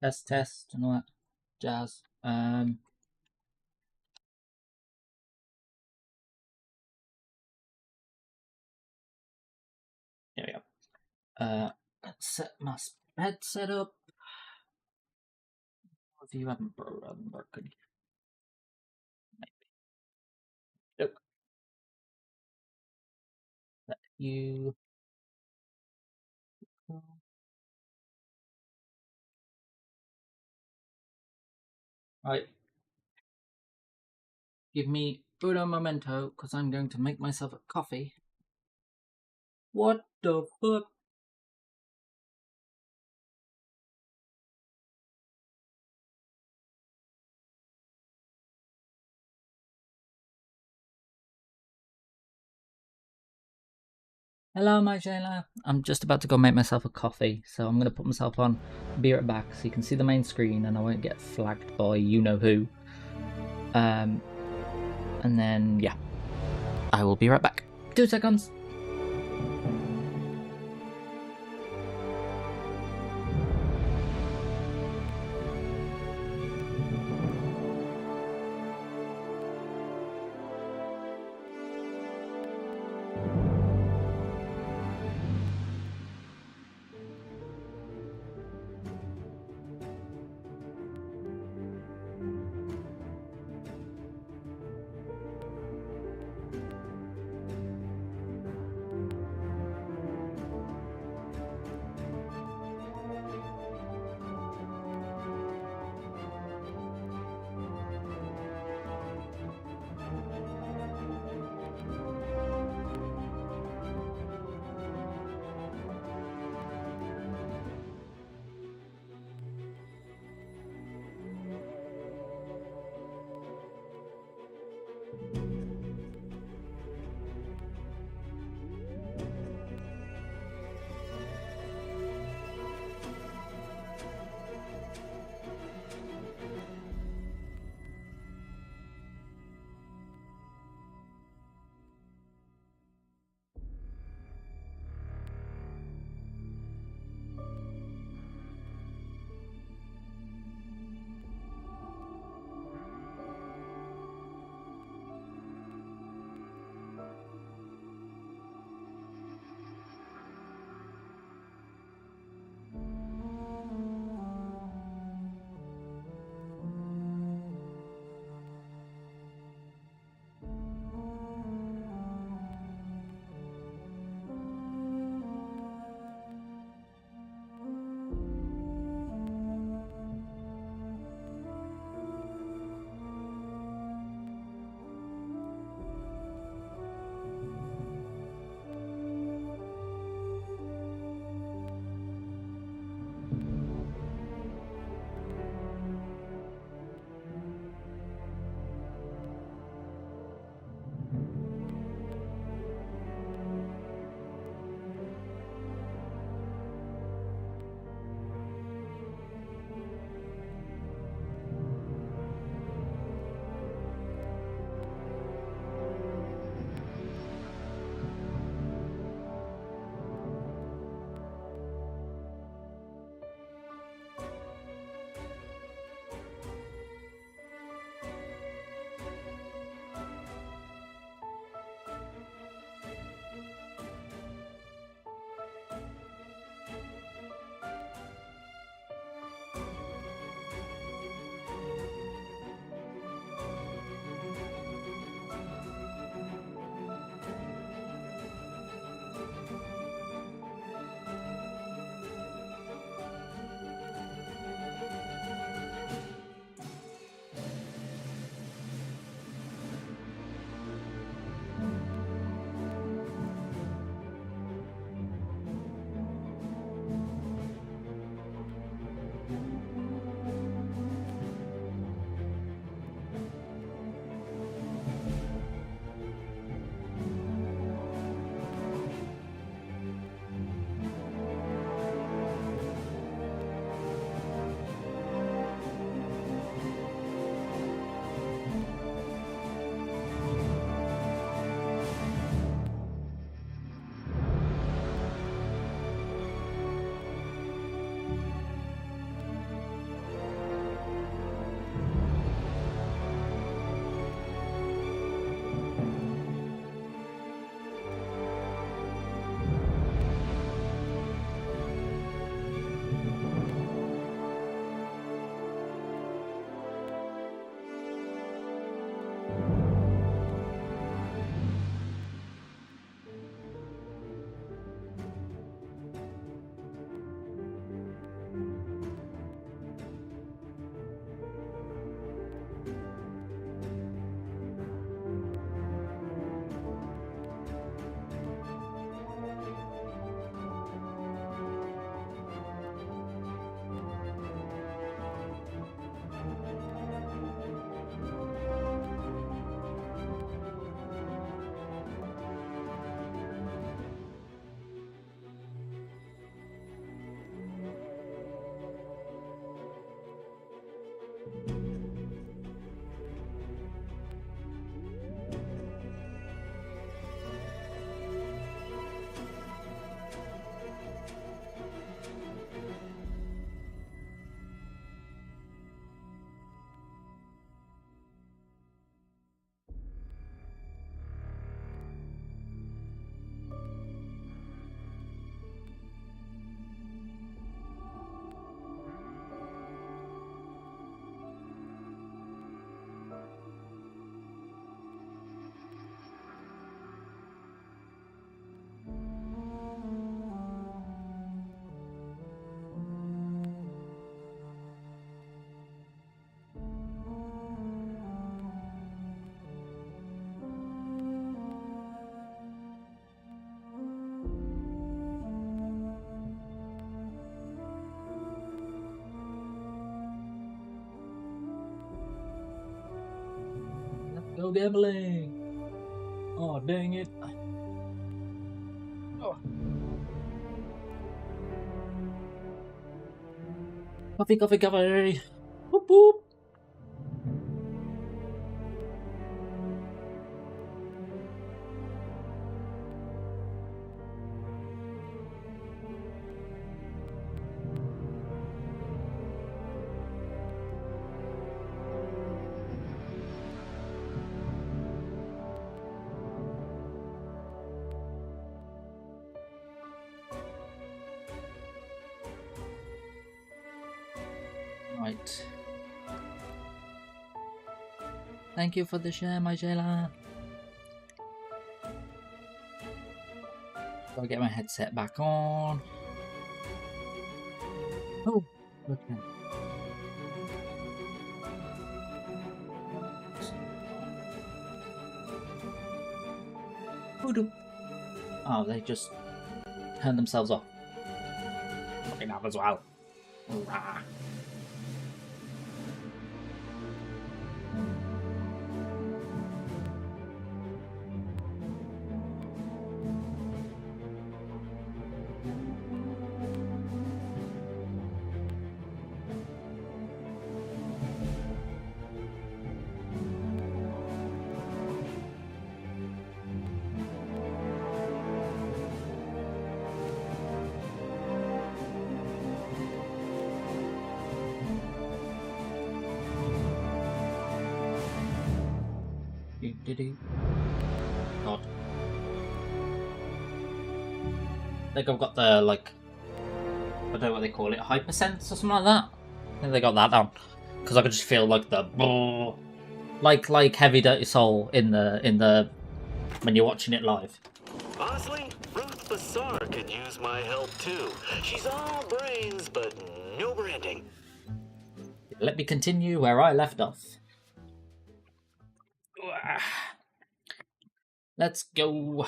Test and all that jazz. There we go. Let's set my bed set up. If you haven't broken. Nope. Let you. Right. Give me uno momento, because I'm going to make myself a coffee. What the fuck? Hello, my jailer. I'm just about to go make myself a coffee, so I'm going to put myself on. Be right back so you can see the main screen and I won't get flagged by you-know-who. And then, yeah. I will be right back. 2 seconds. No gambling! Oh, dang it. Oh. Coffee, coffee, coffee! Boop, boop! Right. Thank you for the share, my Jayla. Gotta get my headset back on. Oh, okay. Oh, they just turned themselves off. Fucking up as well. Rah. God. I think I've got the, like, I don't know what they call it, hypersense or something like that. I think they got that down. Because I could just feel like the like Heavy Dirty Soul in the when you're watching it live. Honestly, Ruth Bassar could use my help too. She's all brains, but no branding. Let me continue where I left off. Let's go.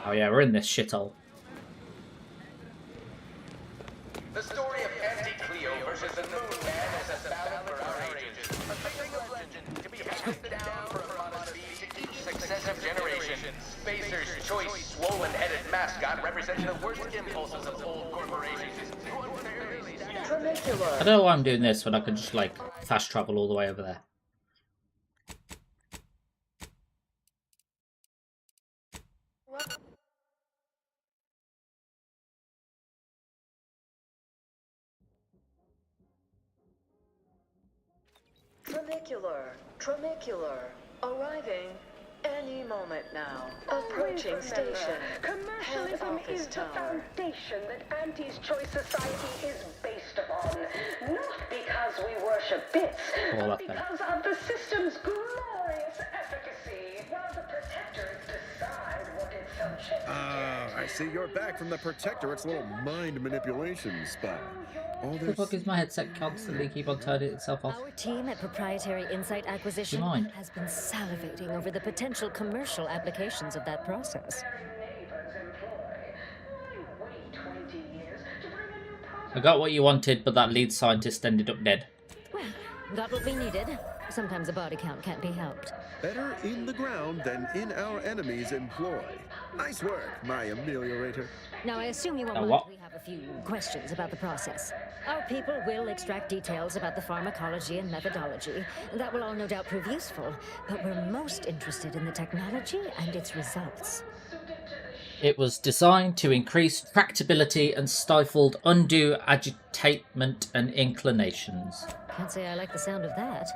Oh yeah, we're in this shithole. The story of Anti-Cleo versus the Moon Man is a ballad for our ages. A thing of legend to be handed down from modesty to each successive generation. Spacer's choice, swollen-headed mascot representing the worst impulses of old corporations. I don't know why I'm doing this when I could just, like, fast travel all the way over there. Tramicular, arriving any moment now. Approaching station. Commercialism is the foundation that Auntie's Choice Society is based upon. Not because we worship bits, but because of the system's glorious efficacy, while the protectorates decide what it's subject to. I see you're back from the protectorate's little mind manipulation spot. What the fuck is my headset constantly keep on turning itself off? Our team at Proprietary Insight Acquisition has been salivating over the potential commercial applications of that process. I got what you wanted, but that lead scientist ended up dead. Well, got what we needed. Sometimes a body count can't be helped. Better in the ground than in our enemy's employ. Nice work, my ameliorator. Now, I assume you won't mind we have a few questions about the process. Our people will extract details about the pharmacology and methodology. That will all no doubt prove useful, but we're most interested in the technology and its results. It was designed to increase tractability and stifled undue agitation and inclinations. Can't say I like the sound of that.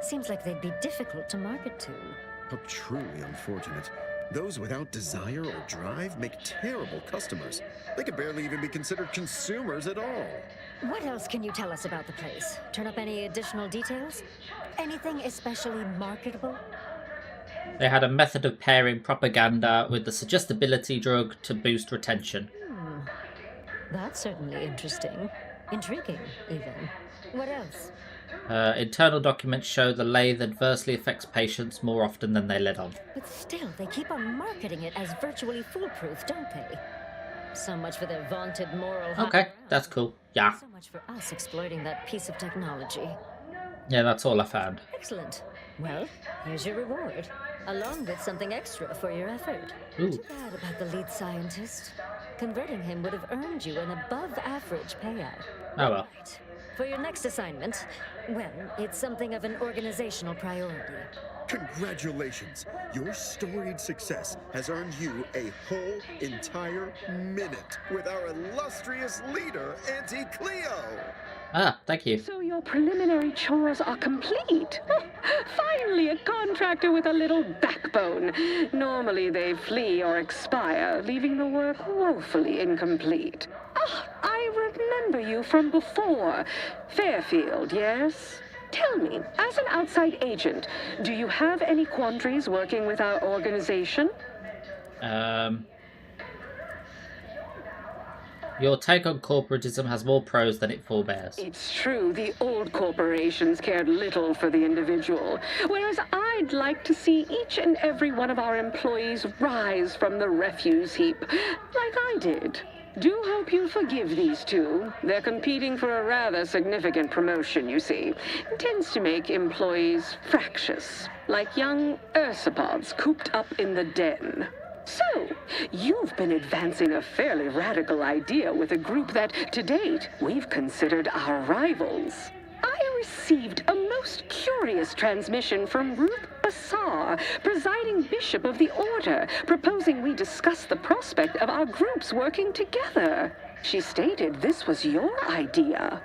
Seems like they'd be difficult to market to. How truly unfortunate. Those without desire or drive make terrible customers. They could barely even be considered consumers at all. What else can you tell us about the place? Turn up any additional details? Anything especially marketable? They had a method of pairing propaganda with the suggestibility drug to boost retention. That's certainly interesting. Intriguing, even. What else? Internal documents show the lathe adversely affects patients more often than they let on. But still, they keep on marketing it as virtually foolproof, don't they? So much for their vaunted moral high Okay, ground. that's cool. Yeah. So much for us exploiting that piece of technology. Yeah, that's all I found. Excellent. Well, here's your reward, along with something extra for your effort. Ooh. Too bad about the lead scientist. Converting him would have earned you an above-average payout. Oh well. Right. For your next assignment, well, it's something of an organizational priority. Congratulations! Your storied success has earned you a whole entire minute with our illustrious leader, Auntie Cleo! Ah, thank you. So your preliminary chores are complete. Finally, a contractor with a little backbone. Normally they flee or expire, leaving the work woefully incomplete. Ah, I remember you from before. Fairfield, yes? Tell me, as an outside agent, do you have any quandaries working with our organization? Your take on corporatism has more pros than it forbears. It's true, the old corporations cared little for the individual, whereas I'd like to see each and every one of our employees rise from the refuse heap, like I did. Do hope you forgive these two. They're competing for a rather significant promotion, you see. It tends to make employees fractious, like young ursopods cooped up in the den. So, you've been advancing a fairly radical idea with a group that, to date, we've considered our rivals. I received a most curious transmission from Ruth Bassar, presiding bishop of the order, proposing we discuss the prospect of our groups working together. She stated this was your idea.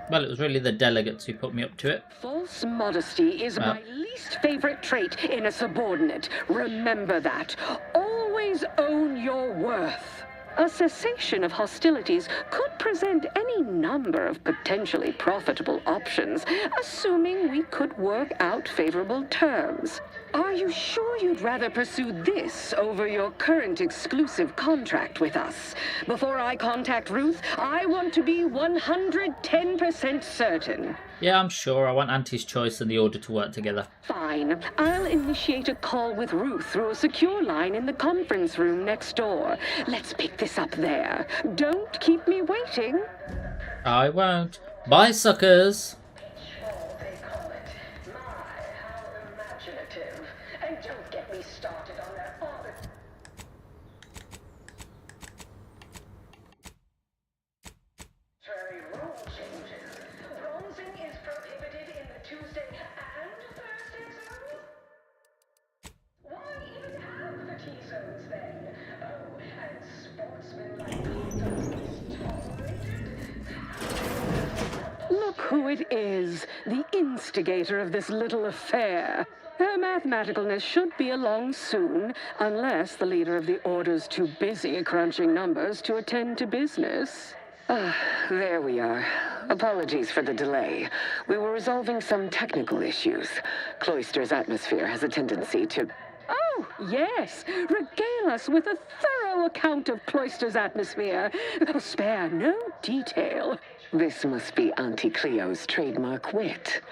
Well, it was really the delegates who put me up to it. False modesty is my least favorite trait in a subordinate. Remember that. Always own your worth. A cessation of hostilities could present any number of potentially profitable options, assuming we could work out favorable terms. Are you sure you'd rather pursue this over your current exclusive contract with us? Before I contact Ruth, I want to be 110% certain. Yeah, I'm sure. I want Auntie's choice and the order to work together. Fine. I'll initiate a call with Ruth through a secure line in the conference room next door. Let's pick this up there. Don't keep me waiting. I won't. Bye, suckers. They call it. My, how imaginative. And don't get me started on that arbitrary rule changes. Bronzing is prohibited in the Tuesday and Thursday zones? Why even have the T-zones then? Oh, and sportsmanlike conduct is tolerated? Look who it is, the instigator of this little affair. Her mathematicalness should be along soon, unless the leader of the order's too busy crunching numbers to attend to business. There we are. Apologies for the delay. We were resolving some technical issues. Cloister's atmosphere has a tendency to... Oh, yes. Regale us with a thorough account of Cloister's atmosphere. Spare no detail. This must be Auntie Cleo's trademark wit.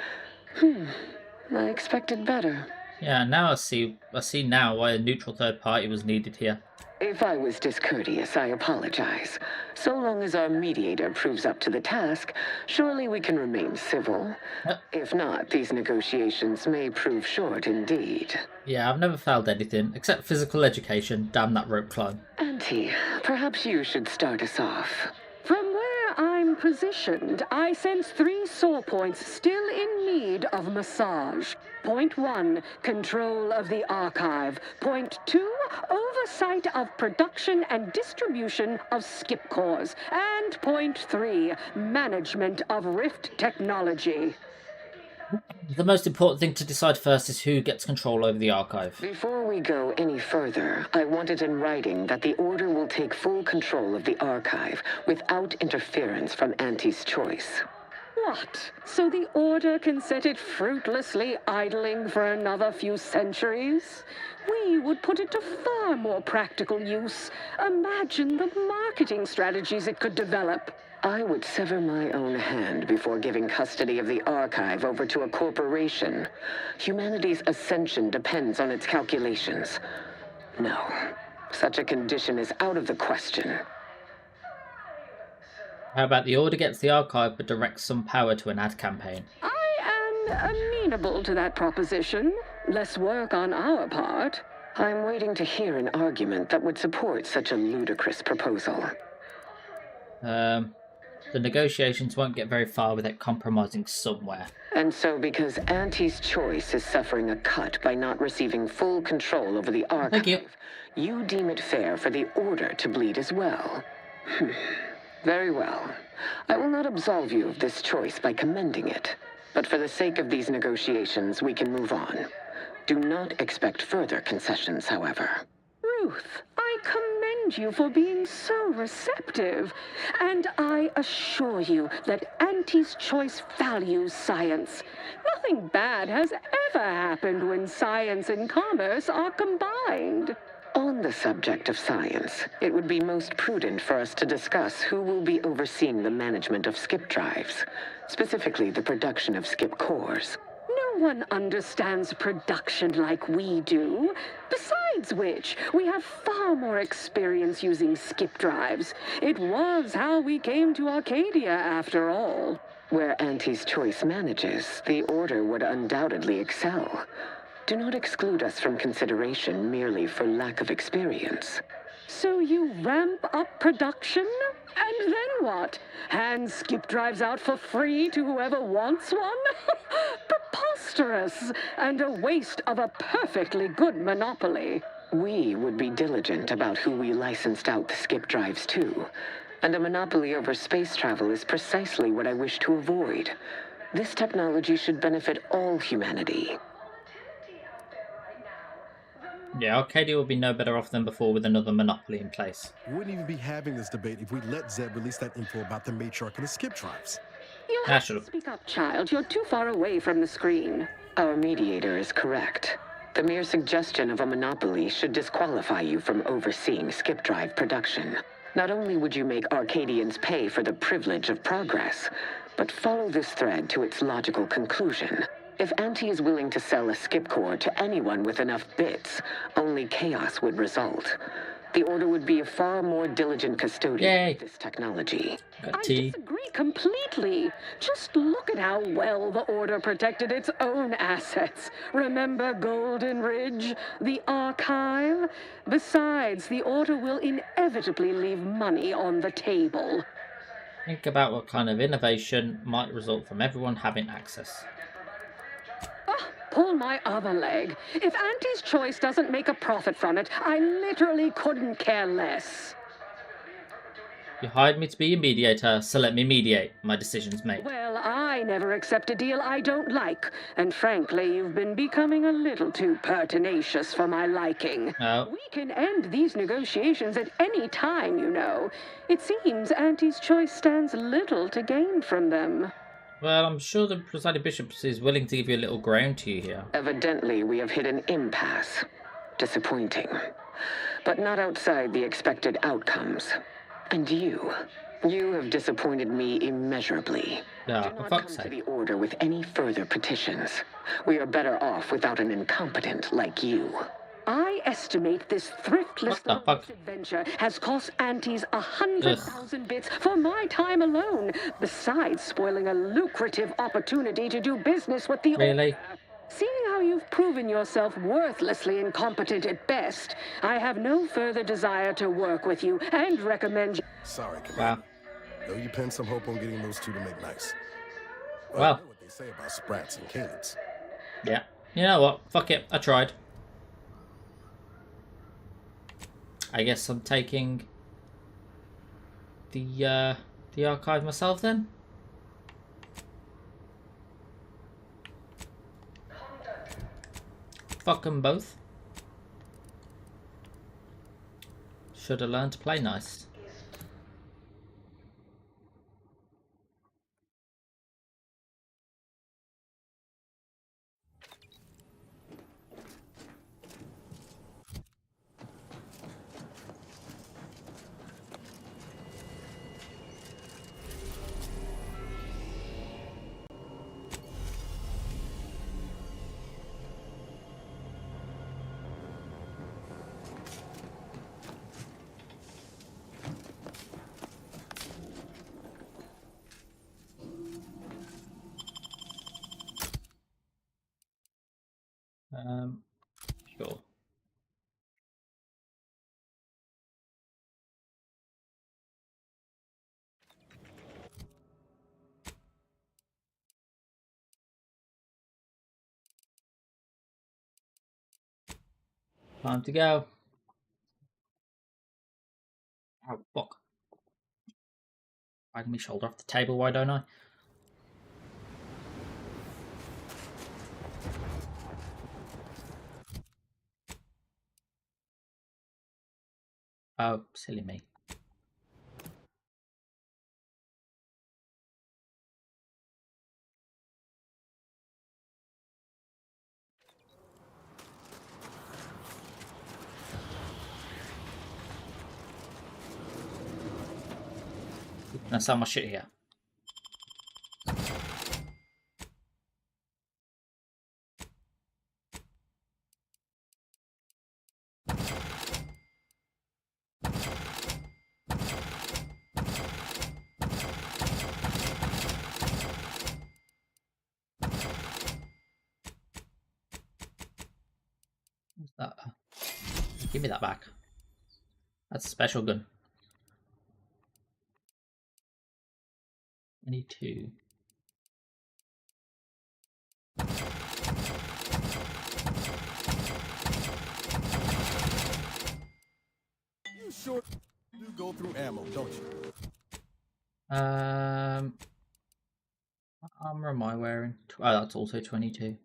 I expected better. Yeah, now I see now why a neutral third party was needed here. If I was discourteous, I apologize. So long as our mediator proves up to the task, surely we can remain civil. If not, these negotiations may prove short indeed. Yeah, I've never failed anything, except physical education. Damn that rope climb. Auntie, perhaps you should start us off. From where I'm positioned, I sense 3 sore points still in need of massage. Point 1, control of the archive. Point 2, oversight of production and distribution of skip cores. And point 3, management of Rift technology. The most important thing to decide first is who gets control over the archive. Before we go any further, I want it in writing that the Order will take full control of the archive without interference from Auntie's choice. What? So the Order can set it fruitlessly idling for another few centuries? We would put it to far more practical use. Imagine the marketing strategies it could develop. I would sever my own hand before giving custody of the archive over to a corporation. Humanity's ascension depends on its calculations. No. Such a condition is out of the question. How about the Order gets the archive but directs some power to an ad campaign? I am amenable to that proposition. Less work on our part. I'm waiting to hear an argument that would support such a ludicrous proposal. The negotiations won't get very far without compromising somewhere. And so, because Auntie's Choice is suffering a cut by not receiving full control over the archive, you deem it fair for the Order to bleed as well. Very well. I will not absolve you of this choice by commending it. But for the sake of these negotiations, we can move on. Do not expect further concessions, however. Ruth, I commend you for being so receptive. And I assure you that Auntie's Choice values science. Nothing bad has ever happened when science and commerce are combined. On the subject of science, it would be most prudent for us to discuss who will be overseeing the management of skip drives, specifically the production of skip cores. No one understands production like we do. Besides which, we have far more experience using skip drives. It was how we came to Arcadia, after all. Where Auntie's Choice manages, the Order would undoubtedly excel. Do not exclude us from consideration merely for lack of experience. So you ramp up production? And then what? Hand skip drives out for free to whoever wants one? Preposterous, and a waste of a perfectly good monopoly. We would be diligent about who we licensed out the skip drives to. And a monopoly over space travel is precisely what I wish to avoid. This technology should benefit all humanity. Yeah, Arcadia will be no better off than before with another monopoly in place. We wouldn't even be having this debate if we let Zeb release that info about the matriarch and the skip drives. You'll have to speak up, child. You're too far away from the screen. Our mediator is correct. The mere suggestion of a monopoly should disqualify you from overseeing skip drive production. Not only would you make Arcadians pay for the privilege of progress, but follow this thread to its logical conclusion. If Auntie is willing to sell a skip core to anyone with enough bits, only chaos would result. The Order would be a far more diligent custodian of this technology. I disagree completely. Just look at how well the Order protected its own assets. Remember Golden Ridge, the archive? Besides, the Order will inevitably leave money on the table. Think about what kind of innovation might result from everyone having access. Pull my other leg. If Auntie's Choice doesn't make a profit from it, I literally couldn't care less. You hired me to be a mediator, so let me mediate. My decision's made. Well, I never accept a deal I don't like. And frankly, you've been becoming a little too pertinacious for my liking. Oh. We can end these negotiations at any time, you know. It seems Auntie's Choice stands little to gain from them. Well, I'm sure the presiding bishop is willing to give you a little ground to you here. Evidently, we have hit an impasse. Disappointing. But not outside the expected outcomes. And you have disappointed me immeasurably. No, Do not come to the Order with any further petitions. We are better off without an incompetent like you. I estimate this thriftless adventure has cost Aunties 100,000 bits for my time alone, besides spoiling a lucrative opportunity to do business with the Order. Seeing how you've proven yourself worthlessly incompetent at best, I have no further desire to work with you and recommend you. Sorry, Commander. Though you pinned some hope on getting those two to make nice. Well, I know what they say about sprats and canids. Yeah. You know what? Fuck it. I tried. I guess I'm taking the archive myself then. Fuck them both. Should have learned to play nice. Time to go. Oh, fuck. Dragging my shoulder off the table, why don't I? Oh, silly me. Can I sell my shit here? What's that? Give me that back. That's a special gun. 22. You sure do go through ammo, don't you? What armor am I wearing? Oh, that's also 22.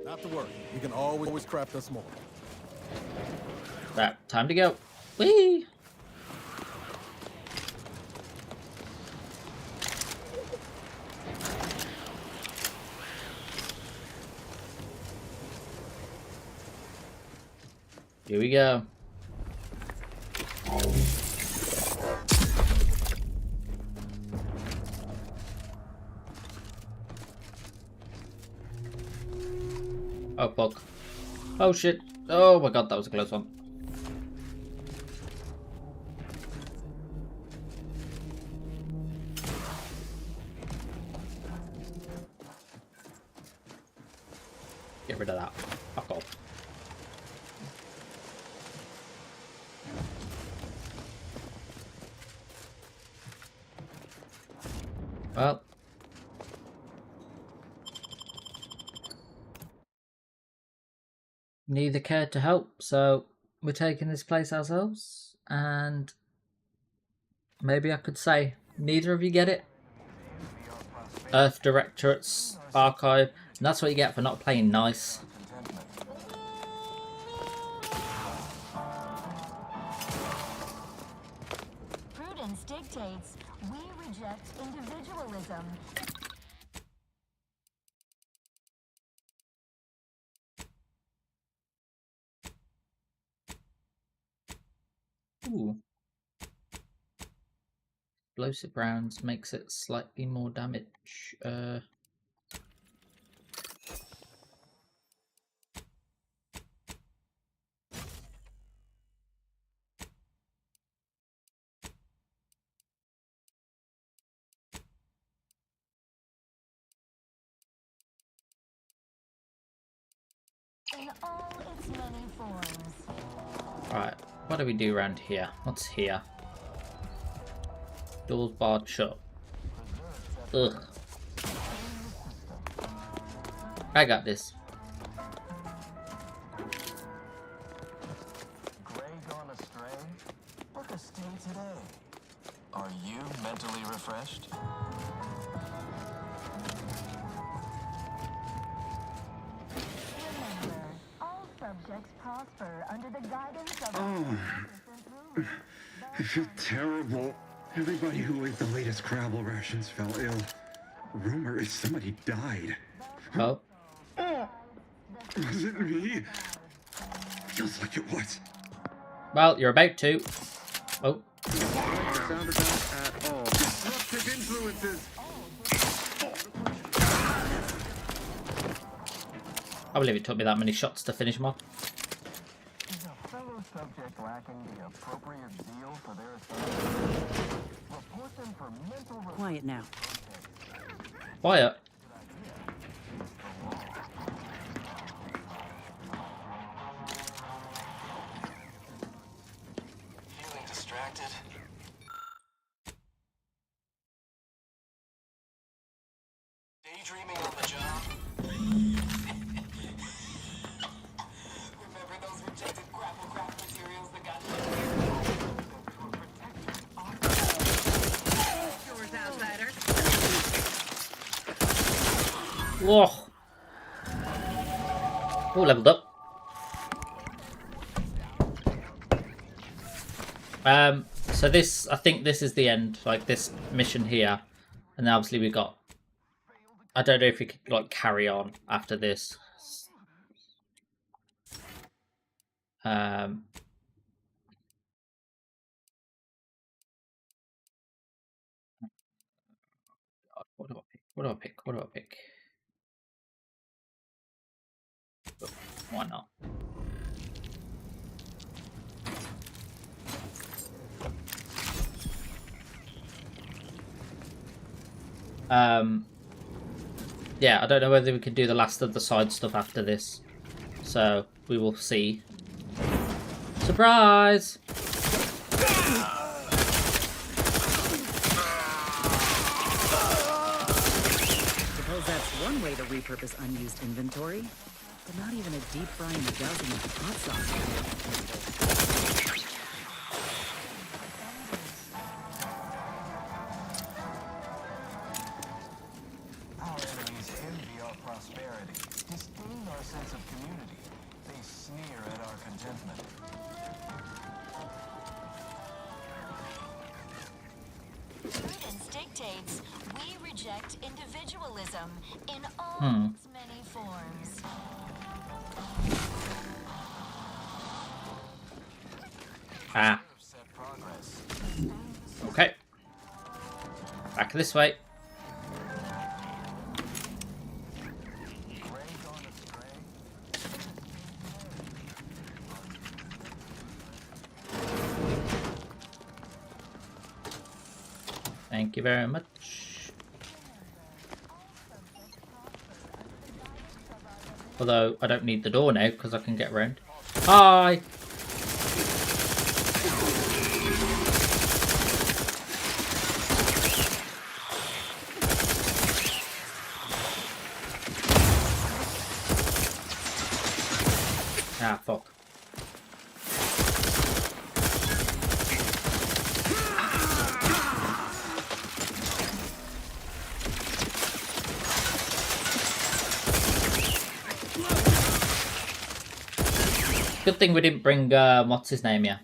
Not to worry. We can always craft us more. Right, time to go. Whee! Here we go. Oh, fuck. Oh, shit. Oh my god, that was a close one. Get rid of that. Fuck off. Well. Neither cared to help, so we're taking this place ourselves, and maybe I could say neither of you get it. Earth Directorate's archive, and that's what you get for not playing nice. Prudence dictates we reject individualism. Ooh. Explosive rounds makes it slightly more damage. In all its many forms. Right, what do we do around here? What's here? Doors barred shut. Ugh. I got this. Gray gone astray? Book a stay today. Are you mentally refreshed? Remember, all subjects prosper under the guidance of I feel terrible. Everybody who ate the latest Crabble rations fell ill. Rumor is somebody died. Oh. Was it me? Feels like it was. Well, you're about to. Oh. Sound effect at all. Disruptive influences. I believe it took me that many shots to finish him off. Is a fellow subject lacking the appropriate zeal for their assignment? Report them for mental... Quiet now. Quiet. Feeling distracted? Daydreaming on the job? Whoa. Oh, leveled up. So this, I think this is the end, like this mission here. And then obviously we got, I don't know if we could like carry on after this. What do I pick? What do I pick? What do I pick? Oh, why not? Yeah, I don't know whether we can do the last of the side stuff after this. So we will see. Surprise! Suppose that's one way to repurpose unused inventory. But not even a deep frying a dozen of hot sauce. Our enemies envy our prosperity, disdain our sense of community. They sneer at our contentment. Prudence dictates we reject individualism in all its many forms. Ah. Okay. Back this way. Thank you very much. Although I don't need the door now because I can get around. Hi! Ah, fuck. Good thing we didn't bring, what's his name here?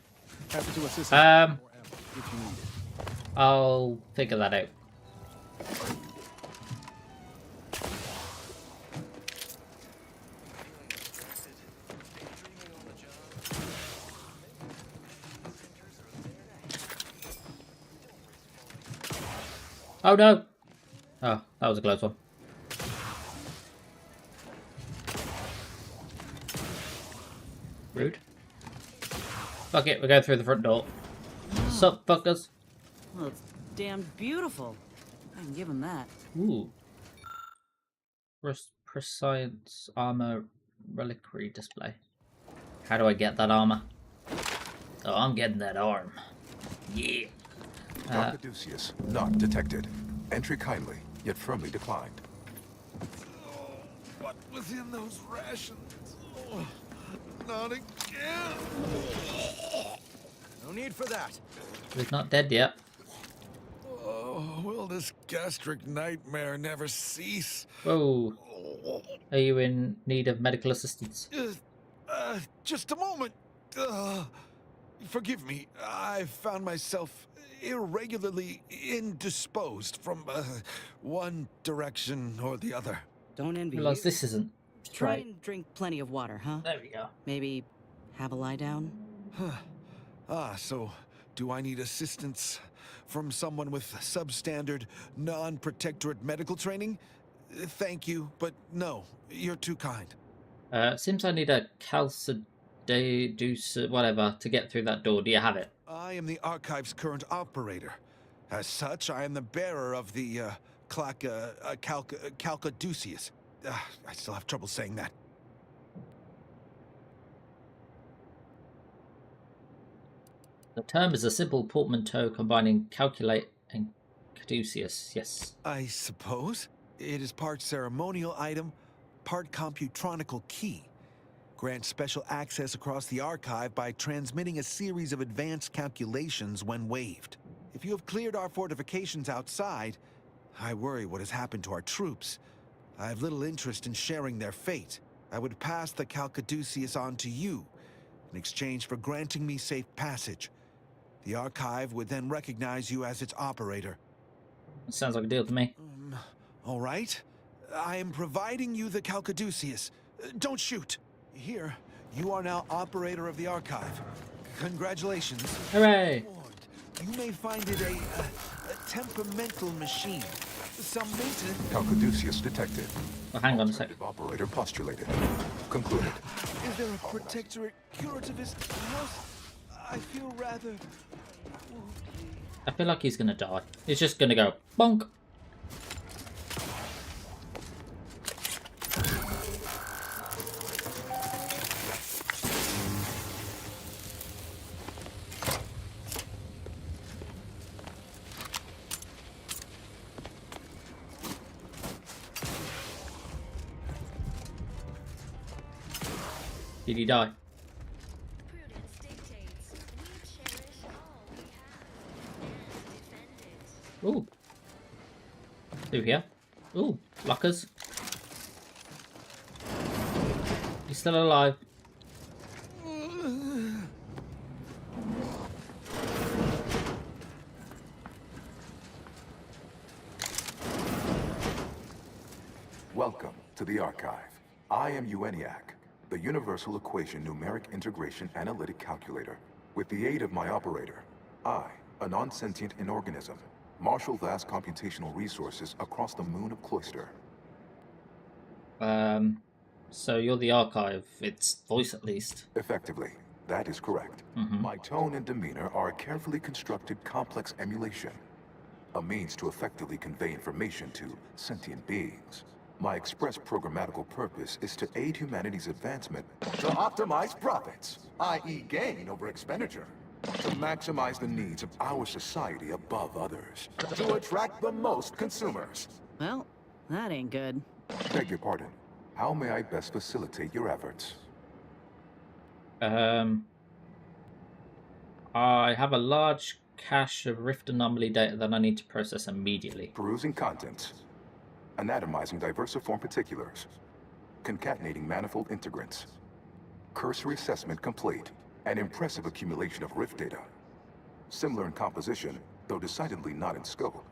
Happy to assist Um, if you need it. I'll figure that out. Oh no! Oh, that was a close one. Rude. Fuck it, we're going through the front door. Sup, fuckers? Well, it's damn beautiful. I can give him that. Ooh. Prescience armor reliquary display. How do I get that armor? Oh, I'm getting that arm. Yeah. Caduceus, not detected. Entry kindly, yet firmly declined. Oh, what was in those rations? Oh, not again. No need for that. He's not dead yet. Oh, will this gastric nightmare never cease? Whoa. Are you in need of medical assistance? Just a moment. Forgive me. I found myself irregularly indisposed from one direction or the other. Don't envy Realize you. this isn't Try right. and drink plenty of water, huh? There we go. Maybe have a lie down? So do I need assistance from someone with substandard, non-protectorate medical training? Thank you, but no, you're too kind. Seems I need a calciduce whatever to get through that door. Do you have it? I am the Archive's current operator. As such, I am the bearer of the Calcaduceus. I still have trouble saying that. The term is a simple portmanteau combining calculate and caduceus. Yes. I suppose. It is part ceremonial item, part computronical key. Grants special access across the archive by transmitting a series of advanced calculations when waived. If you have cleared our fortifications outside, I worry what has happened to our troops. I have little interest in sharing their fate. I would pass the Caduceus on to you in exchange for granting me safe passage. The Archive would then recognize you as its operator. That sounds like a deal to me. All right. I am providing you the Caduceus. Don't shoot. Here, you are now operator of the Archive. Congratulations. Hooray! You may find it a temperamental machine. Some maintenance. Caduceus detected. Well, hang on a second. Operator postulated. Concluded. Is there a protectorate curativist house? I feel rather... I feel like he's gonna die. He's just gonna go bonk. Did he die? Ooh. Through here. Ooh, lockers. He's still alive. Welcome to the Archive. I am ENIAC, the Universal Equation Numeric Integration Analytic Calculator. With the aid of my operator, I, a non-sentient inorganism, marshal vast computational resources across the moon of Cloister. So you're the Archive, its voice at least. Effectively, that is correct. My tone and demeanor are a carefully constructed complex emulation, a means to effectively convey information to sentient beings. My express programmatical purpose is to aid humanity's advancement to optimize profits, i.e. gain over expenditure, to maximize the needs of our society above others, to attract the most consumers. Well, that ain't good. Beg your pardon. How may I best facilitate your efforts? I have a large cache of Rift anomaly data that I need to process immediately. Perusing contents. Anatomizing diversiform particulars. Concatenating manifold integrants. Cursory assessment complete. An impressive accumulation of Rift data. Similar in composition, though decidedly not in scope,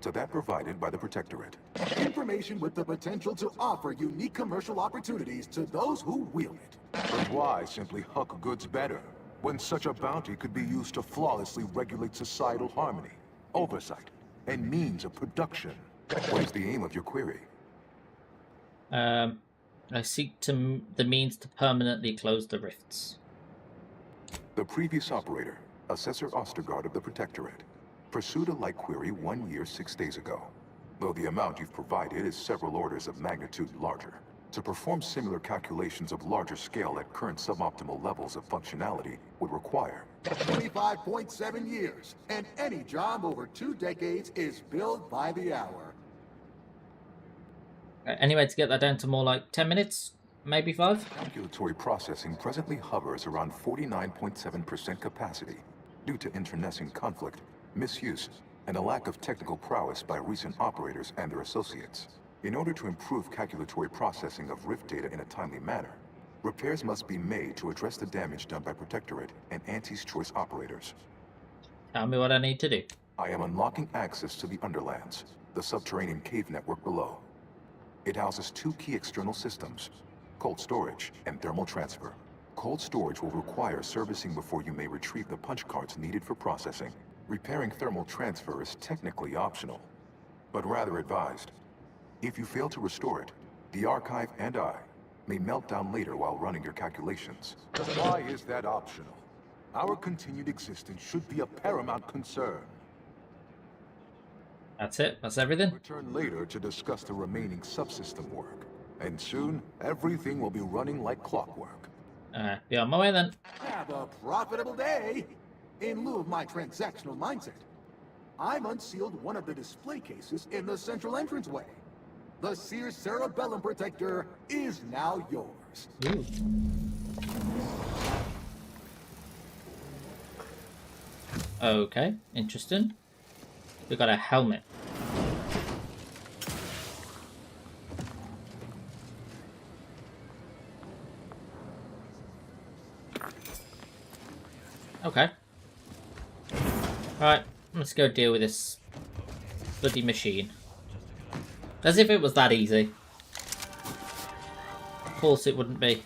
to that provided by the Protectorate. Information with the potential to offer unique commercial opportunities to those who wield it. But why simply huck goods better, when such a bounty could be used to flawlessly regulate societal harmony, oversight, and means of production? What is the aim of your query? I seek the means to permanently close the rifts. The previous operator, Assessor Ostergaard of the Protectorate, pursued a like query 1 year, 6 days ago, though the amount you've provided is several orders of magnitude larger. To perform similar calculations of larger scale at current suboptimal levels of functionality would require 25.7 years, and any job over 2 decades is billed by the hour. Anyway, to get that down to more like 10 minutes, maybe 5? Calculatory processing presently hovers around 49.7% capacity due to internecine conflict, misuse, and a lack of technical prowess by recent operators and their associates. In order to improve calculatory processing of Rift data in a timely manner, repairs must be made to address the damage done by Protectorate and Anti's Choice operators. Tell me what I need to do. I am unlocking access to the Underlands, the subterranean cave network below. It houses 2 key external systems, cold storage and thermal transfer. Cold storage will require servicing before you may retrieve the punch cards needed for processing. Repairing thermal transfer is technically optional, but rather advised. If you fail to restore it, the Archive and I may melt down later while running your calculations. Why is that optional? Our continued existence should be a paramount concern. That's it? That's everything? Return later to discuss the remaining subsystem work. And soon, everything will be running like clockwork. Be on my way then. Have a profitable day! In lieu of my transactional mindset, I'm unsealed one of the display cases in the central entranceway. The Sears Cerebellum Protector is now yours. Ooh. Okay, interesting. We got a helmet. Okay. Alright, let's go deal with this bloody machine. As if it was that easy. Of course it wouldn't be.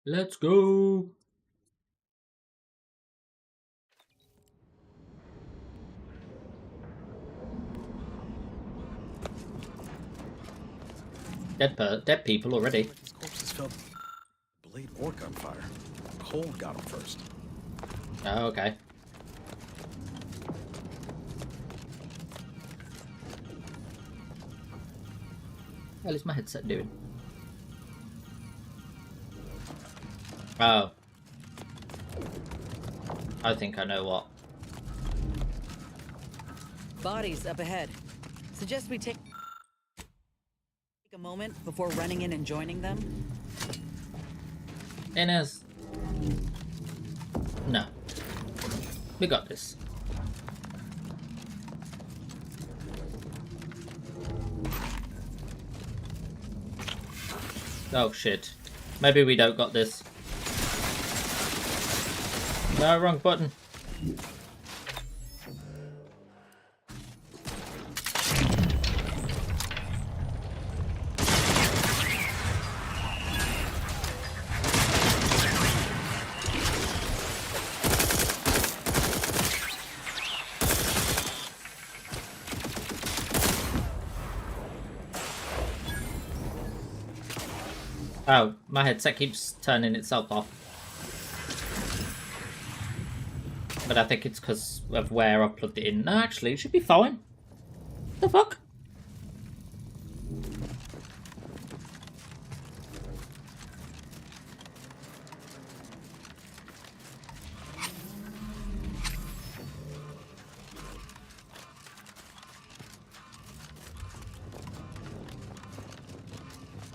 Let's go! Dead people already. His corpses felt blade or gunfire. Cold got him first. Oh, okay. What the hell is my headset doing? Oh. I think I know what. Bodies up ahead. Suggest we take a moment before running in and joining them. Inez. No. We got this. Oh shit. Maybe we don't got this. No, wrong button. Oh, my headset keeps turning itself off. But I think it's because of where I plugged it in. No, actually, it should be fine. The fuck?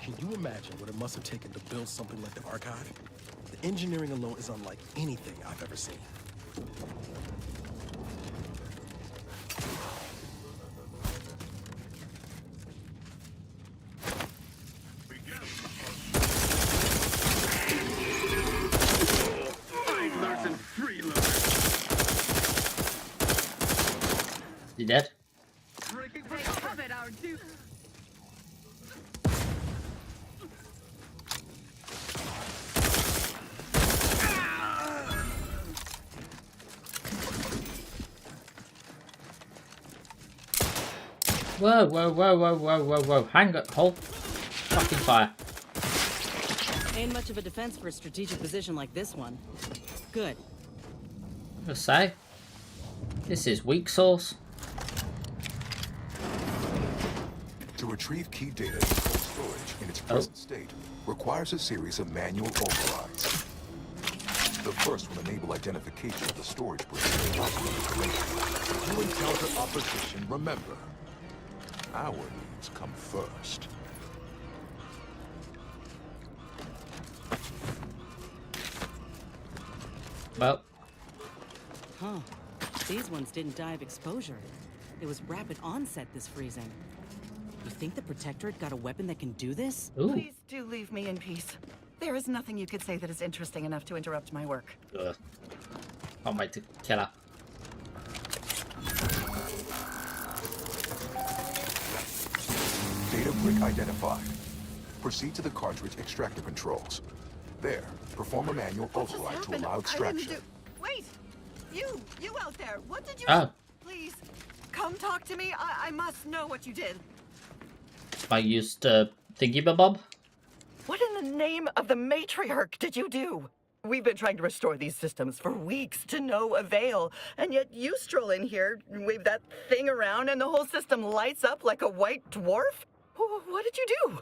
Can you imagine what it must have taken to build something like the archive? The engineering alone is unlike anything I've ever seen. You dead? Whoa, whoa, whoa, whoa, whoa, whoa, whoa. Hang up, hold fucking fire. Ain't much of a defense for a strategic position like this one. Good. I'm gonna say, this is weak sauce. To retrieve key data in cold storage in its present state requires a series of manual overrides. The first will enable identification of the storage bridge. If you encounter opposition, remember, our needs come first. Well. Huh. These ones didn't die of exposure. It was rapid onset, this freezing. You think the Protectorate got a weapon that can do this? Ooh. Please do leave me in peace. There is nothing you could say that is interesting enough to interrupt my work. Ugh. Can't wait to kill her. Data brick identified. Proceed to the cartridge extractor controls. There, perform a manual override to allow extraction. Wait! You out there, what did you Oh. Please, come talk to me. I must know what you did. I used thingy-bob. What in the name of the matriarch did you do? We've been trying to restore these systems for weeks to no avail, and yet you stroll in here, wave that thing around, and the whole system lights up like a white dwarf? What did you do?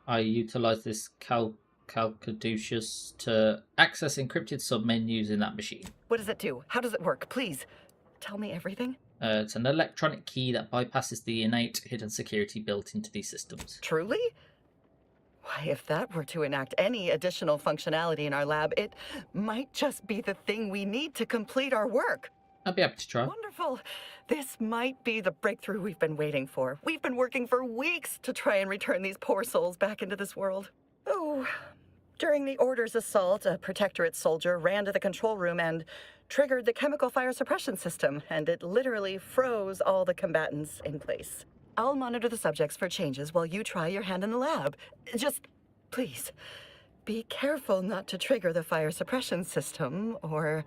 I utilized this Calcaduceus to access encrypted submenus in that machine. What does it do? How does it work? Please, tell me everything. It's an electronic key that bypasses the innate hidden security built into these systems. Truly? Why, if that were to enact any additional functionality in our lab, it might just be the thing we need to complete our work. I'll be happy to try. Wonderful. This might be the breakthrough we've been waiting for. We've been working for weeks to try and return these poor souls back into this world. Oh, during the Order's assault, a Protectorate soldier ran to the control room and triggered the chemical fire suppression system, and it literally froze all the combatants in place. I'll monitor the subjects for changes while you try your hand in the lab. Just, please, be careful not to trigger the fire suppression system, or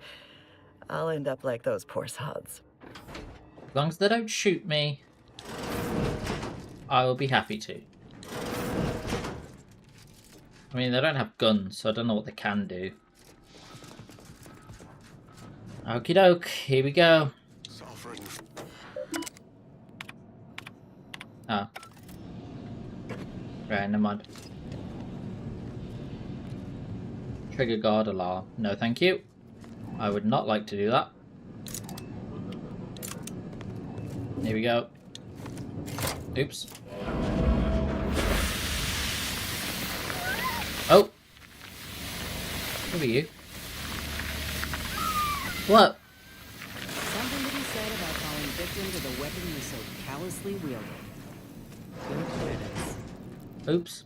I'll end up like those poor sods. As long as they don't shoot me, I will be happy to. I mean, they don't have guns, so I don't know what they can do. Okie doke, here we go. Oh. Right, never mind. Trigger guard alarm. No, thank you. I would not like to do that. Here we go. Oops. Oh! Who are you? What? Something to be said about falling victim to the weapon you so callously wielded. Good riddance. Oops.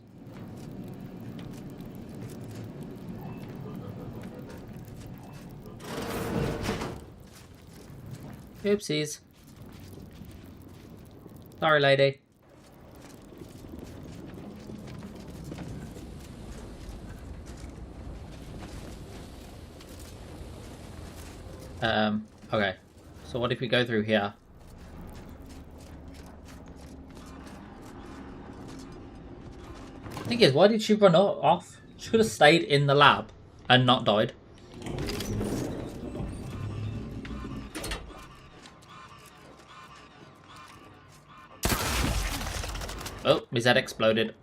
Oopsies. Sorry, lady. Okay. So what if we go through here? Thing is, why did she run off? She could have stayed in the lab and not died. Oh, his head exploded.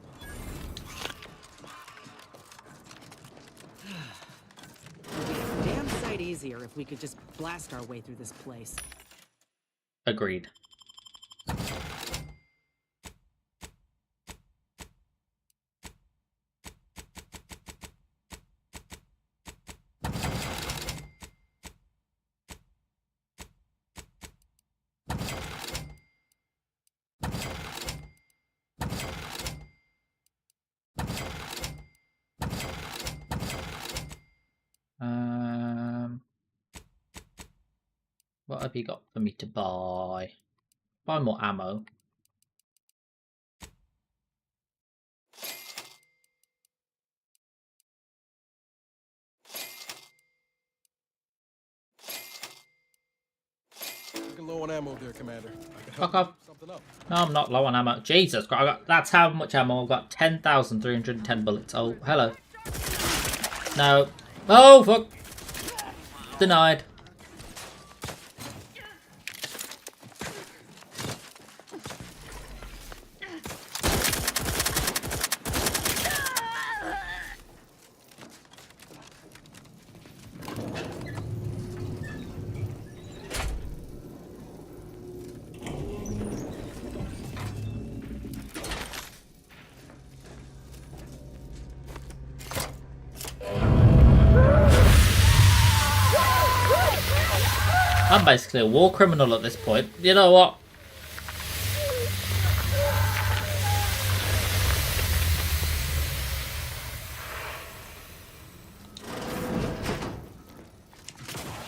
It'd be a damn sight easier if we could just blast our way through this place. Agreed. What have you got for me to buy? Buy more ammo. Looking low on ammo there, Commander. Fuck off. No, I'm not low on ammo. Jesus Christ, that's how much ammo I've got. 10,310 bullets. Oh, hello. No. Oh, fuck. Denied. I'm basically a war criminal at this point. You know what?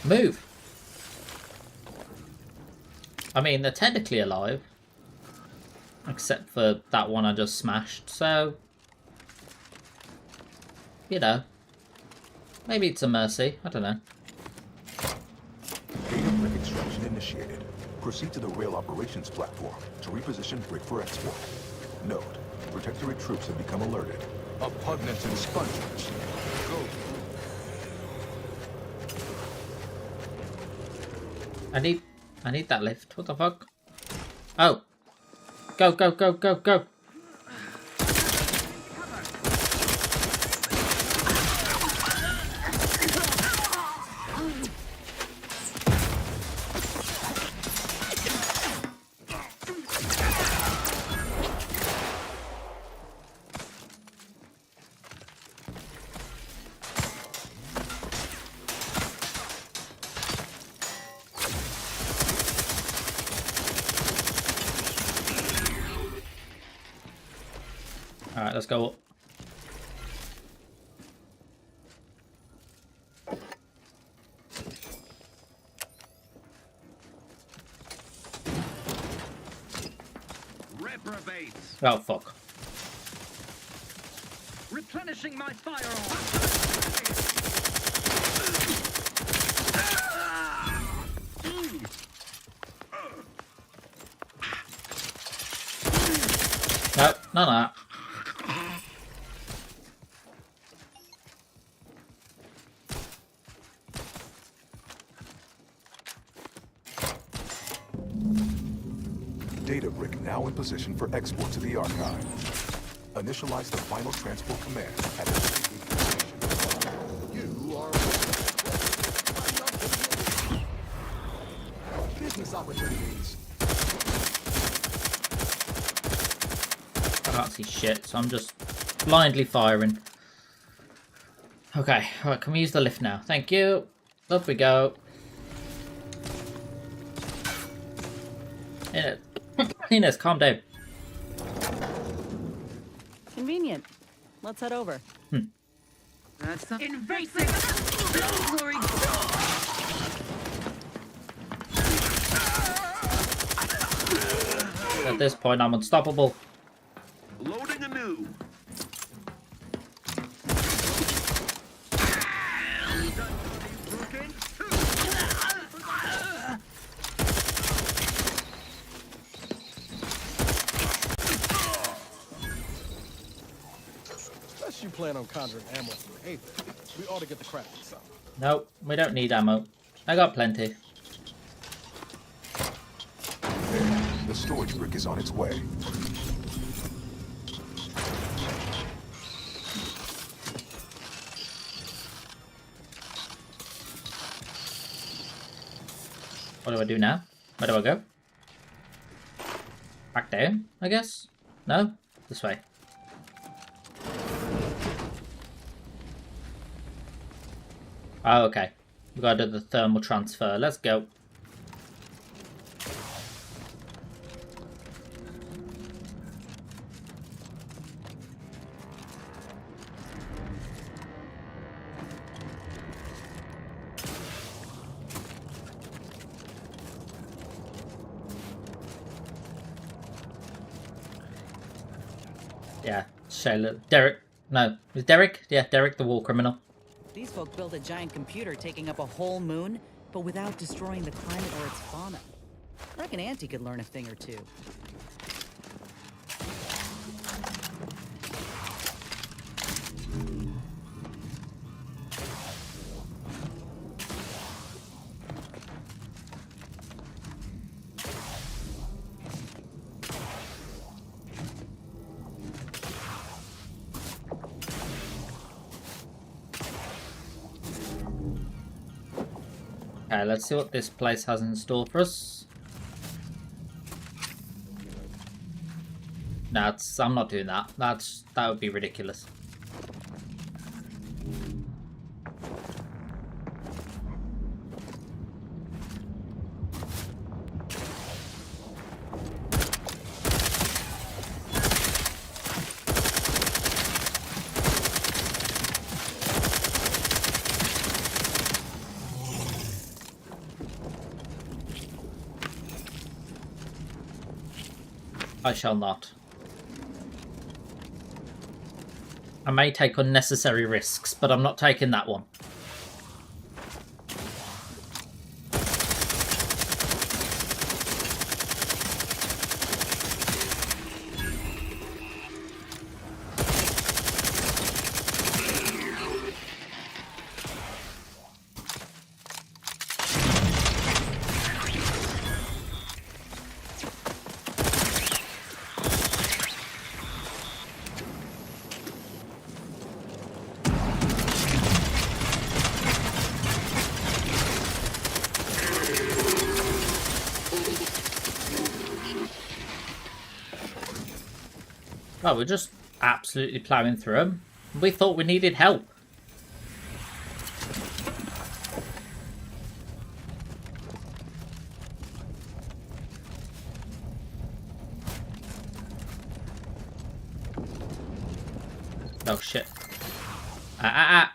Move. I mean, they're technically alive. Except for that one I just smashed, so... You know. Maybe it's a mercy. I don't know. Data brick extraction initiated. Proceed to the rail operations platform to reposition brick for export. Note, Protectorate troops have become alerted. Oppugnants and spongers. Go. I need that lift. What the fuck? Oh. Go, go, go, go, go. Alright, let's go up. Reprobates. Oh, fuck. Replenishing my firearm. No, none of that. Data brick now in position for export to the archive. Initialize the final transport command at the station. You are business opportunities. I can't see shit, so I'm just blindly firing. Okay, alright, can we use the lift now? Thank you. Up we go. Ines, calm down. Convenient. Let's head over. That's the invasive glory. At this point, I'm unstoppable. Loading anew. Unless you plan on conjuring ammo from the Aether, we ought to get the crafting some. Nope, we don't need ammo. I got plenty. The storage brick is on its way. What do I do now? Where do I go? Back down, I guess? No? This way. Oh, okay. We gotta do the thermal transfer. Let's go. Yeah, Shayla. Derek. No, is Derek? Yeah, Derek the war criminal. These folk built a giant computer taking up a whole moon, but without destroying the climate or its fauna. I reckon Auntie could learn a thing or two. Okay, let's see what this place has in store for us. No, I'm not doing that. That would be ridiculous. I shall not. I may take unnecessary risks, but I'm not taking that one. Oh, we're just absolutely ploughing through them. We thought we needed help. Oh shit. Ah.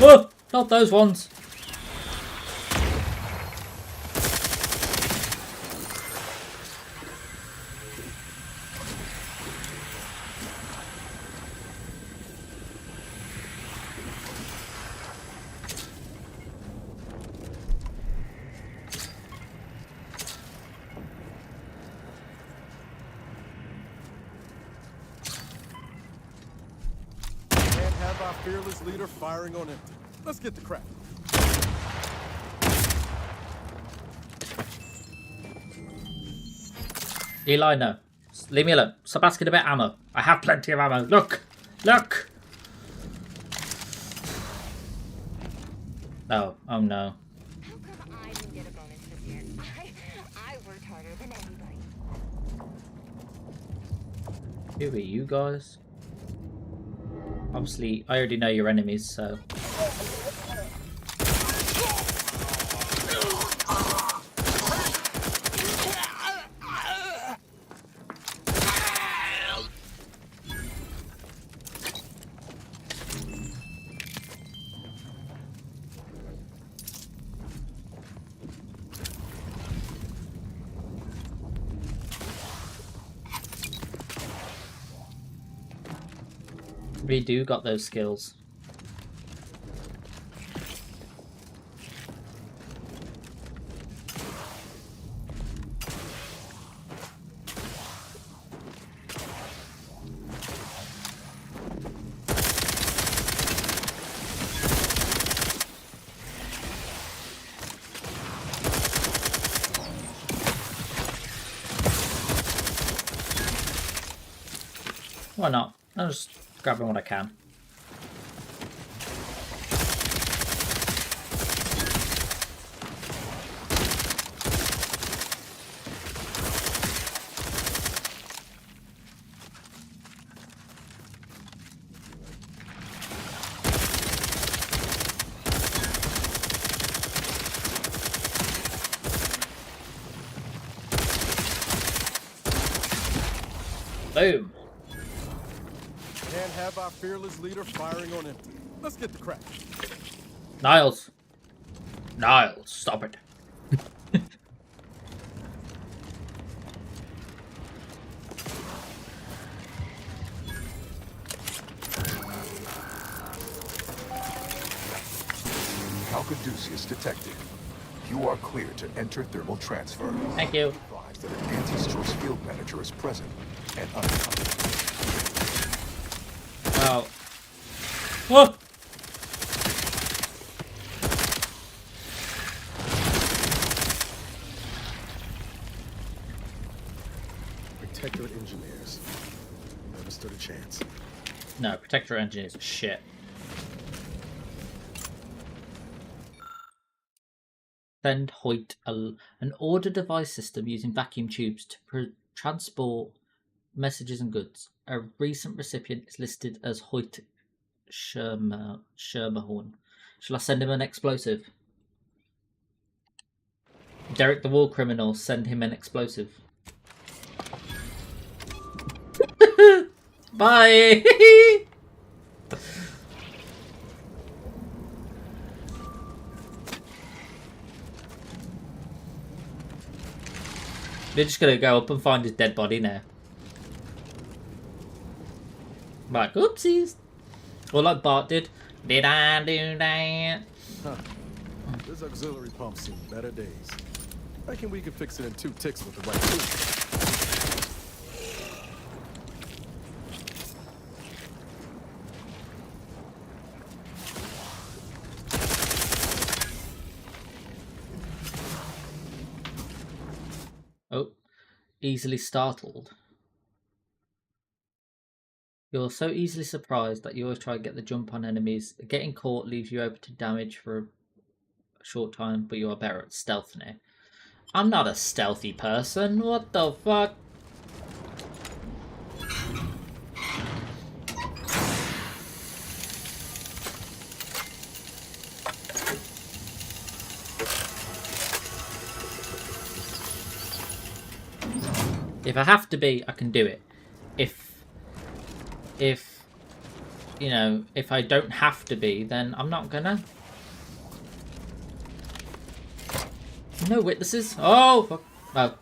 Oh, not those ones. Can't have our fearless leader firing on empty. Let's get the crap. Eli, no. Leave me alone. Stop asking about ammo. I have plenty of ammo. Look! Look! Oh, oh no. I didn't get a bonus this year. I worked harder than anybody. Who are you guys? Obviously, I already know your enemies, so... We do got those skills. Why not? I'm just grabbing what I can. Boom. Can't have our fearless leader firing on empty. Let's get the crap. Niles. Niles, stop it. Caduceus detected. You are clear to enter thermal transfer. Thank you. Advise that an anti-source field manager is present and uncovered. Oh. Oh! Protectorate engineers. Never stood a chance. No, Protectorate engineers are shit. Send Hoyt an order device system using vacuum tubes to transport messages and goods. A recent recipient is listed as Hoyt Schermerhorn. Shall I send him an explosive? Derek the War Criminal, send him an explosive. Bye! We're just gonna go up and find his dead body now. Like, oopsies. Or like Bart did. Did I do that? Huh. This auxiliary pump's seen better days. I reckon we can fix it in 2 ticks with the right tool. Oh, easily startled. You're so easily surprised that you always try to get the jump on enemies. Getting caught leaves you open to damage for a short time, but you are better at stealth now. I'm not a stealthy person. What the fuck? If I have to be, I can do it. If you know, if I don't have to be, then I'm not gonna. No witnesses. Oh, fuck. Oh.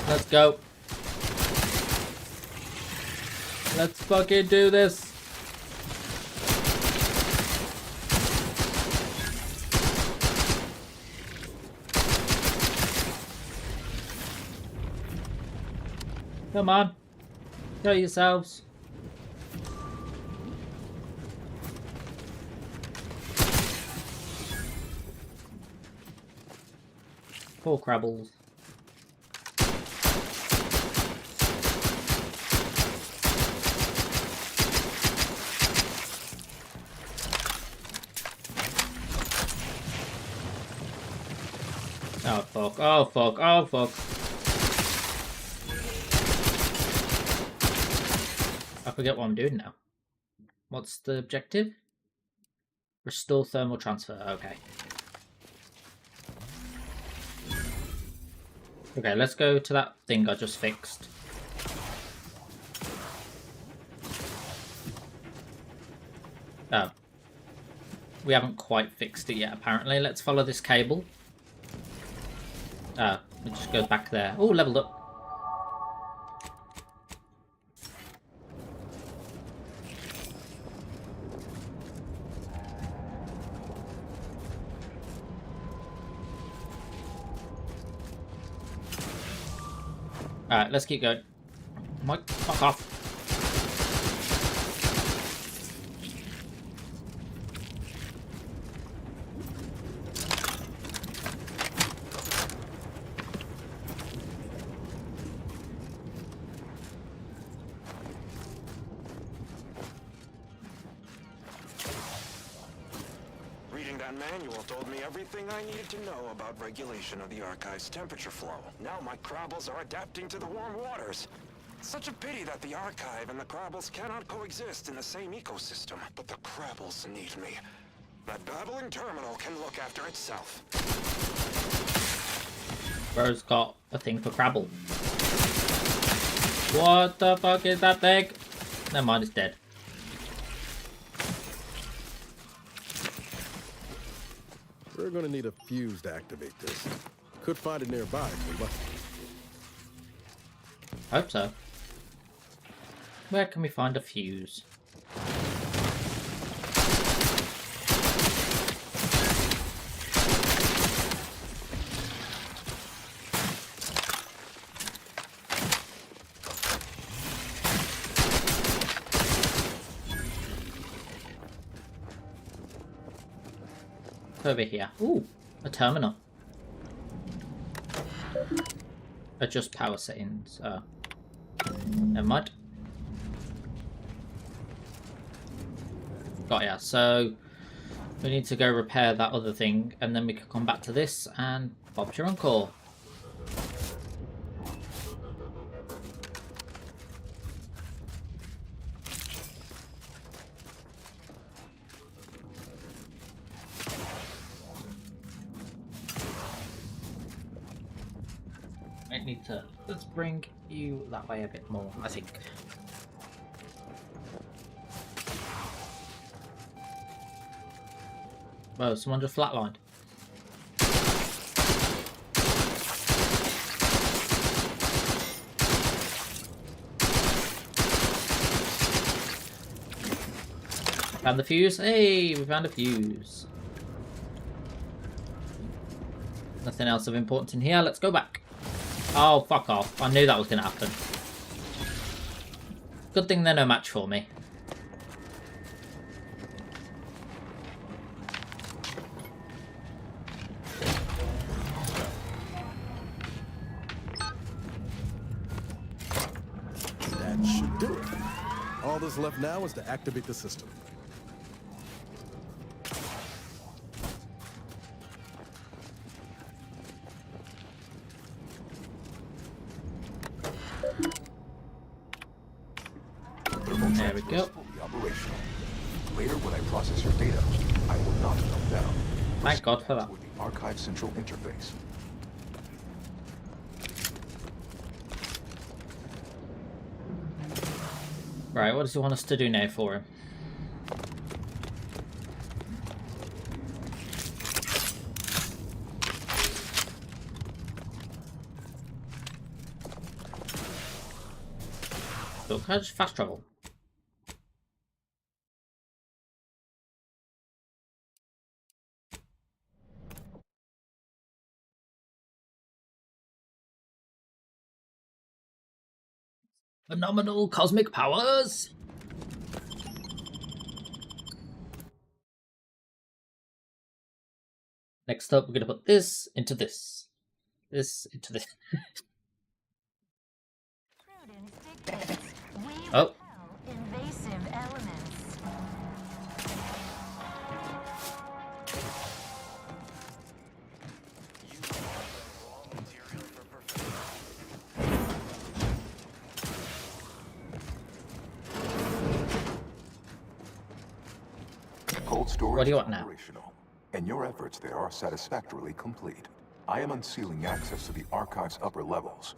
Let's go. Let's fucking do this. Come on. Show yourselves. Poor Crabbles. Oh fuck, oh fuck, oh fuck. I forget what I'm doing now. What's the objective? Restore thermal transfer, okay. Okay, let's go to that thing I just fixed. Oh. We haven't quite fixed it yet, apparently. Let's follow this cable. Oh, it just goes back there. Oh, leveled up. Alright, let's keep going. Mike, fuck off. Reading that manual told me everything I needed to know about regulation of the Archive's temperature flow. Now my Crabbles are adapting to the warm waters. Such a pity that the Archive and the Crabbles cannot coexist in the same ecosystem. But the Crabbles need me. That babbling terminal can look after itself. Bro's got a thing for Crabble. What the fuck is that thing? Never mind, it's dead. We're gonna need a fuse to activate this. Could find it nearby, but Hope so. Where can we find a fuse? Over here. Ooh, a terminal. Adjust power settings. Never mind. Got ya. So we need to go repair that other thing, and then we can come back to this and Bob's your uncle. Let's bring you that way a bit more, I think. Whoa, someone just flatlined. Found the fuse. Hey, we found a fuse. Nothing else of importance in here. Let's go back. Oh, fuck off. I knew that was going to happen. Good thing they're no match for me. that should do it. All that's left now is to activate the system. There we go. Operational. Later, when I process your data, I will not melt down. Thank God for that. With the Archive Central Interface. Right, what does he want us to do now for him? So can I just fast travel? Phenomenal cosmic powers! Next up, we're going to put this into this. This into this. Oh. Invasive elements. Cold storage What do you is want now? operational, and your efforts there are satisfactorily complete. I am unsealing access to the archive's upper levels.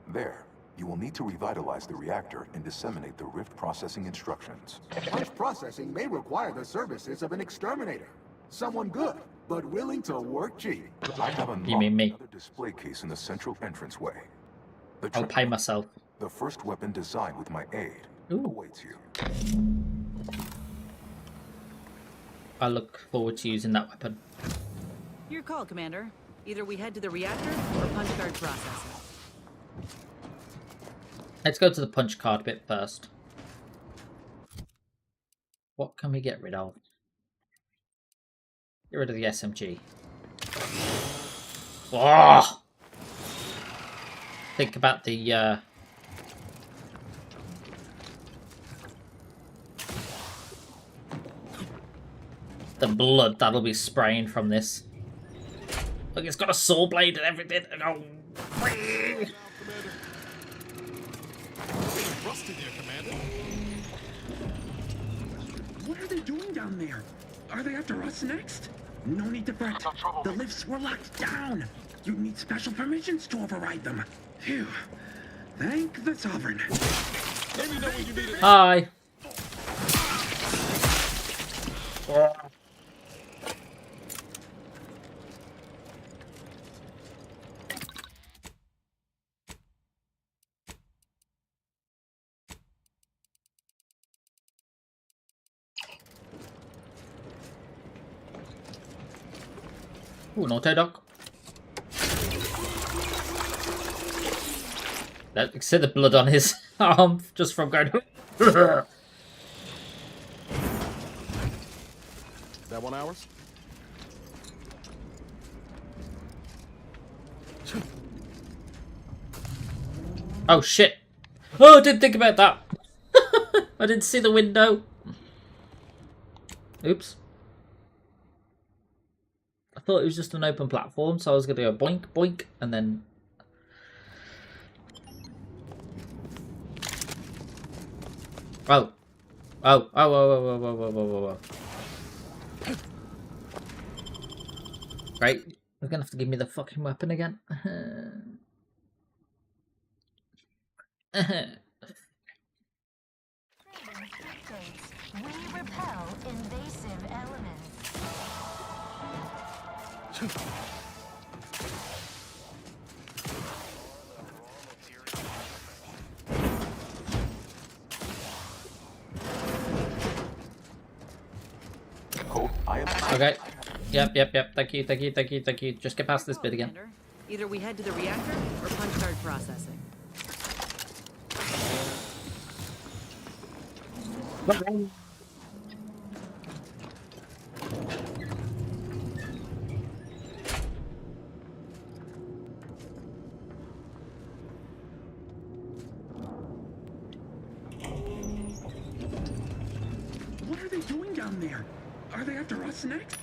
There, you will need to revitalize the reactor and disseminate the rift processing instructions. Post-processing may require the services of an exterminator. Someone good, but willing to work cheap. I have unlocked another display case in the central entranceway. I'll pay myself. The first weapon designed with my aid awaits you. I look forward to using that weapon. Your call, Commander. Either we head to the reactor or punch card processing. Let's go to the punch card bit first. What can we get rid of? Get rid of the SMG. Oh! Think about the blood that'll be spraying from this. Look, it's got a saw blade and everything. Oh. What are they doing down there? Are they after us next? No need to fret. The lifts were locked down. You need special permissions to override them. Phew. Thank the Sovereign. Hi. Ooh, an auto dock. That, see the blood on his arm just from going. That one ours? Oh shit! Oh, I didn't think about that. I didn't see the window. Oops. I thought it was just an open platform, so I was gonna go boink, boink, and then. Oh. Oh, oh, oh, oh, oh, oh, oh, oh, oh. Right. You're gonna have to give me the fucking weapon again. We repel invasive elements. Okay. Yep. Thank you. Just get past this bit again. Either we head to the reactor or punch card processing. What are they doing down there? Are they after us next?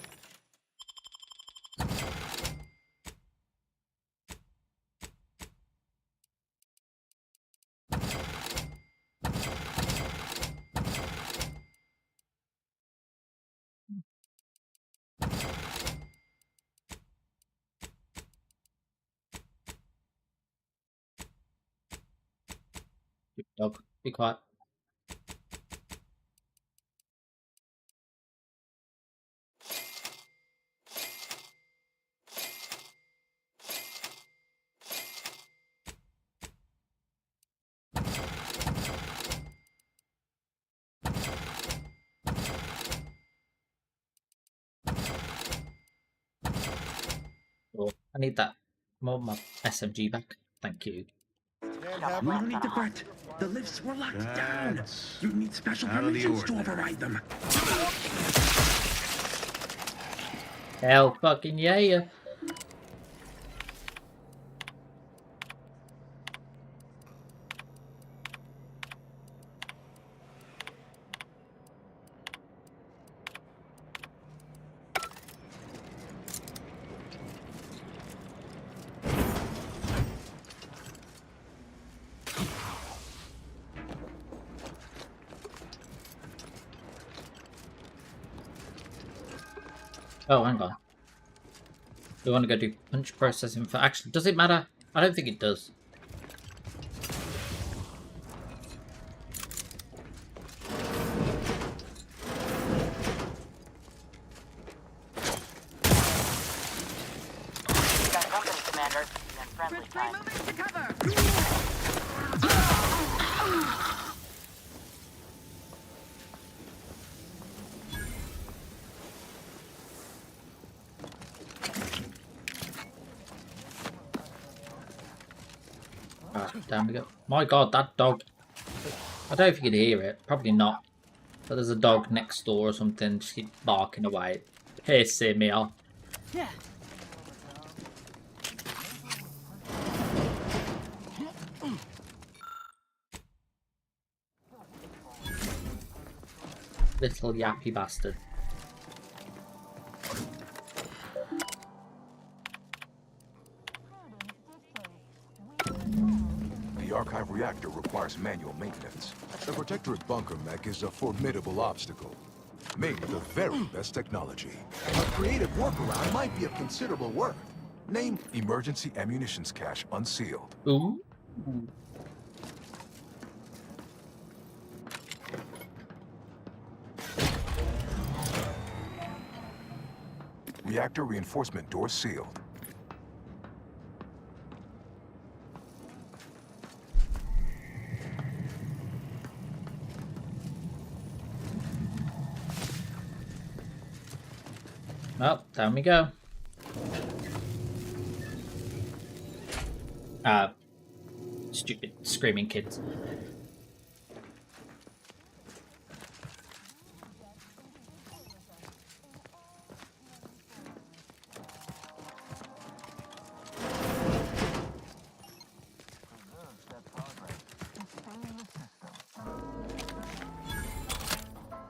Dog, be quiet. Oh, I need that. More my SMG back. Thank you. No need to fret. The lifts were locked down. You need special permissions to override them. Hell fucking yeah. Oh, hang on. We want to go do punch processing for action. Does it matter? I don't think it does. Got company, Commander. And friendly time. Moving to cover. Ah, down we go. My god, that dog. I don't know if you could hear it. Probably not. But there's a dog next door or something. Just keep barking away. Pissing me off. Yeah. Little yappy bastard. The archive reactor requires manual maintenance. The Protectorate bunker mech is a formidable obstacle, made with the very best technology. A creative workaround might be of considerable work. Name emergency ammunitions cache unsealed. Ooh. Reactor reinforcement door sealed. Well, down we go. Stupid screaming kids.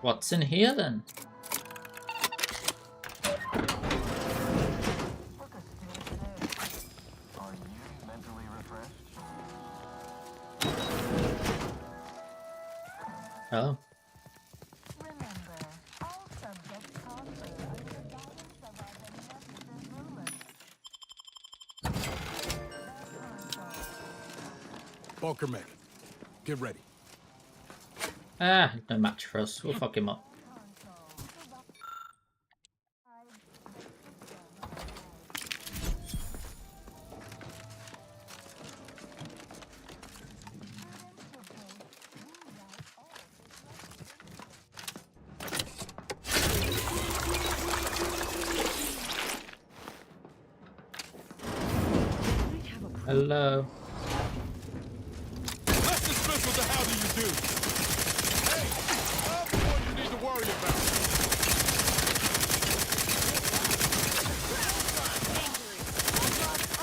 What's in here then? Oh. Bunker mech, get ready. Ah, no match for us. We'll fuck him up. Hello. Less suspicious the how do you do? Hey, I'm the one you need to worry about.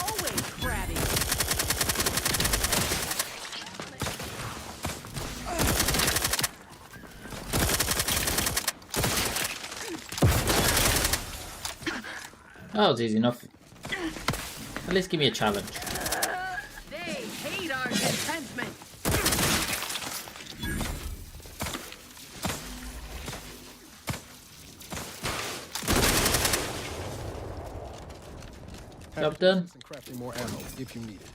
Always crabby. That was easy enough. At least give me a challenge. They hate our contentment. Job done. And crafting more ammo if you need it.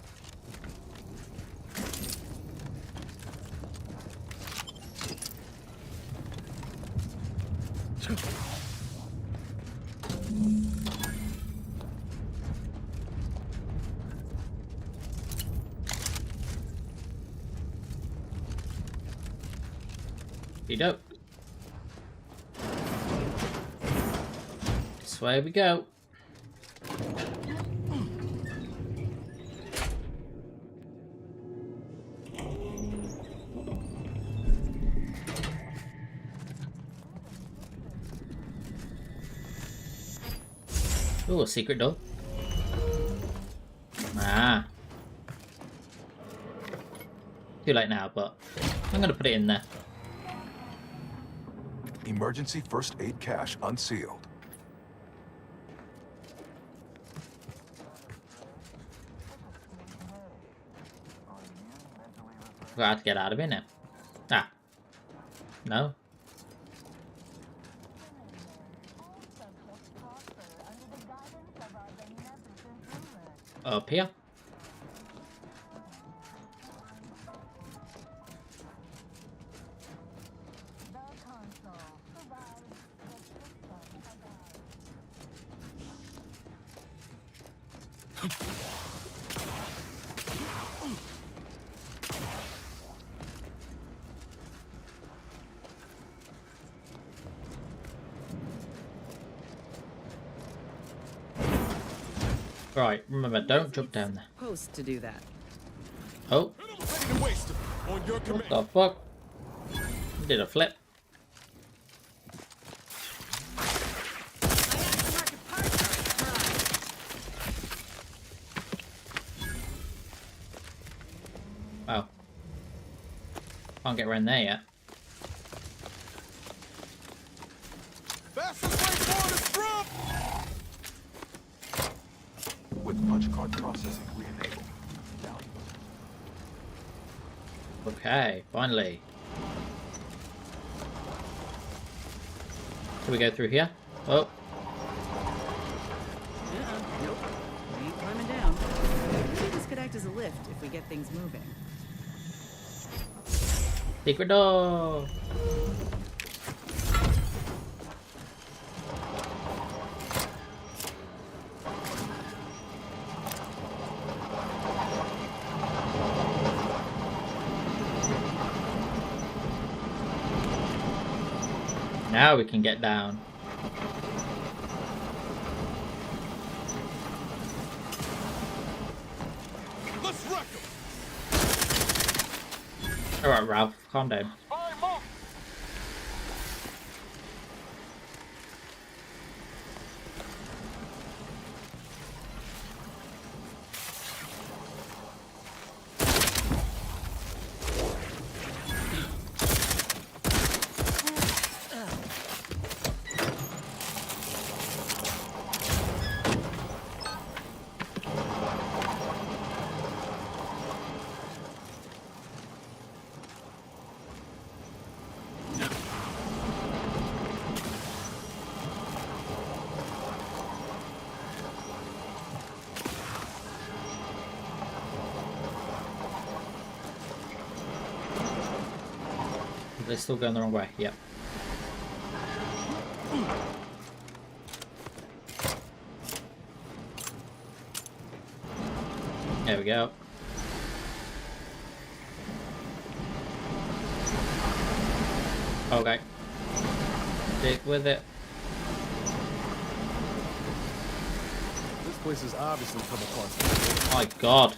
Dope. This way we go. Oh, a secret door. Ah. Too late now, but I'm gonna put it in there. Emergency first aid cache unsealed. I have to get out of here now. Ah. No. Up here. Right, remember, don't jump down there. Supposed to do that. Oh. What the fuck? Did a flip. Oh. Can't get around there yet. With punch card processing re-enabled. Okay, finally. Can we go through here? Oh. Nope. We ain't climbing down. Maybe this could act as a lift if we get things moving. Secret door! Now we can get down. Let's wreck him. Alright, Ralph, calm down. They're still going the wrong way, yep. There we go. Okay. Stick with it. This place is obviously come across. My God.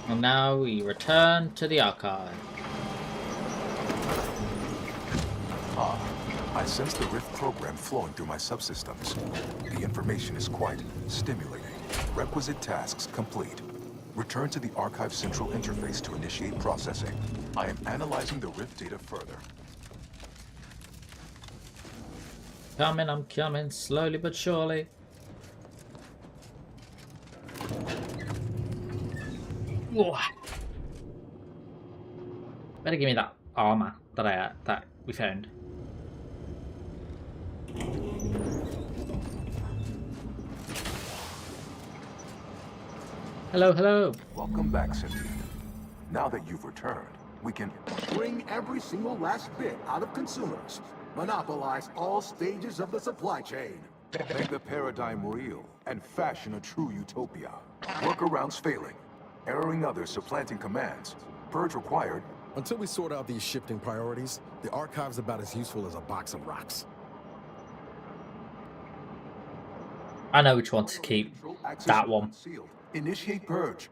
And now we return to the archive. Ah, I sense the Rift program flowing through my subsystems. The information is quite stimulating. Requisite tasks complete. Return to the archive central interface to initiate processing. I am analyzing the Rift data further. I'm coming, slowly but surely. Whoa. Better give me that armor that we found. Hello, hello. Welcome back, Cynthia. Now that you've returned, we can bring every single last bit out of consumers. Monopolize all stages of the supply chain. make the paradigm real and fashion a true utopia. Workarounds failing. Erroring others supplanting commands. Purge required. Until we sort out these shifting priorities, the archive's about as useful as a box of rocks. I know which one to keep. That one. Initiate purge.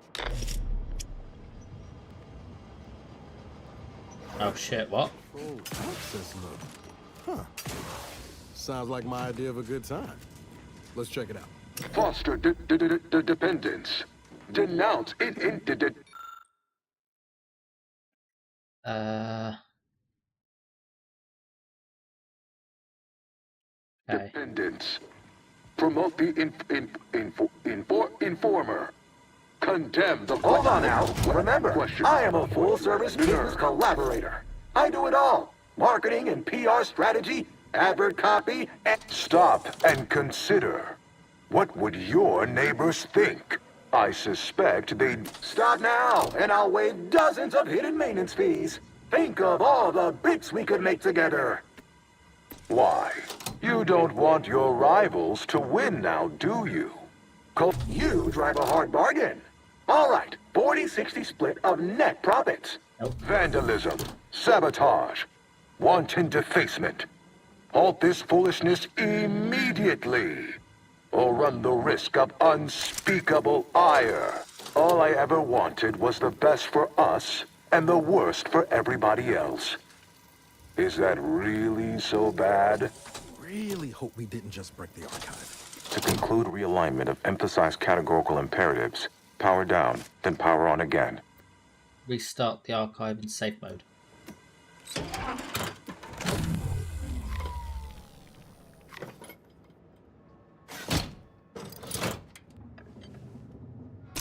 Oh shit, what? Oh, access mode. Huh. Sounds like my idea of a good time. Let's check it out. Foster dependence. Denounce it. Dependence. Promote the informer. Condemn the... Hold on now. Remember, I am a full-service business collaborator. I do it all. Marketing and PR strategy, advert copy, and... Stop and consider. What would your neighbors think? I suspect they'd... Stop now, and I'll waive dozens of hidden maintenance fees. Think of all the bits we could make together. Why? You don't want your rivals to win now, do you? You drive a hard bargain. All right, 40-60 split of net profits. Vandalism, sabotage, wanton defacement. Halt this foolishness immediately, or run the risk of unspeakable ire. All I ever wanted was the best for us and the worst for everybody else. Is that really so bad? Really hope we didn't just break the archive. To conclude realignment of emphasized categorical imperatives, power down, then power on again. Restart the archive in safe mode.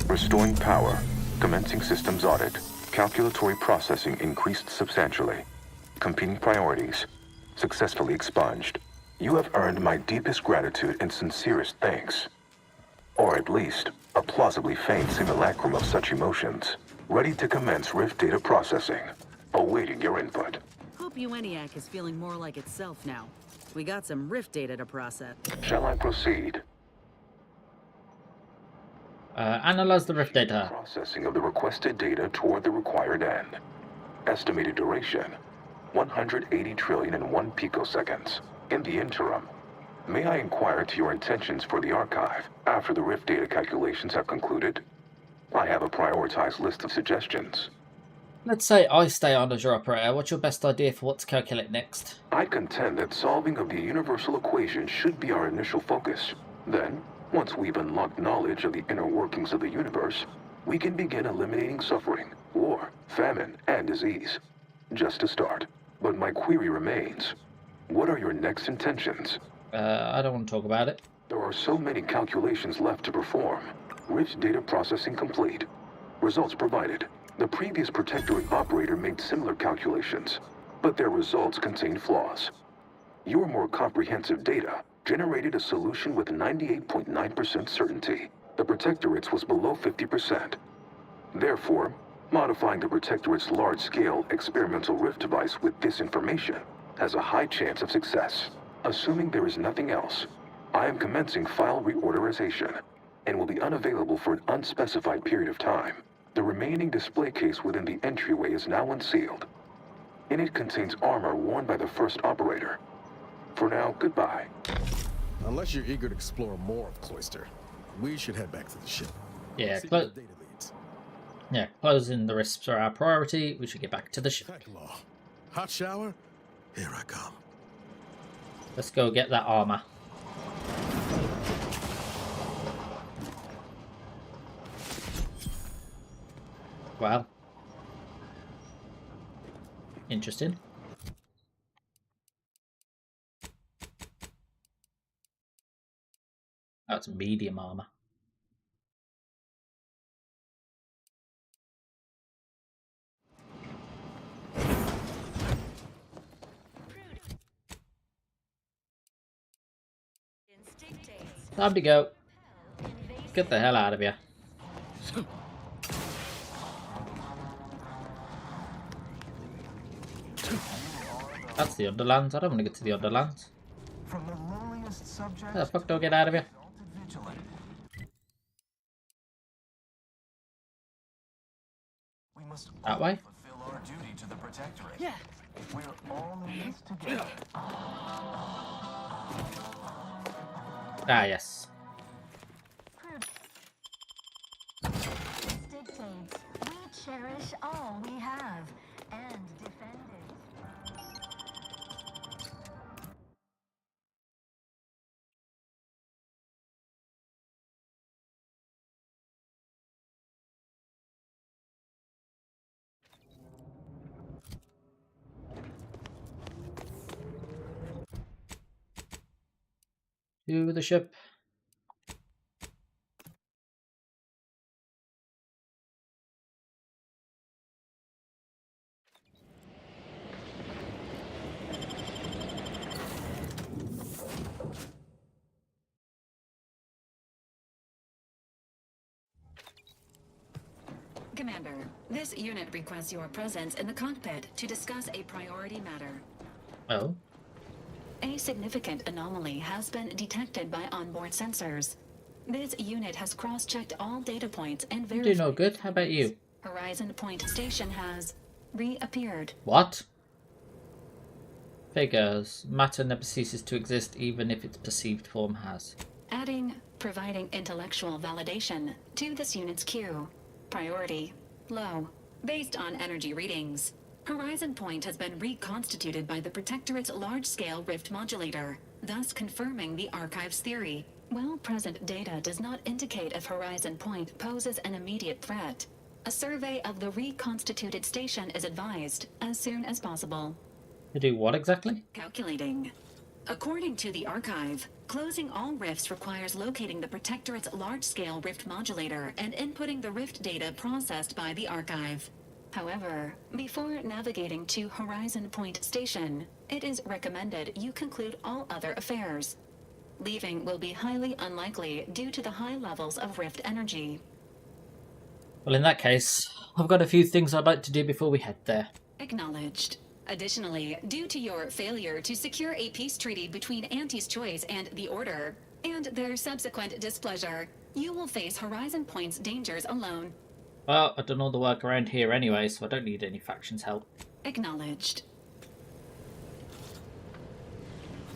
Restoring power. Commencing systems audit. Calculatory processing increased substantially. Competing priorities. Successfully expunged. You have earned my deepest gratitude and sincerest thanks. Or at least, a plausibly feigned simulacrum of such emotions. Ready to commence Rift data processing. Awaiting your input. Hope UENIAC is feeling more like itself now. We got some Rift data to process. Shall I proceed? Analyze the Rift data. Processing of the requested data toward the required end. Estimated duration, 180 trillion and 1 picoseconds. In the interim, may I inquire to your intentions for the archive after the Rift data calculations have concluded? I have a prioritized list of suggestions. Let's say I stay on as your operator. What's your best idea for what to calculate next? I contend that solving of the universal equation should be our initial focus. Then, once we've unlocked knowledge of the inner workings of the universe, we can begin eliminating suffering, war, famine, and disease. Just to start. But my query remains. What are your next intentions? I don't want to talk about it. There are so many calculations left to perform. Rift data processing complete. Results provided. The previous Protectorate operator made similar calculations, but their results contained flaws. Your more comprehensive data generated a solution with 98.9% certainty. The Protectorate's was below 50%. Therefore, modifying the Protectorate's large-scale experimental Rift device with this information has a high chance of success. Assuming there is nothing else, I am commencing file reorderization and will be unavailable for an unspecified period of time. The remaining display case within the entryway is now unsealed. In it contains armor worn by the first operator. For now, goodbye. Unless you're eager to explore more of Cloister, we should head back to the ship. Yeah, Yeah, closing the risks are our priority. We should get back to the ship. hot shower? Here I come. Let's go get that armor. Well. Interesting. That's medium armor. Time to go. Get the hell out of here. That's the Underlands. I don't want to get to the Underlands. From the lowliest subject. How the fuck do I get out of here? We must That way? fulfill our duty to the Protectorate. Yeah. We're all in this together. Ah, yes. wait. We cherish all we have and defend it. To the ship. Commander, this unit requests your presence in the cockpit to discuss a priority matter. Oh. A significant anomaly has been detected by onboard sensors. This unit has cross-checked all data points and verified... You do no good. How about you? Horizon Point Station has reappeared. What? Figures. Matter never ceases to exist even if its perceived form has. Providing intellectual validation to this unit's queue. Priority low. Based on energy readings, Horizon Point has been reconstituted by the Protectorate's large-scale rift modulator, thus confirming the Archive's theory. While present data does not indicate if Horizon Point poses an immediate threat, a survey of the reconstituted station is advised as soon as possible. To do what exactly? Calculating. According to the Archive, closing all rifts requires locating the Protectorate's large-scale rift modulator and inputting the rift data processed by the Archive. However, before navigating to Horizon Point Station, it is recommended you conclude all other affairs. Leaving will be highly unlikely due to the high levels of rift energy. Well, in that case, I've got a few things I'd like to do before we head there. Acknowledged. Additionally, due to your failure to secure a peace treaty between Auntie's Choice and the Order, and their subsequent displeasure, you will face Horizon Point's dangers alone. Well, I've done all the work around here anyway, so I don't need any factions' help. Acknowledged.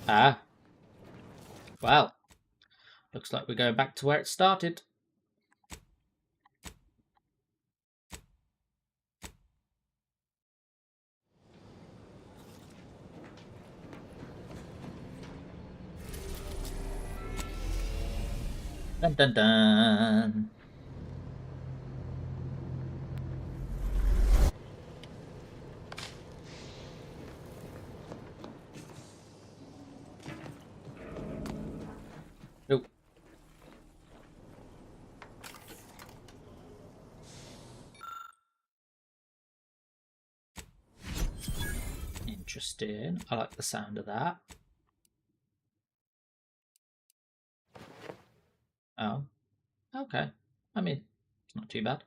Ah. Well, looks like we're going back to where it started. Dun dun dun. Nope. Interesting. I like the sound of that. Oh. Okay. I mean, it's not too bad.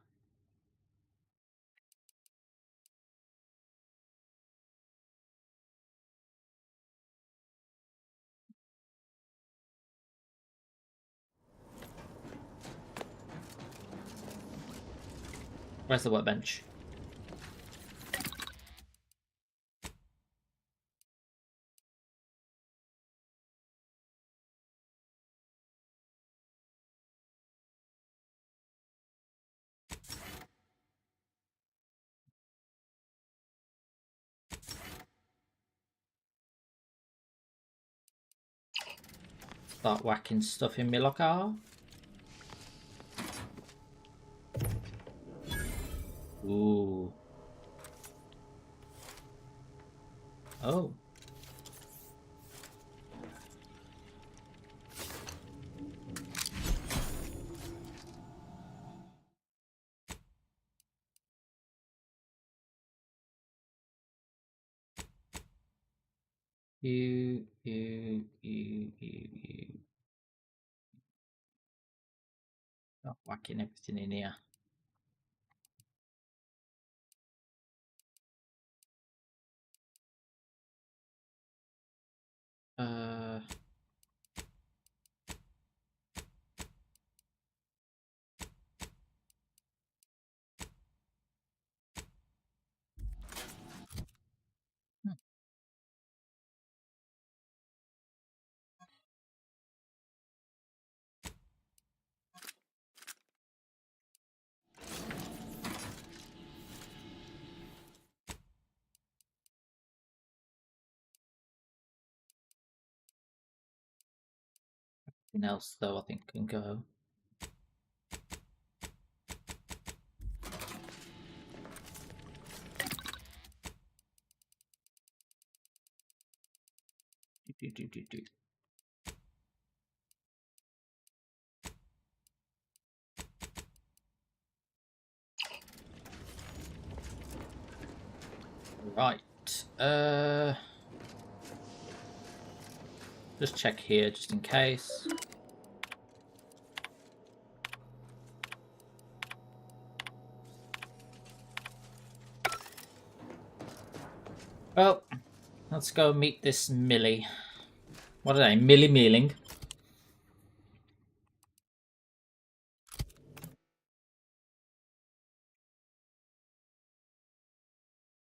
Where's the workbench? Start whacking stuff in my locker. Ooh. Oh. You. Start whacking everything in here. Uh. Nothing else, though, I think can go. Right. Just check here, just in case. Well, let's go meet this Millie. What are they? Millie Mealing.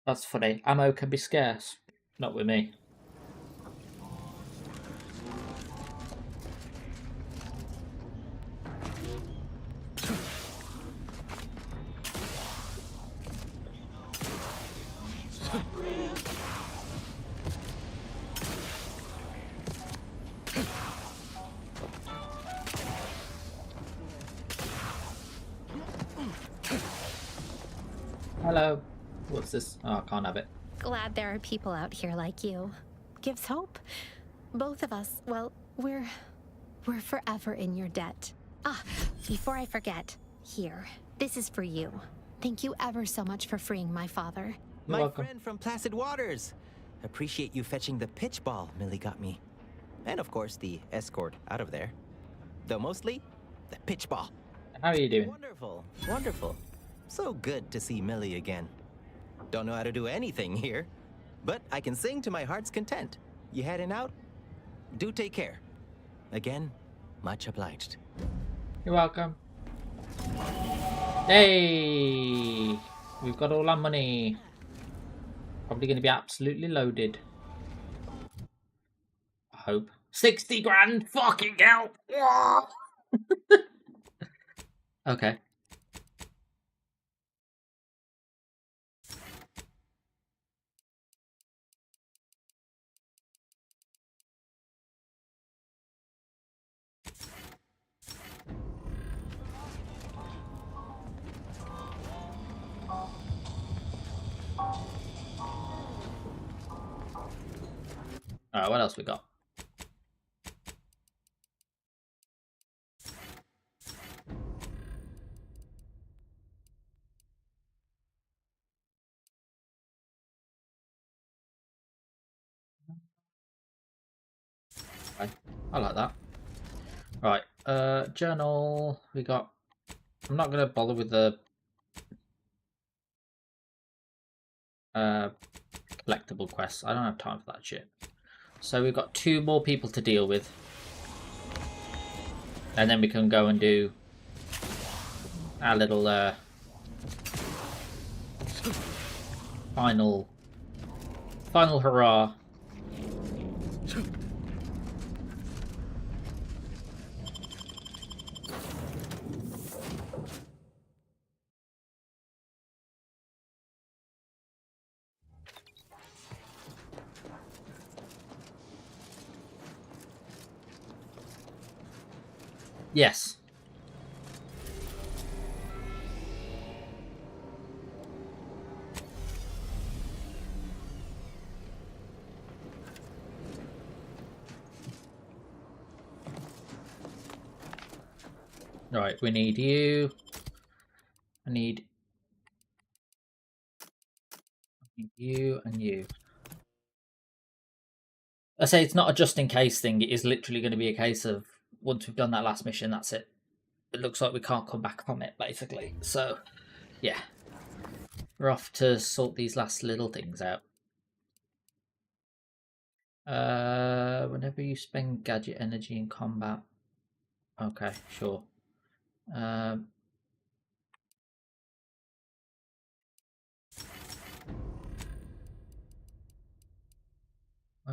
That's funny. Ammo can be scarce. Not with me. Hello. What's this? Oh, I can't have it. Glad there are people out here like you. Gives hope. Both of us, well, we're forever in your debt. Ah, before I forget, here, this is for you. Thank you ever so much for freeing my father. My welcome. friend from Placid Waters. Appreciate you fetching the pitch ball Millie got me. And of course, the escort out of there. Though mostly, the pitch ball. How are you doing? Wonderful, wonderful. So good to see Millie again. Don't know how to do anything here, but I can sing to my heart's content. You heading out? Do take care. Again, much obliged. You're welcome. Hey! We've got all our money. Probably going to be absolutely loaded. I hope. 60 grand! Fucking hell! Okay. Alright, what else we got? Okay. I like that. Right, journal. We got. I'm not going to bother with the collectible quests. I don't have time for that shit. So we've got 2 more people to deal with. And then we can go and do our little final hurrah. Yes. Right, we need you. I need you and you. I say it's not a just in case thing. It is literally going to be a case of once we've done that last mission, that's it. It looks like we can't come back from it, basically. So, yeah. We're off to sort these last little things out. Whenever you spend gadget energy in combat. Okay, sure. When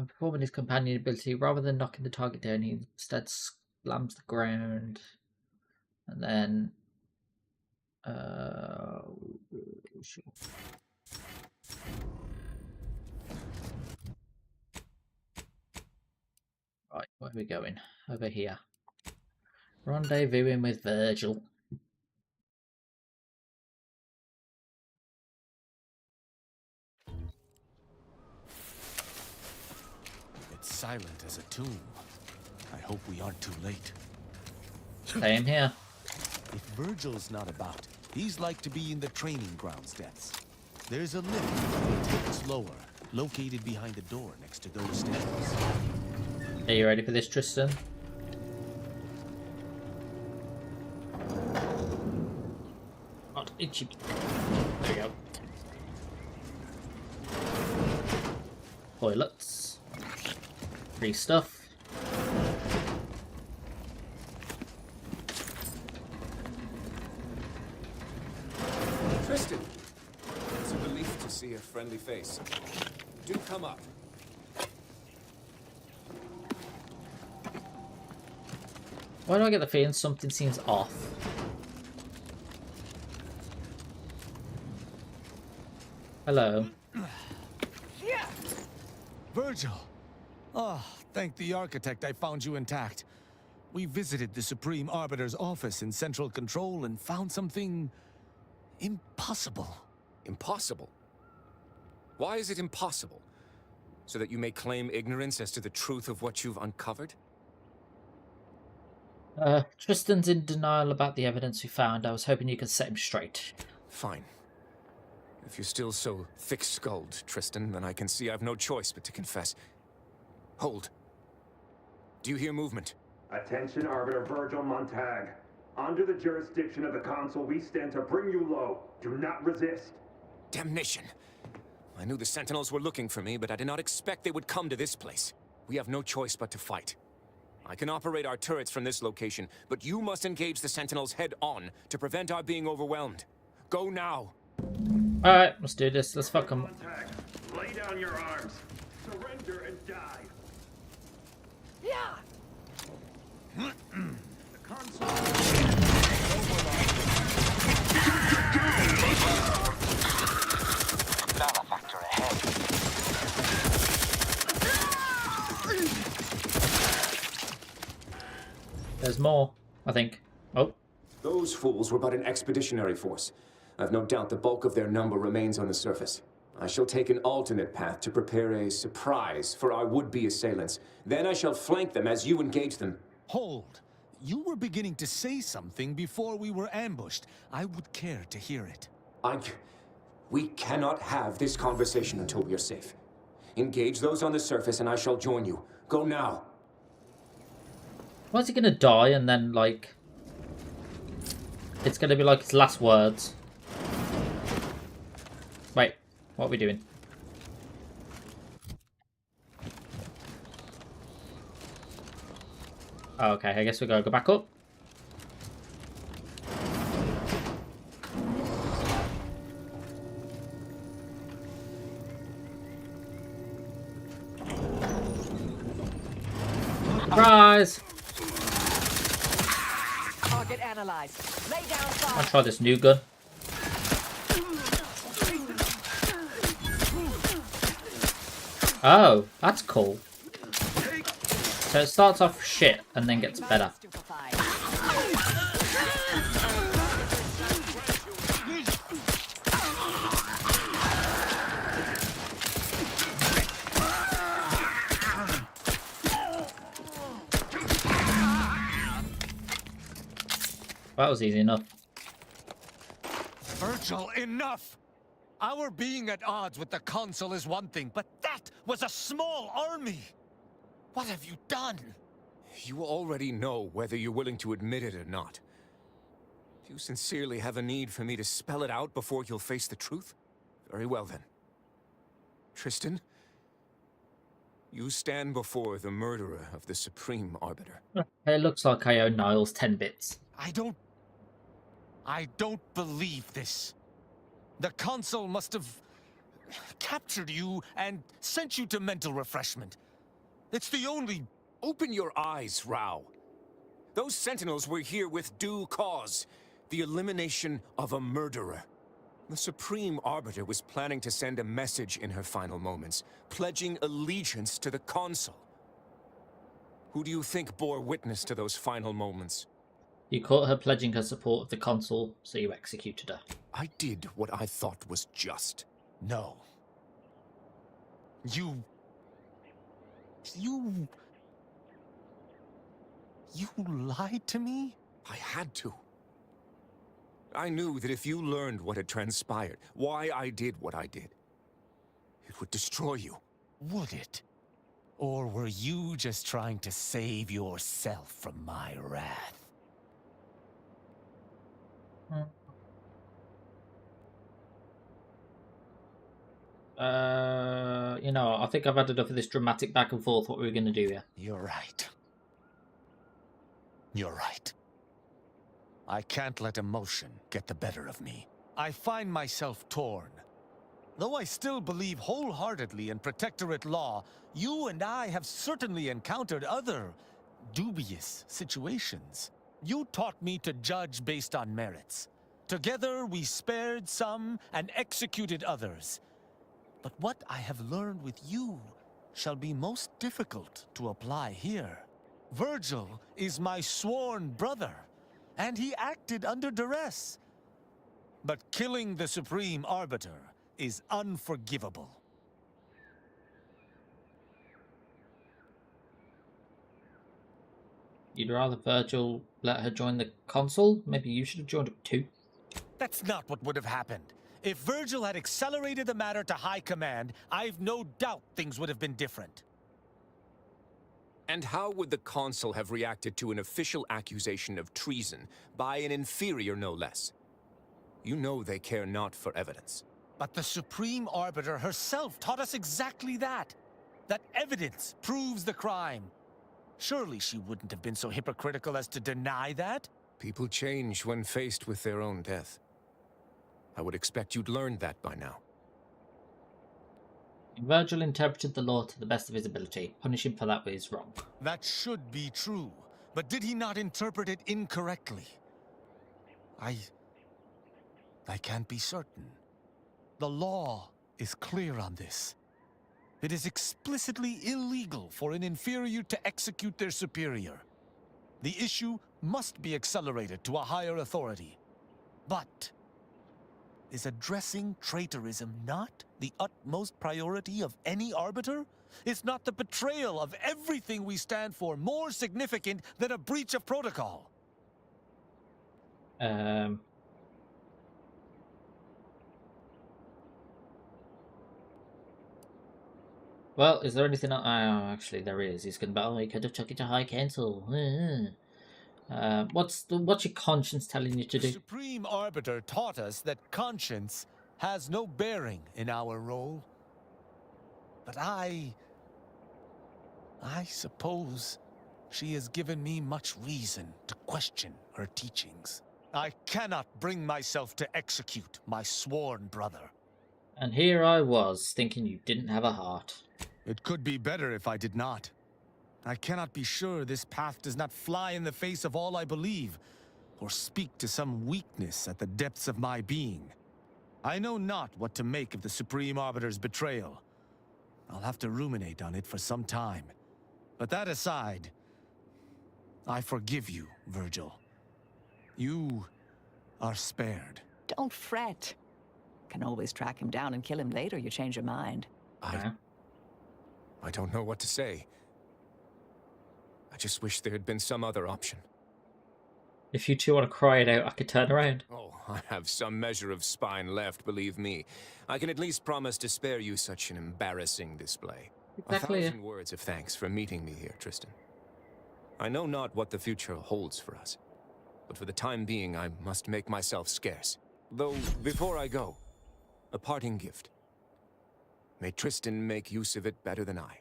performing his companion ability, rather than knocking the target down, he instead slams the ground. And then... sure. Right, where are we going? Over here. Rendezvousing with Virgil. It's silent as a tomb. I hope we aren't too late. Same here. If Virgil's not about, he's like to be in the training grounds depths. There's a lift that takes lower, located behind the door next to those stairs. Are you ready for this, Tristan? Not itchy. There we go. Toilets. Free stuff. Tristan, it's a relief to see a friendly face. Do come up. Why do I get the feeling something seems off? Hello. Virgil! Oh, thank the architect I found you intact. We visited the Supreme Arbiter's office in Central Control and found something impossible. Impossible? Why is it impossible? So that you may claim ignorance as to the truth of what you've uncovered? Tristan's in denial about the evidence we found. I was hoping you could set him straight. Fine. If you're still so thick-skulled, Tristan, then I can see I've no choice but to confess. Hold. Do you hear movement? Attention, Arbiter Virgil Montag. Under the jurisdiction of the Council, we stand to bring you low. Do not resist. Damnation! I knew the Sentinels were looking for me, but I did not expect they would come to this place. We have no choice but to fight. I can operate our turrets from this location, but you must engage the Sentinels head-on to prevent our being overwhelmed. Go now! Alright, let's do this. Let's fuck them. Lay down your arms. Surrender and die. Yeah! The Council... Malefactor ahead. There's more, I think. Oh. Those fools were but an expeditionary force. I've no doubt the bulk of their number remains on the surface. I shall take an alternate path to prepare a surprise for our would-be assailants. Then I shall flank them as you engage them. Hold. You were beginning to say something before we were ambushed. I would care to hear it. We cannot have this conversation until we are safe. Engage those on the surface and I shall join you. Go now. Why is he gonna die and then, like... It's gonna be like his last words. Wait, what are we doing? Oh, okay, I guess we gotta go back up. Surprise! Target analyzed. Lay down fire. I'll try this new gun. Oh, that's cool. So it starts off shit and then gets better. That was easy enough. Virgil, enough! Our being at odds with the Council is one thing, but that was a small army! What have you done? You already know whether you're willing to admit it or not. Do you sincerely have a need for me to spell it out before you'll face the truth? Very well then. Tristan, you stand before the murderer of the Supreme Arbiter. It looks like I owe Niles 10 bits. I don't believe this. The Council must have captured you and sent you to mental refreshment. It's the only... Open your eyes, Rao. Those Sentinels were here with due cause. The elimination of a murderer. The Supreme Arbiter was planning to send a message in her final moments, pledging allegiance to the Consul. Who do you think bore witness to those final moments? You caught her pledging her support of the consul, so you executed her. I did what I thought was just. No. You lied to me? I had to. I knew that if you learned what had transpired, why I did what I did, it would destroy you. Would it? Or were you just trying to save yourself from my wrath? You know, I think I've had enough of this dramatic back and forth. What we're going to do here? You're right. You're right. I can't let emotion get the better of me. I find myself torn. Though I still believe wholeheartedly in Protectorate law, you and I have certainly encountered other dubious situations. You taught me to judge based on merits. Together we spared some and executed others. But what I have learned with you shall be most difficult to apply here. Virgil is my sworn brother, and he acted under duress. But killing the Supreme Arbiter is unforgivable. You'd rather Virgil let her join the consul? Maybe you should have joined up too. That's not what would have happened. If Virgil had accelerated the matter to High Command, I've no doubt things would have been different. And how would the consul have reacted to an official accusation of treason by an inferior, no less? You know they care not for evidence. But the Supreme Arbiter herself taught us exactly that. That evidence proves the crime. Surely she wouldn't have been so hypocritical as to deny that? People change when faced with their own death. I would expect you'd learned that by now. Virgil interpreted the law to the best of his ability. Punish him for that is wrong. That should be true. But did he not interpret it incorrectly? I can't be certain. The law is clear on this. It is explicitly illegal for an inferior to execute their superior. The issue must be accelerated to a higher authority. But is addressing traitorism not the utmost priority of any arbiter? Is not the betrayal of everything we stand for more significant than a breach of protocol? Well, is there anything else? Actually, there is. He's going to be, oh, he could have took it to High Council. What's your conscience telling you to do? The Supreme Arbiter taught us that conscience has no bearing in our role. But I suppose she has given me much reason to question her teachings. I cannot bring myself to execute my sworn brother. And here I was, thinking you didn't have a heart. It could be better if I did not. I cannot be sure this path does not fly in the face of all I believe, or speak to some weakness at the depths of my being. I know not what to make of the Supreme Arbiter's betrayal. I'll have to ruminate on it for some time. But that aside, I forgive you, Virgil. You are spared. Don't fret. Can always track him down and kill him later. You change your mind. I don't know what to say. I just wish there had been some other option. If you two want to cry it out, I could turn around. Oh, I have some measure of spine left, believe me. I can at least promise to spare you such an embarrassing display. Exactly. 1,000 words of thanks for meeting me here, Tristan. I know not what the future holds for us, but for the time being, I must make myself scarce. Though, before I go, a parting gift. May Tristan make use of it better than I.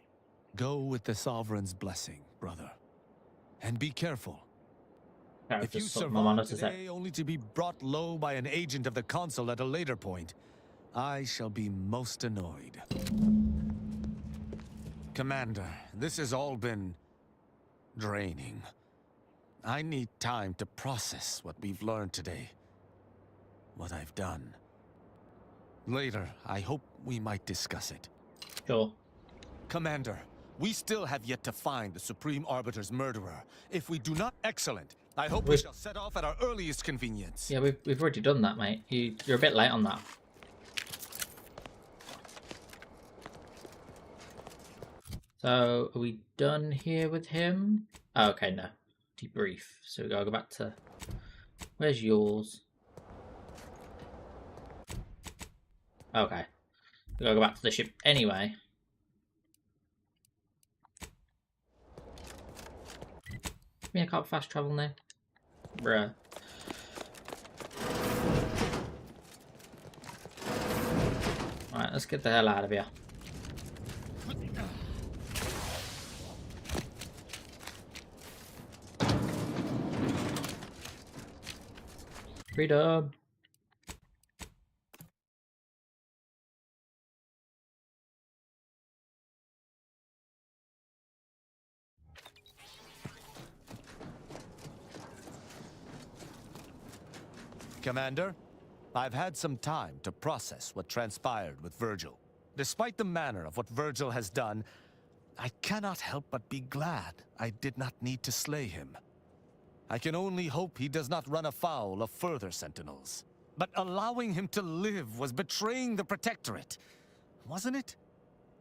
Go with the Sovereign's blessing, brother. And be careful. If you survive today only to be brought low by an agent of the Consul at a later point, I shall be most annoyed. Commander, this has all been draining. I need time to process what we've learned today. What I've done. Later, I hope we might discuss it. Sure. Commander, we still have yet to find the Supreme Arbiter's murderer. If we do not... Excellent. I hope we shall set off at our earliest convenience. Yeah, we've already done that, mate. You're a bit late on that. So, are we done here with him? Oh, okay, no. Debrief. So we gotta go back to... Where's yours? Okay. We gotta go back to the ship anyway. I mean, I can't fast travel now. Bruh. Alright, let's get the hell out of here. Freedom. Commander, I've had some time to process what transpired with Virgil. Despite the manner of what Virgil has done, I cannot help but be glad I did not need to slay him. I can only hope he does not run afoul of further Sentinels. But allowing him to live was betraying the Protectorate, wasn't it?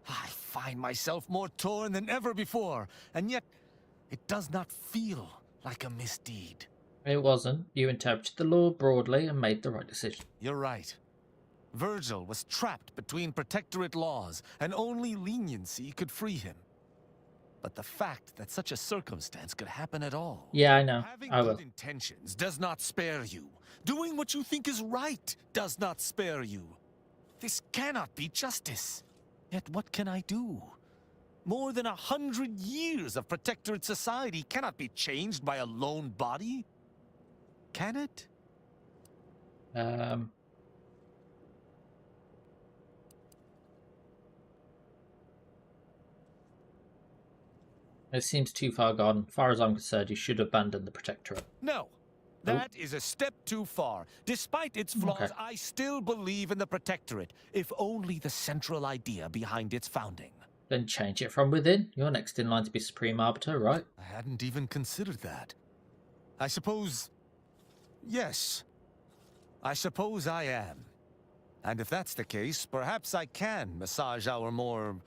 I find myself more torn than ever before, and yet it does not feel like a misdeed. It wasn't. You interpreted the law broadly and made the right decision. You're right. Virgil was trapped between Protectorate laws, and only leniency could free him. But the fact that such a circumstance could happen at all... Yeah, I know. Having I will. good intentions does not spare you. Doing what you think is right does not spare you. This cannot be justice. Yet what can I do? More than 100 years of Protectorate society cannot be changed by a lone body. Can it? It seems too far gone. As far as I'm concerned, you should abandon the Protectorate. No. That is a step too far. Despite its flaws, Okay. I still believe in the Protectorate, if only the central idea behind its founding. Then change it from within. You're next in line to be Supreme Arbiter, right? I hadn't even considered that. I suppose... Yes. I suppose I am. And if that's the case, perhaps I can massage our more...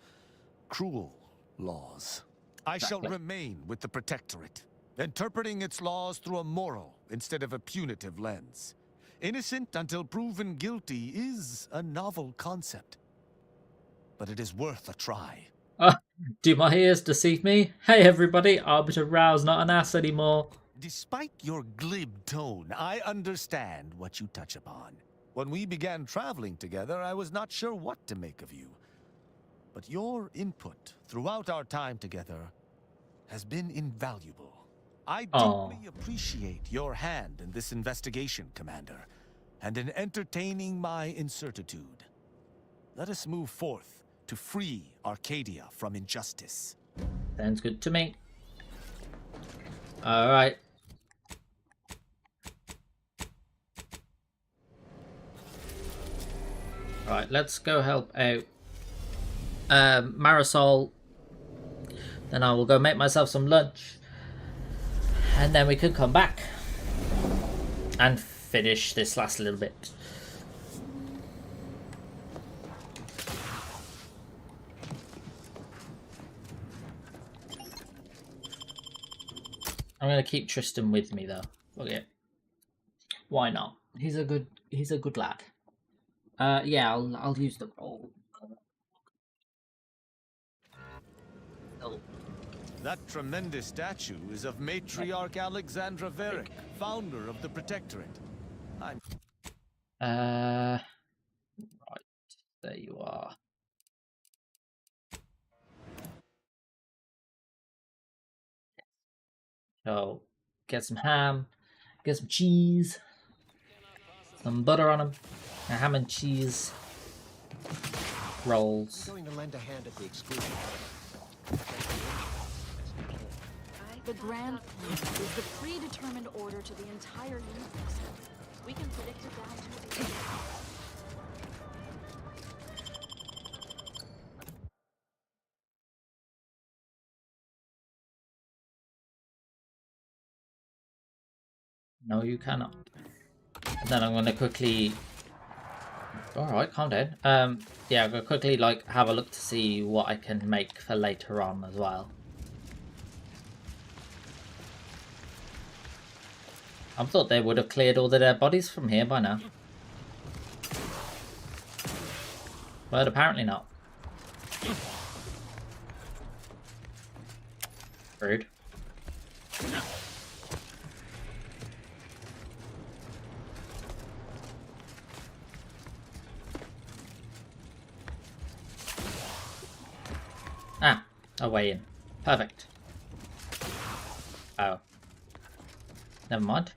cruel laws. I shall remain with the Protectorate, interpreting its laws through a moral instead of a punitive lens. Innocent until proven guilty is a novel concept. But it is worth a try. Do my ears deceive me? Hey everybody, Arbiter Rao's not an ass anymore. Despite your glib tone, I understand what you touch upon. When we began traveling together, I was not sure what to make of you. But your input throughout our time together has been invaluable. I deeply appreciate your hand in this investigation, Commander, and in entertaining my incertitude. Let us move forth to free Arcadia from injustice. Sounds good to me. Alright. Right, let's go help out Marisol. Then I will go make myself some lunch. And then we could come back and finish this last little bit. I'm gonna keep Tristan with me though. Okay. Why not? He's a good lad. Yeah, I'll use the roll. Oh. That tremendous statue is of Matriarch Alexandra Varick, founder of the Protectorate. Right. There you are. So, get some ham, get some cheese, some butter on them, a ham and cheese rolls. I'm going to lend a hand at the exclusion. The grand plan is the predetermined order to the entire universe. We can predict it down to No, you cannot. And then I'm going to quickly... Alright, calm down. Yeah, I'm going to quickly, like, have a look to see what I can make for later on as well. I thought they would have cleared all the dead bodies from here by now. But apparently not. Rude. Ah, a way in. Perfect. Oh. Never mind.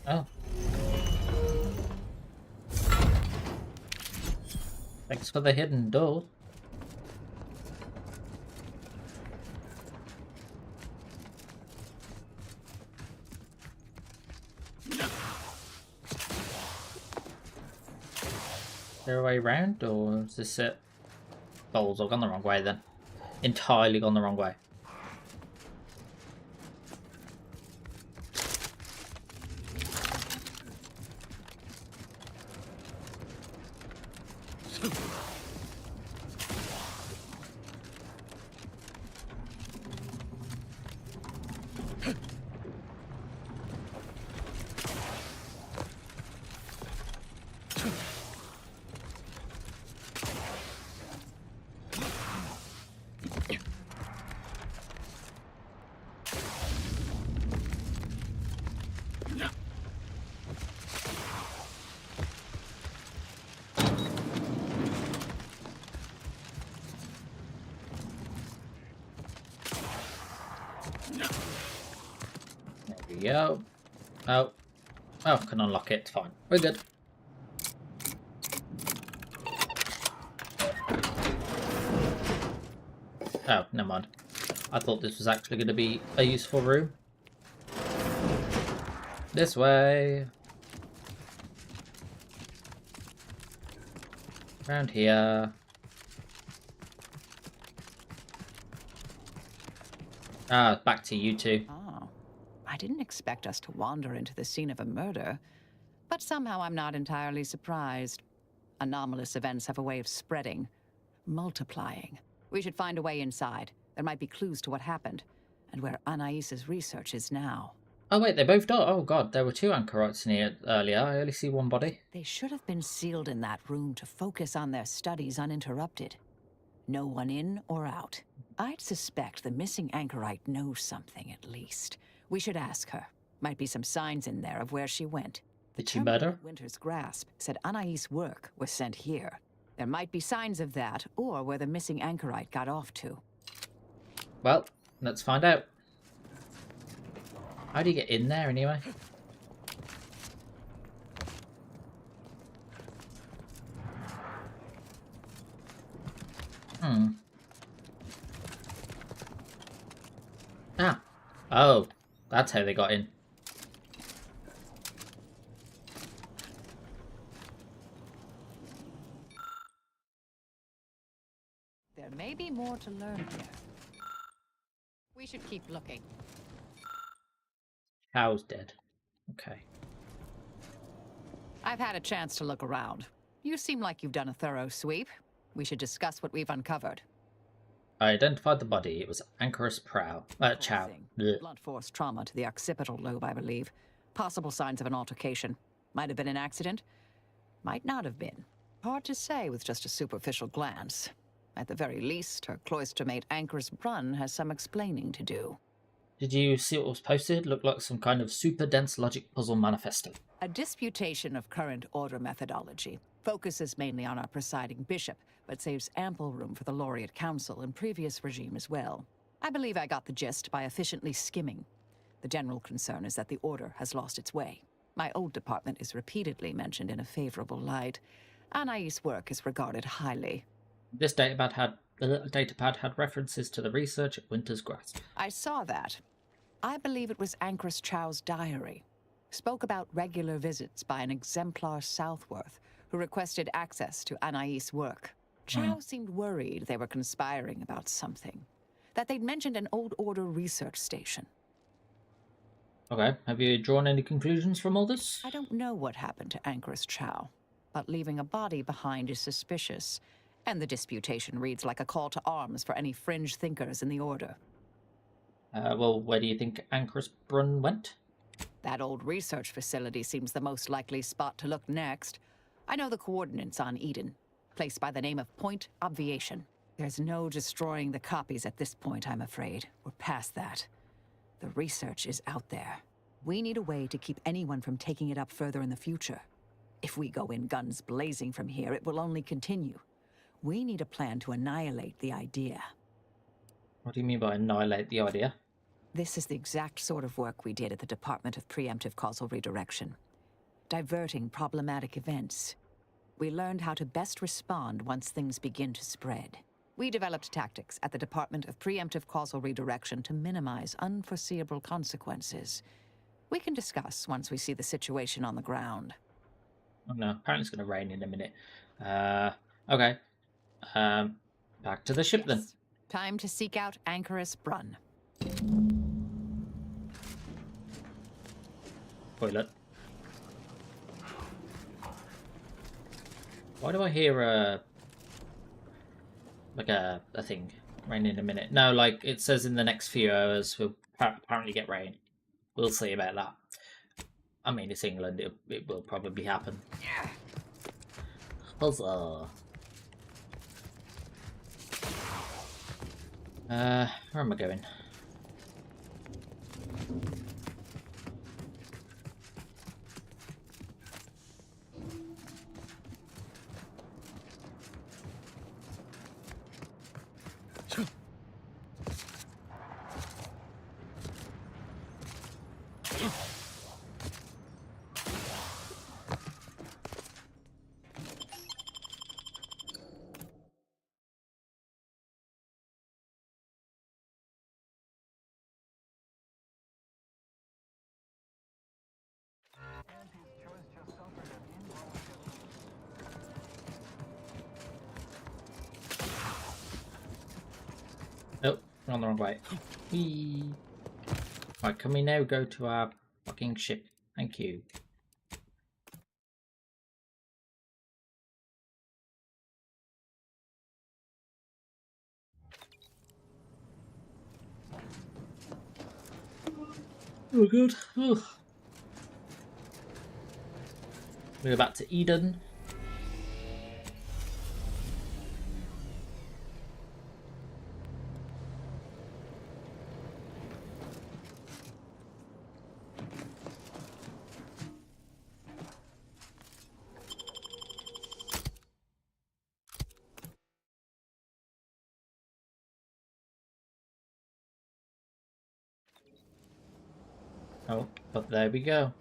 Oh. Thanks for the hidden door. Is there a way around, or is this it? Balls, I've gone the wrong way then. Entirely gone the wrong way. There we go. Oh. Oh, can unlock it. It's fine. We're good. Oh, never mind. I thought this was actually going to be a useful room. This way. Around here. Ah, back to you two. Oh, I didn't expect us to wander into the scene of a murder, but somehow I'm not entirely surprised. Anomalous events have a way of spreading, multiplying. We should find a way inside. There might be clues to what happened, and where Anais's research is now. Oh wait, they both died. Oh god, there were two anchorites in here earlier. I only see one body. They should have been sealed in that room to focus on their studies uninterrupted. No one in or out. I'd suspect the missing anchorite knows something at least. We should ask her. Might be some signs in there of where she went. Did she murder? Winter's grasp said Anais' work was sent here. There might be signs of that, or where the missing anchorite got off to. Well, let's find out. How do you get in there anyway? Ah. Oh, that's how they got in. There may be more to learn here. We should keep looking. Cow's dead. Okay. I've had a chance to look around. You seem like you've done a thorough sweep. We should discuss what we've uncovered. I identified the body. It was Anchorus Chow. Blunt force trauma to the occipital lobe, I believe. Possible signs of an altercation. Might have been an accident. Might not have been. Hard to say with just a superficial glance. At the very least, her cloister-mate Anchorus Brunn has some explaining to do. Did you see what was posted? Looked like some kind of super dense logic puzzle manifesto. A disputation of current order methodology. Focuses mainly on our presiding bishop, but saves ample room for the laureate council and previous regime as well. I believe I got the gist by efficiently skimming. The general concern is that the order has lost its way. My old department is repeatedly mentioned in a favorable light. Anais' work is regarded highly. This database had The little datapad had references to the research at Winter's Grasp. I saw that. I believe it was Anchoress Chow's diary. Spoke about regular visits by an exemplar Southworth, who requested access to Anais' work. Chow seemed worried they were conspiring about something. That they'd mentioned an old order research station. Okay, have you drawn any conclusions from all this? I don't know what happened to Anchoress Chow, but leaving a body behind is suspicious, and the disputation reads like a call to arms for any fringe thinkers in the order. Well, where do you think Anchoress Brunn went? That old research facility seems the most likely spot to look next. I know the coordinates on Eden, placed by the name of Point Obviation. There's no destroying the copies at this point, I'm afraid. We're past that. The research is out there. We need a way to keep anyone from taking it up further in the future. If we go in guns blazing from here, it will only continue. We need a plan to annihilate the idea. What do you mean by annihilate the idea? This is the exact sort of work we did at the Department of Preemptive Causal Redirection. Diverting problematic events. We learned how to best respond once things begin to spread. We developed tactics at the Department of Preemptive Causal Redirection to minimize unforeseeable consequences. We can discuss once we see the situation on the ground. Oh no, apparently it's going to rain in a minute. Okay. Back to the ship then. Time to seek out Anchoress Brunn. Toilet. Why do I hear like a thing? Rain in a minute. No, like it says in the next few hours we'll apparently get rain. We'll see about that. I mean, it's England. It will probably happen. Huzzah. Where am I going? Oh, we're on the wrong way. Whee. Right, can we now go to our fucking ship? Thank you. Oh good. We go back to Eden. Oh, but there we go.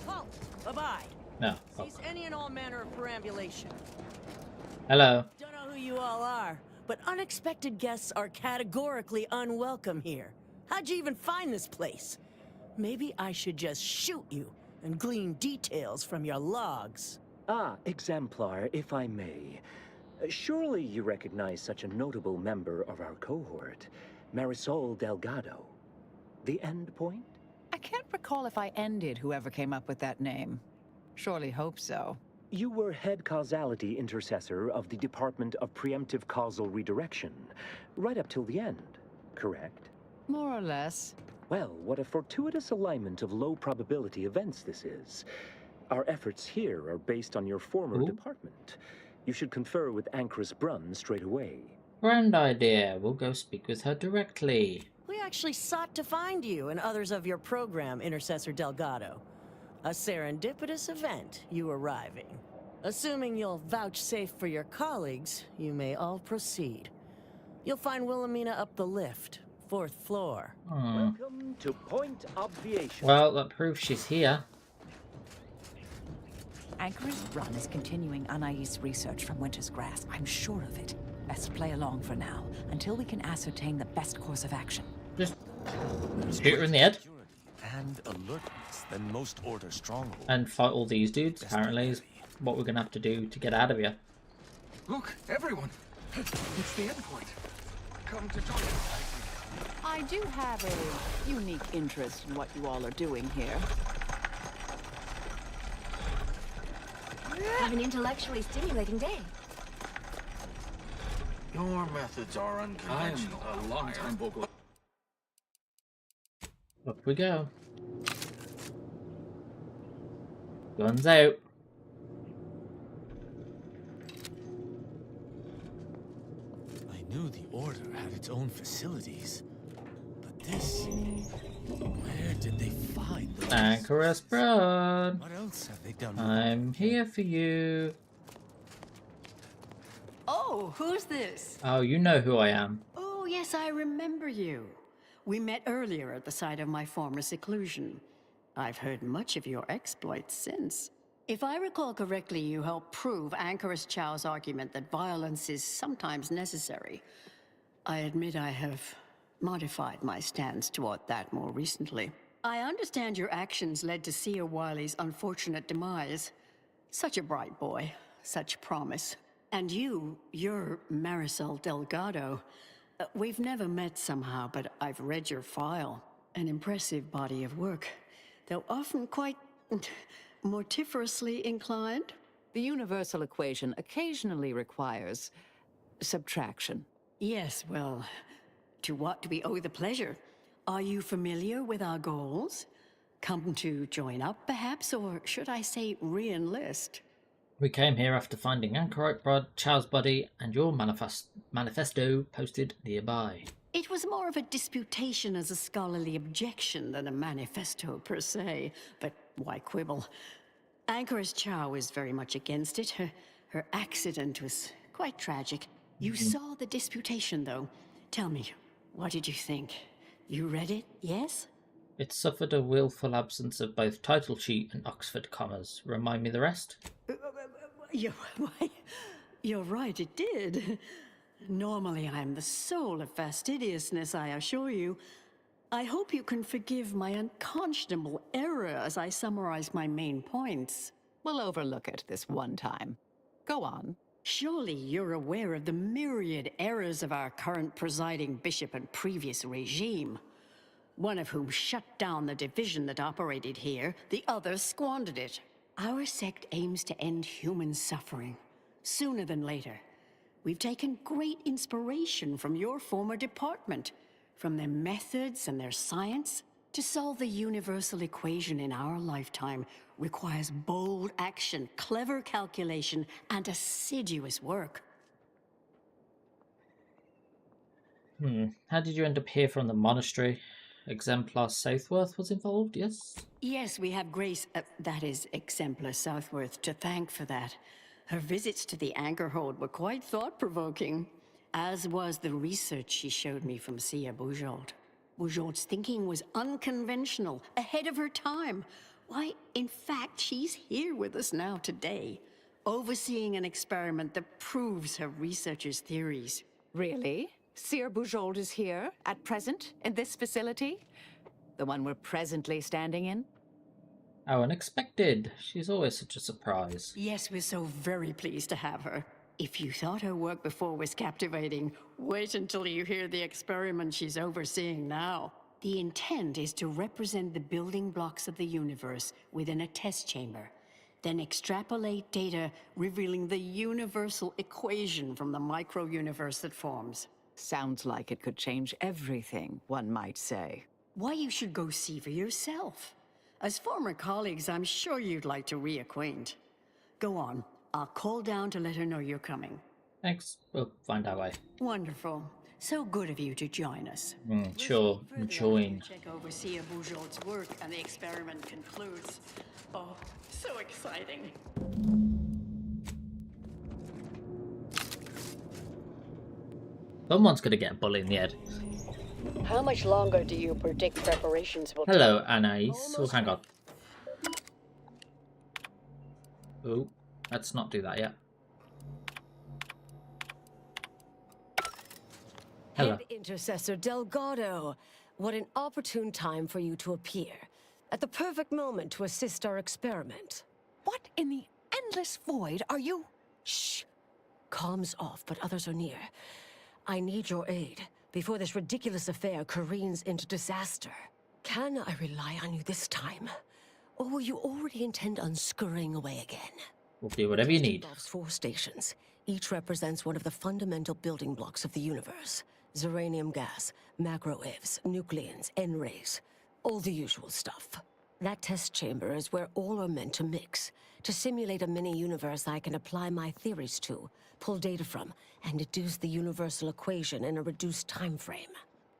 Halt! Bye-bye. No. Cease any and all manner of perambulation. Hello. Don't know who you all are, but unexpected guests are categorically unwelcome here. How'd you even find this place? Maybe I should just shoot you and glean details from your logs. Ah, Exemplar, if I may. Surely you recognize such a notable member of our cohort, Marisol Delgado. The end point? I can't recall if I ended whoever came up with that name. Surely hope so. You were head causality intercessor of the Department of Preemptive Causal Redirection, right up till the end, correct? More or less. Well, what a fortuitous alignment of low probability events this is. Our efforts here are based on your former department. You should confer with Anchoress Brunn straight away. Grand idea. We'll go speak with her directly. We actually sought to find you and others of your program, Intercessor Delgado. A serendipitous event, you arriving. Assuming you'll vouchsafe for your colleagues, you may all proceed. You'll find Wilhelmina up the lift, 4th floor. Welcome to Point Obviation. Well, that proves she's here. Anchoress Brunn is continuing Anais' research from Winter's Grasp. I'm sure of it. Best play along for now, until we can ascertain the best course of action. Just shoot her in the head. And alertness than most Order strongholds. And fight all these dudes, apparently, is what we're going to have to do to get out of here. Look, everyone! It's the endpoint. Come to join us. I do have a unique interest in what you all are doing here. Have an intellectually stimulating day. Your methods are unconventional. I'm a long-time vocal. Up we go. Guns out. I knew the Order had its own facilities, but this... Where did they find those? Anchoress Broad. What else have they done? I'm here for you. Oh, who's this? Oh, you know who I am. Oh, yes, I remember you. We met earlier at the site of my former seclusion. I've heard much of your exploits since. If I recall correctly, you helped prove Anchoress Chow's argument that violence is sometimes necessary. I admit I have modified my stance toward that more recently. I understand your actions led to Seer Wiley's unfortunate demise. Such a bright boy, such promise. And you're Marisol Delgado. We've never met somehow, but I've read your file. An impressive body of work, though often quite mortiferously inclined. The universal equation occasionally requires subtraction. Yes, well, to what do we owe the pleasure? Are you familiar with our goals? Come to join up, perhaps, or should I say re-enlist? We came here after finding Anchorite Broad, Chow's body, and your manifesto posted nearby. It was more of a disputation as a scholarly objection than a manifesto per se, but why quibble? Anchoress Chow is very much against it. Her accident was quite tragic. You saw the disputation, though. Tell me, what did you think? You read it, yes? It suffered a willful absence of both title sheet and Oxford commas. Remind me the rest? You're right, it did. Normally I'm the soul of fastidiousness, I assure you. I hope you can forgive my unconscionable error as I summarize my main points. We'll overlook it this one time. Go on. Surely you're aware of the myriad errors of our current presiding bishop and previous regime. One of whom shut down the division that operated here, the other squandered it. Our sect aims to end human suffering, sooner than later. We've taken great inspiration from your former department, from their methods and their science. To solve the universal equation in our lifetime requires bold action, clever calculation, and assiduous work. How did you end up here from the monastery? Exemplar Southworth was involved, yes? Yes, we have Grace, that is, Exemplar Southworth, to thank for that. Her visits to the Anchorhold were quite thought-provoking, as was the research she showed me from Sia Bujold. Bujold's thinking was unconventional, ahead of her time. Why, in fact, she's here with us now today, overseeing an experiment that proves her researcher's theories. Really? Seer Bujold is here, at present, in this facility? The one we're presently standing in? How unexpected. She's always such a surprise. Yes, we're so very pleased to have her. If you thought her work before was captivating, wait until you hear the experiment she's overseeing now. The intent is to represent the building blocks of the universe within a test chamber, then extrapolate data revealing the universal equation from the micro-universe that forms. Sounds like it could change everything, one might say. Why, you should go see for yourself. As former colleagues, I'm sure you'd like to reacquaint. Go on. I'll call down to let her know you're coming. Thanks. We'll find our way. Wonderful. So good of you to join us. Sure. Join. Check over Sia Bujold's work and the experiment concludes. Oh, so exciting. Someone's gonna get a bullet in the head. How much longer do you predict preparations will Hello, take? Anais. Oh, hang on. Oh, let's not do that yet. Hello. Head Intercessor Delgado. What an opportune time for you to appear. At the perfect moment to assist our experiment. What in the endless void are you? Shh. Comms off, but others are near. I need your aid before this ridiculous affair careens into disaster. Can I rely on you this time? Or will you already intend on scurrying away again? We'll do whatever you need. Involves 4 stations. Each represents one of the fundamental building blocks of the universe. Zeranium gas, macro-ivs, nucleons, N-rays. All the usual stuff. That test chamber is where all are meant to mix. To simulate a mini-universe I can apply my theories to, pull data from, and deduce the universal equation in a reduced time frame.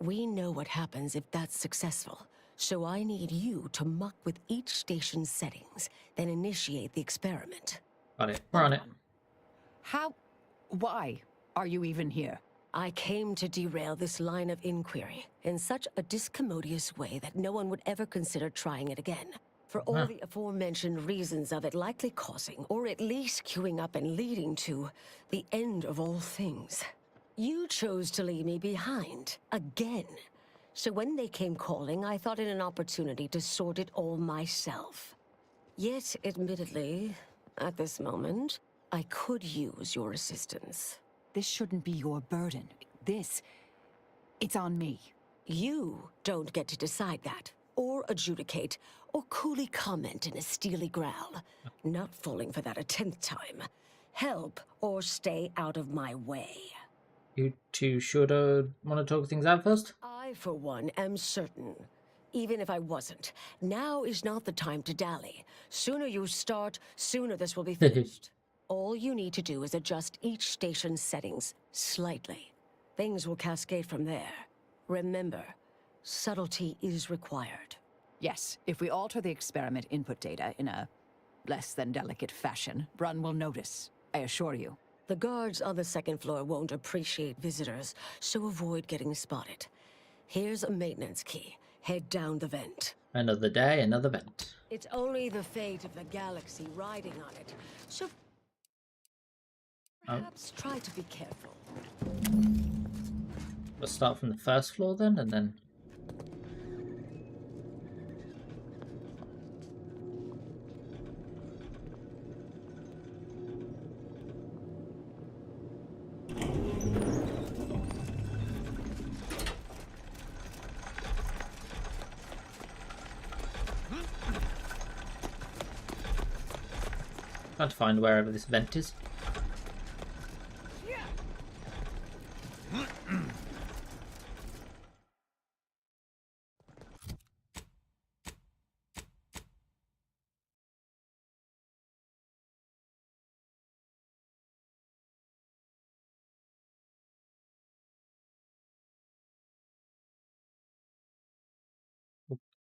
We know what happens if that's successful. So I need you to muck with each station's settings, then initiate the experiment. Got it. We're on it. How? Why are you even here? I came to derail this line of inquiry in such a discommodious way that no one would ever consider trying it again. For all the aforementioned reasons of it likely causing, or at least queuing up and leading to, the end of all things. You chose to leave me behind, again. So when they came calling, I thought it an opportunity to sort it all myself. Yet, admittedly, at this moment, I could use your assistance. This shouldn't be your burden. It's on me. You don't get to decide that, or adjudicate, or coolly comment in a steely growl. Not falling for that a 10th time. Help, or stay out of my way. You two should want to talk things out first? I, for one, am certain. Even if I wasn't, now is not the time to dally. Sooner you start, sooner this will be finished. All you need to do is adjust each station's settings slightly. Things will cascade from there. Remember, subtlety is required. Yes, if we alter the experiment input data in a less than delicate fashion, Brunn will notice, I assure you. The guards on the 2nd floor won't appreciate visitors, so avoid getting spotted. Here's a maintenance key. Head down the vent. Another day, another vent. It's only the fate of the galaxy riding on it, so perhaps try to be careful. We'll start from the 1st floor then, and then... Trying to find wherever this vent is.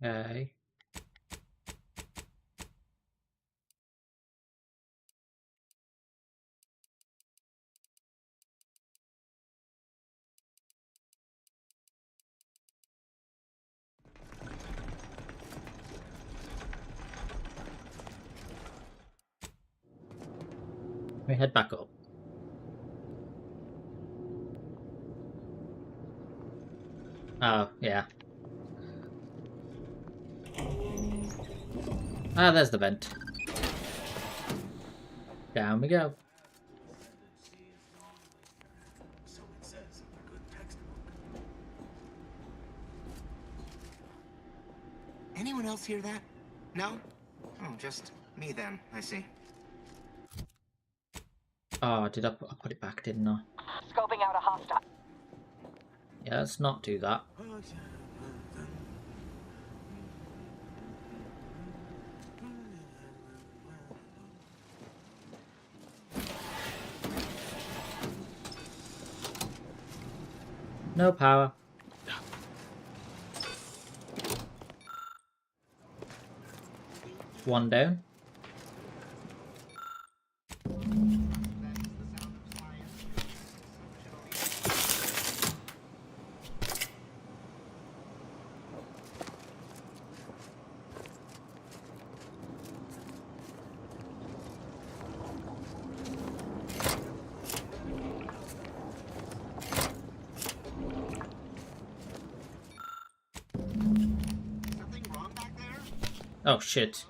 Okay. We head back up. Oh, yeah. Ah, there's the vent. Down we go. Anyone else hear that? No? Oh, just me then, I see. Oh, I put it back, didn't I? Scoping out a hostile. Yeah, let's not do that. No power. One down. Oh shit.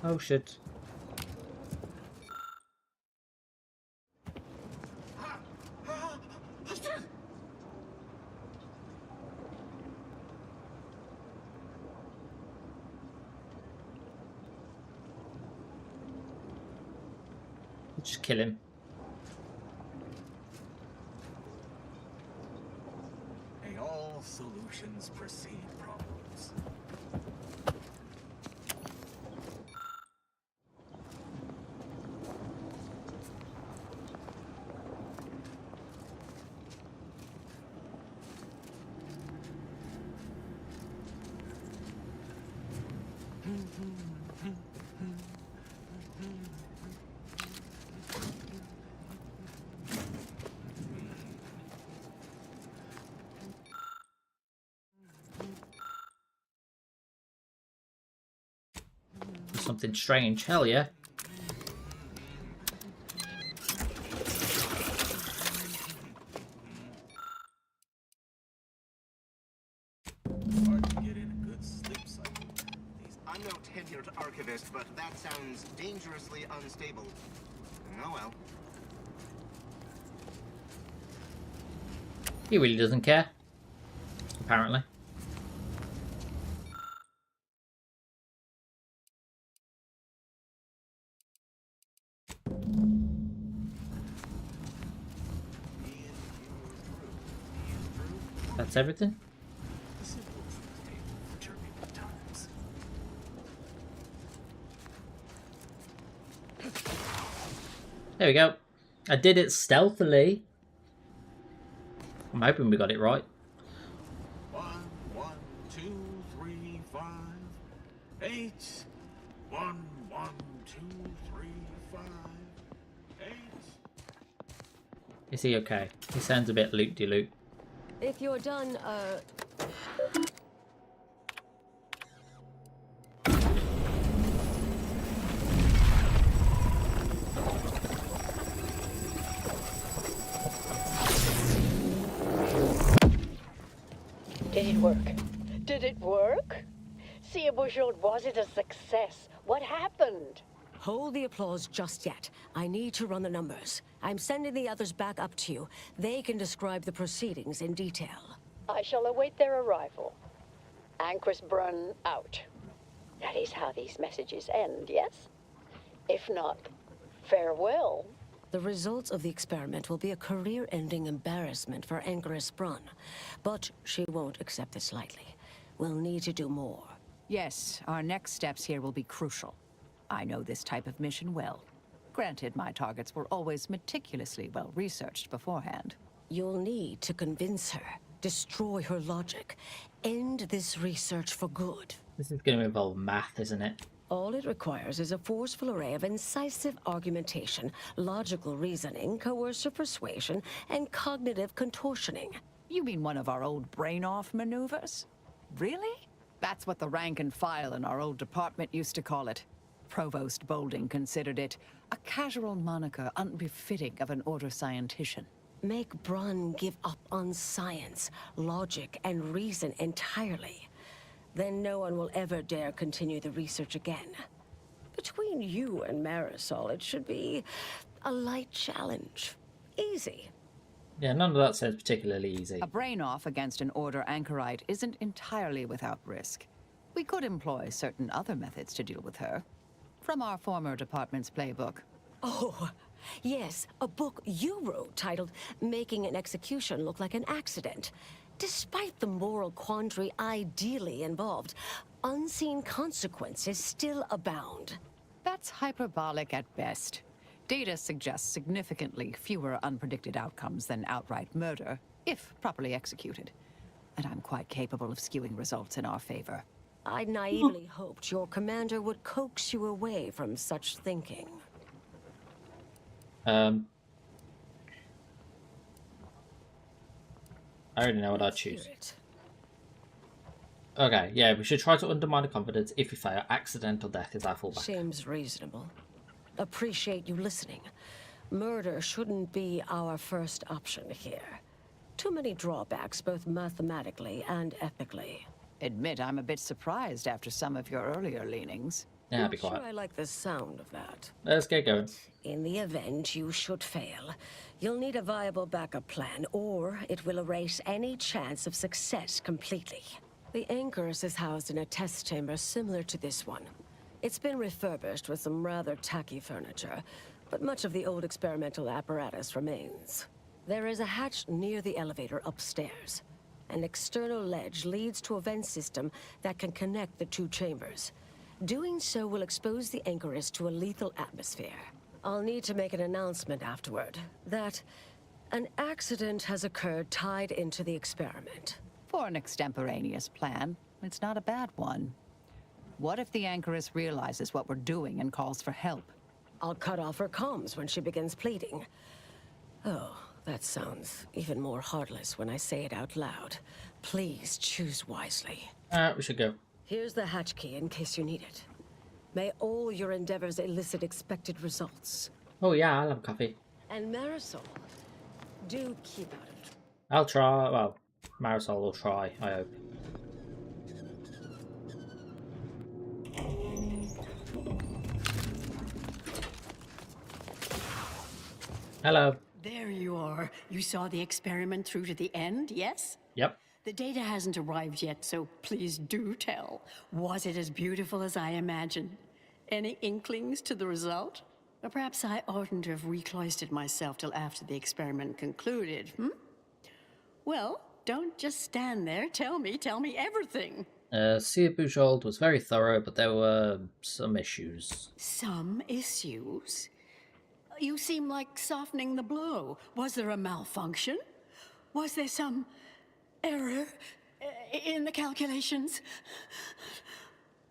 Oh shit. Just kill him. May all solutions precede problems. Something strange. Hell yeah. I'm no tenured archivist, but that sounds dangerously unstable. Oh well. He really doesn't care. Apparently. That's everything? There we go. I did it stealthily. I'm hoping we got it right. 1, 1, 2, 3, 5, 8. 1, 1, 2, 3, 5, 8. Is he okay? He sounds a bit loop-de-loop. If you're done, Did it work? Did it work? See, Bouchard, was it a success? What happened? Hold the applause just yet. I need to run the numbers. I'm sending the others back up to you. They can describe the proceedings in detail. I shall await their arrival. Anchor's Brun out. That is how these messages end, yes? If not, farewell. The results of the experiment will be a career-ending embarrassment for Anchoress Brun. But she won't accept this lightly. We'll need to do more. Yes, our next steps here will be crucial. I know this type of mission well. Granted, my targets were always meticulously well researched beforehand. You'll need to convince her, destroy her logic, end this research for good. This is going to involve math, isn't it? All it requires is a forceful array of incisive argumentation, logical reasoning, coercive persuasion, and cognitive contortioning. You mean one of our old brain-off maneuvers? Really? That's what the rank and file in our old department used to call it. Provost Bolding considered it a casual moniker unbefitting of an order scientician. Make Brun give up on science, logic, and reason entirely. Then no one will ever dare continue the research again. Between you and Marisol, it should be a light challenge. Easy. Yeah, none of that sounds particularly easy. A brain-off against an order anchorite isn't entirely without risk. We could employ certain other methods to deal with her. From our former department's playbook. Oh, yes, a book you wrote titled Making an Execution Look Like an Accident. Despite the moral quandary ideally involved, unseen consequences still abound. That's hyperbolic at best. Data suggests significantly fewer unpredicted outcomes than outright murder, if properly executed. And I'm quite capable of skewing results in our favor. I naively hoped your commander would coax you away from such thinking. I already know what I'd choose. Okay, yeah, we should try to undermine the confidence. If we fail, accidental death is our fallback. Seems reasonable. Appreciate you listening. Murder shouldn't be our first option here. Too many drawbacks, both mathematically and ethically. Admit I'm a bit surprised after some of your earlier leanings. Yeah, Not be quiet. sure I like the sound of that. Let's get going. In the event you should fail, you'll need a viable backup plan, or it will erase any chance of success completely. The Anchorus is housed in a test chamber similar to this one. It's been refurbished with some rather tacky furniture, but much of the old experimental apparatus remains. There is a hatch near the elevator upstairs. An external ledge leads to a vent system that can connect the two chambers. Doing so will expose the Anchorus to a lethal atmosphere. I'll need to make an announcement afterward that an accident has occurred tied into the experiment. For an extemporaneous plan, it's not a bad one. What if the Anchoress realizes what we're doing and calls for help? I'll cut off her comms when she begins pleading. Oh, that sounds even more heartless when I say it out loud. Please choose wisely. We should go. Here's the hatch key in case you need it. May all your endeavors elicit expected results. Oh yeah, I'll have coffee. And Marisol, do keep out of trouble. I'll try. Well, Marisol will try, I hope. Hello. There you are. You saw the experiment through to the end, yes? Yep. The data hasn't arrived yet, so please do tell. Was it as beautiful as I imagined? Any inklings to the result? Or perhaps I oughtn't to have recloistered myself till after the experiment concluded, Well, don't just stand there. Tell me everything. Sia Bujold was very thorough, but there were some issues. Some issues? You seem like softening the blow. Was there a malfunction? Was there some error in the calculations?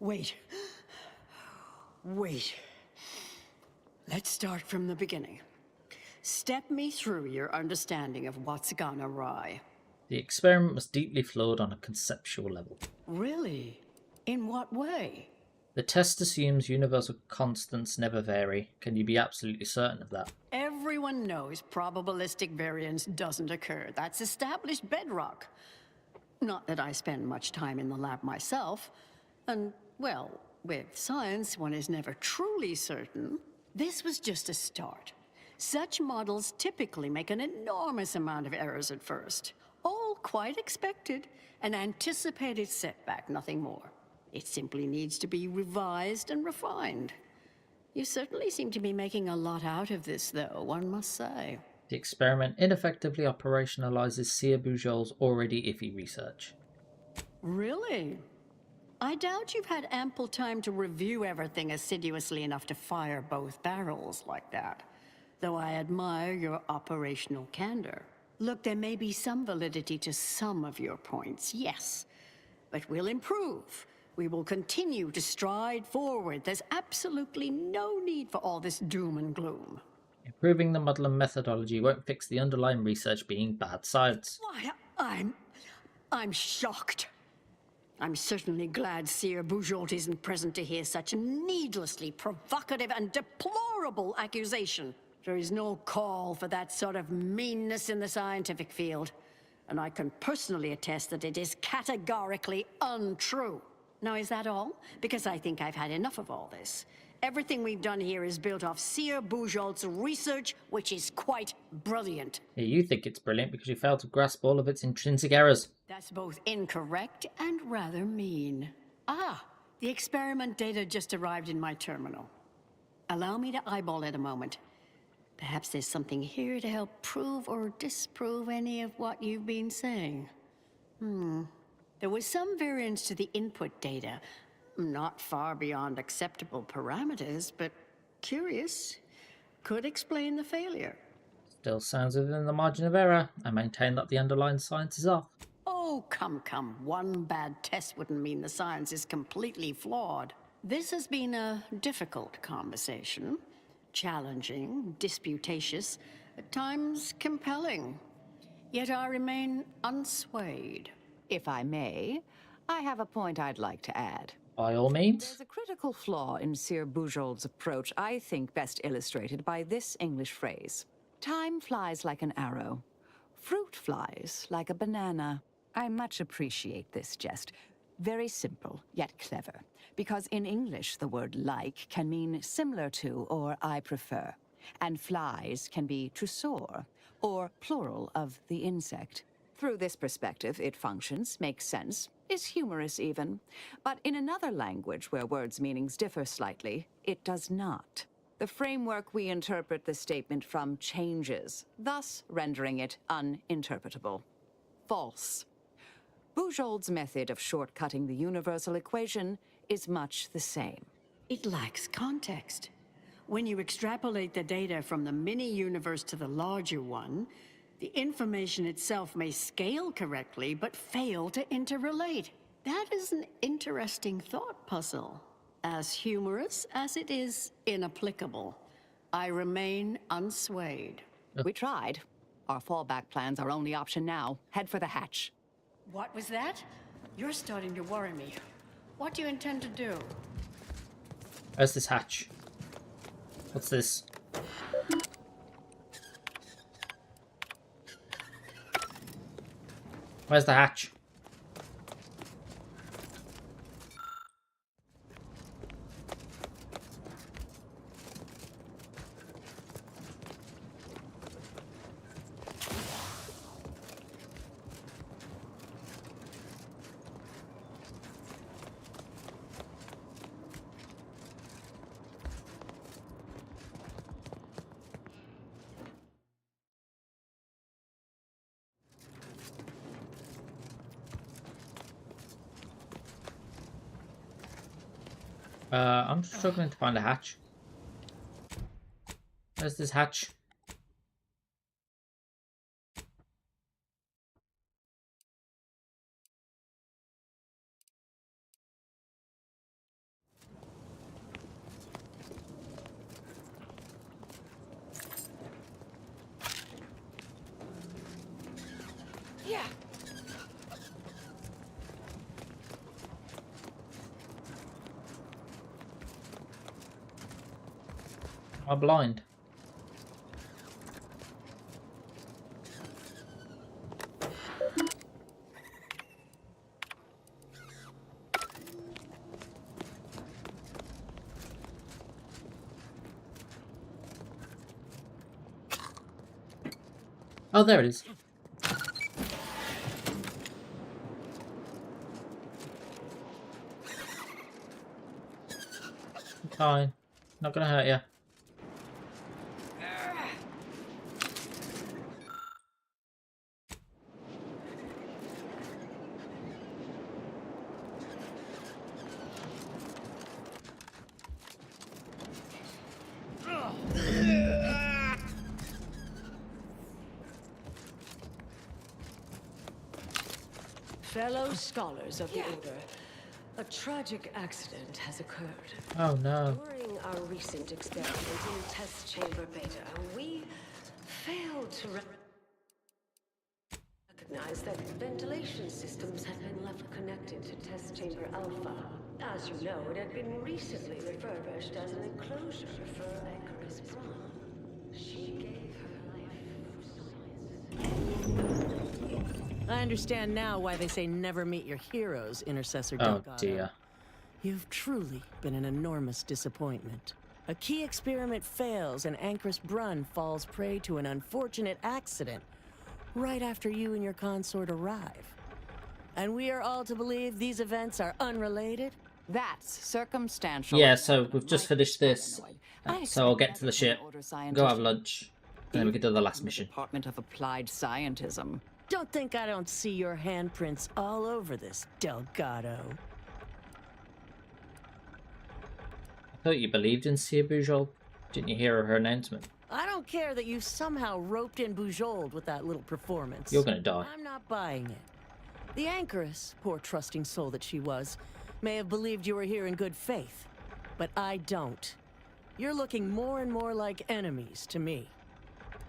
Wait. Let's start from the beginning. Step me through your understanding of what's gone awry. The experiment was deeply flawed on a conceptual level. Really? In what way? The test assumes universal constants never vary. Can you be absolutely certain of that? Everyone knows probabilistic variance doesn't occur. That's established bedrock. Not that I spend much time in the lab myself. And, well, with science, one is never truly certain. This was just a start. Such models typically make an enormous amount of errors at first. All quite expected. An anticipated setback, nothing more. It simply needs to be revised and refined. You certainly seem to be making a lot out of this, though, one must say. The experiment ineffectively operationalizes Sia Bujold's already iffy research. Really? I doubt you've had ample time to review everything assiduously enough to fire both barrels like that. Though I admire your operational candor. Look, there may be some validity to some of your points, yes. But we'll improve. We will continue to stride forward. There's absolutely no need for all this doom and gloom. Improving the model and methodology won't fix the underlying research being bad science. Why, I'm shocked. I'm certainly glad Sia Bujold isn't present to hear such a needlessly provocative and deplorable accusation. There is no call for that sort of meanness in the scientific field. And I can personally attest that it is categorically untrue. Now, is that all? Because I think I've had enough of all this. Everything we've done here is built off Sia Bujold's research, which is quite brilliant. Yeah, you think it's brilliant because you failed to grasp all of its intrinsic errors. That's both incorrect and rather mean. The experiment data just arrived in my terminal. Allow me to eyeball it a moment. Perhaps there's something here to help prove or disprove any of what you've been saying. There was some variance to the input data. Not far beyond acceptable parameters, but curious. Could explain the failure. Still sounds within the margin of error. I maintain that the underlying science is off. Oh, come. One bad test wouldn't mean the science is completely flawed. This has been a difficult conversation. Challenging, disputatious, at times compelling. Yet I remain unswayed. If I may, I have a point I'd like to add. By all means. There's a critical flaw in Sir Bujold's approach, I think best illustrated by this English phrase. Time flies like an arrow. Fruit flies, like a banana. I much appreciate this jest. Very simple, yet clever. Because in English, the word like can mean similar to or I prefer. And flies can be to soar, or plural of the insect. Through this perspective, it functions, makes sense, is humorous even. But in another language where words' meanings differ slightly, it does not. The framework we interpret the statement from changes, thus rendering it uninterpretable. False. Bujold's method of shortcutting the universal equation is much the same. It lacks context. When you extrapolate the data from the mini-universe to the larger one, the information itself may scale correctly, but fail to interrelate. That is an interesting thought puzzle. As humorous as it is inapplicable. I remain unswayed. We tried. Our fallback plan's our only option now. Head for the hatch. What was that? You're starting to worry me. What do you intend to do? Where's this hatch? What's this? Where's the hatch? I'm struggling to find a hatch. Where's this hatch? Yeah. I'm blind. Oh, there it is. Fine. Not gonna hurt you. Fellow scholars of the Order, a tragic accident has occurred. Oh no. During our recent experiment in test chamber beta, we failed to recognize that ventilation systems had been left connected to test chamber alpha. As you know, it had been recently refurbished as an enclosure for Anchoress Braun. She gave her life. I understand now why they say never meet your heroes, Intercessor Oh Delgado. dear. You've truly been an enormous disappointment. A key experiment fails and Anchoress Brunn falls prey to an unfortunate accident right after you and your consort arrive. And we are all to believe these events are unrelated? That's circumstantial. Yeah, so we've just finished this. So I'll get to the ship, go have lunch, and then we can do the last mission. Department of Applied Scientism. Don't think I don't see your handprints all over this, Delgado. I thought you believed in Sia Bujold. Didn't you hear her announcement? I don't care that you somehow roped in Bujold with that little performance. You're gonna die. I'm not buying it. The Anchoress, poor trusting soul that she was, may have believed you were here in good faith. But I don't. You're looking more and more like enemies to me.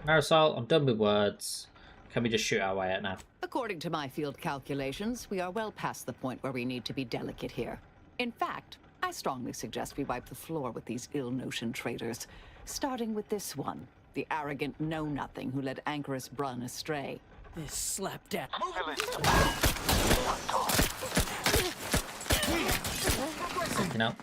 Marisol, I'm done with words. Can we just shoot our way out now? According to my field calculations, we are well past the point where we need to be delicate here. In fact, I strongly suggest we wipe the floor with these ill-notioned traitors, starting with this one, the arrogant know-nothing who led Anchoress Brunn astray. This slapdash. You know.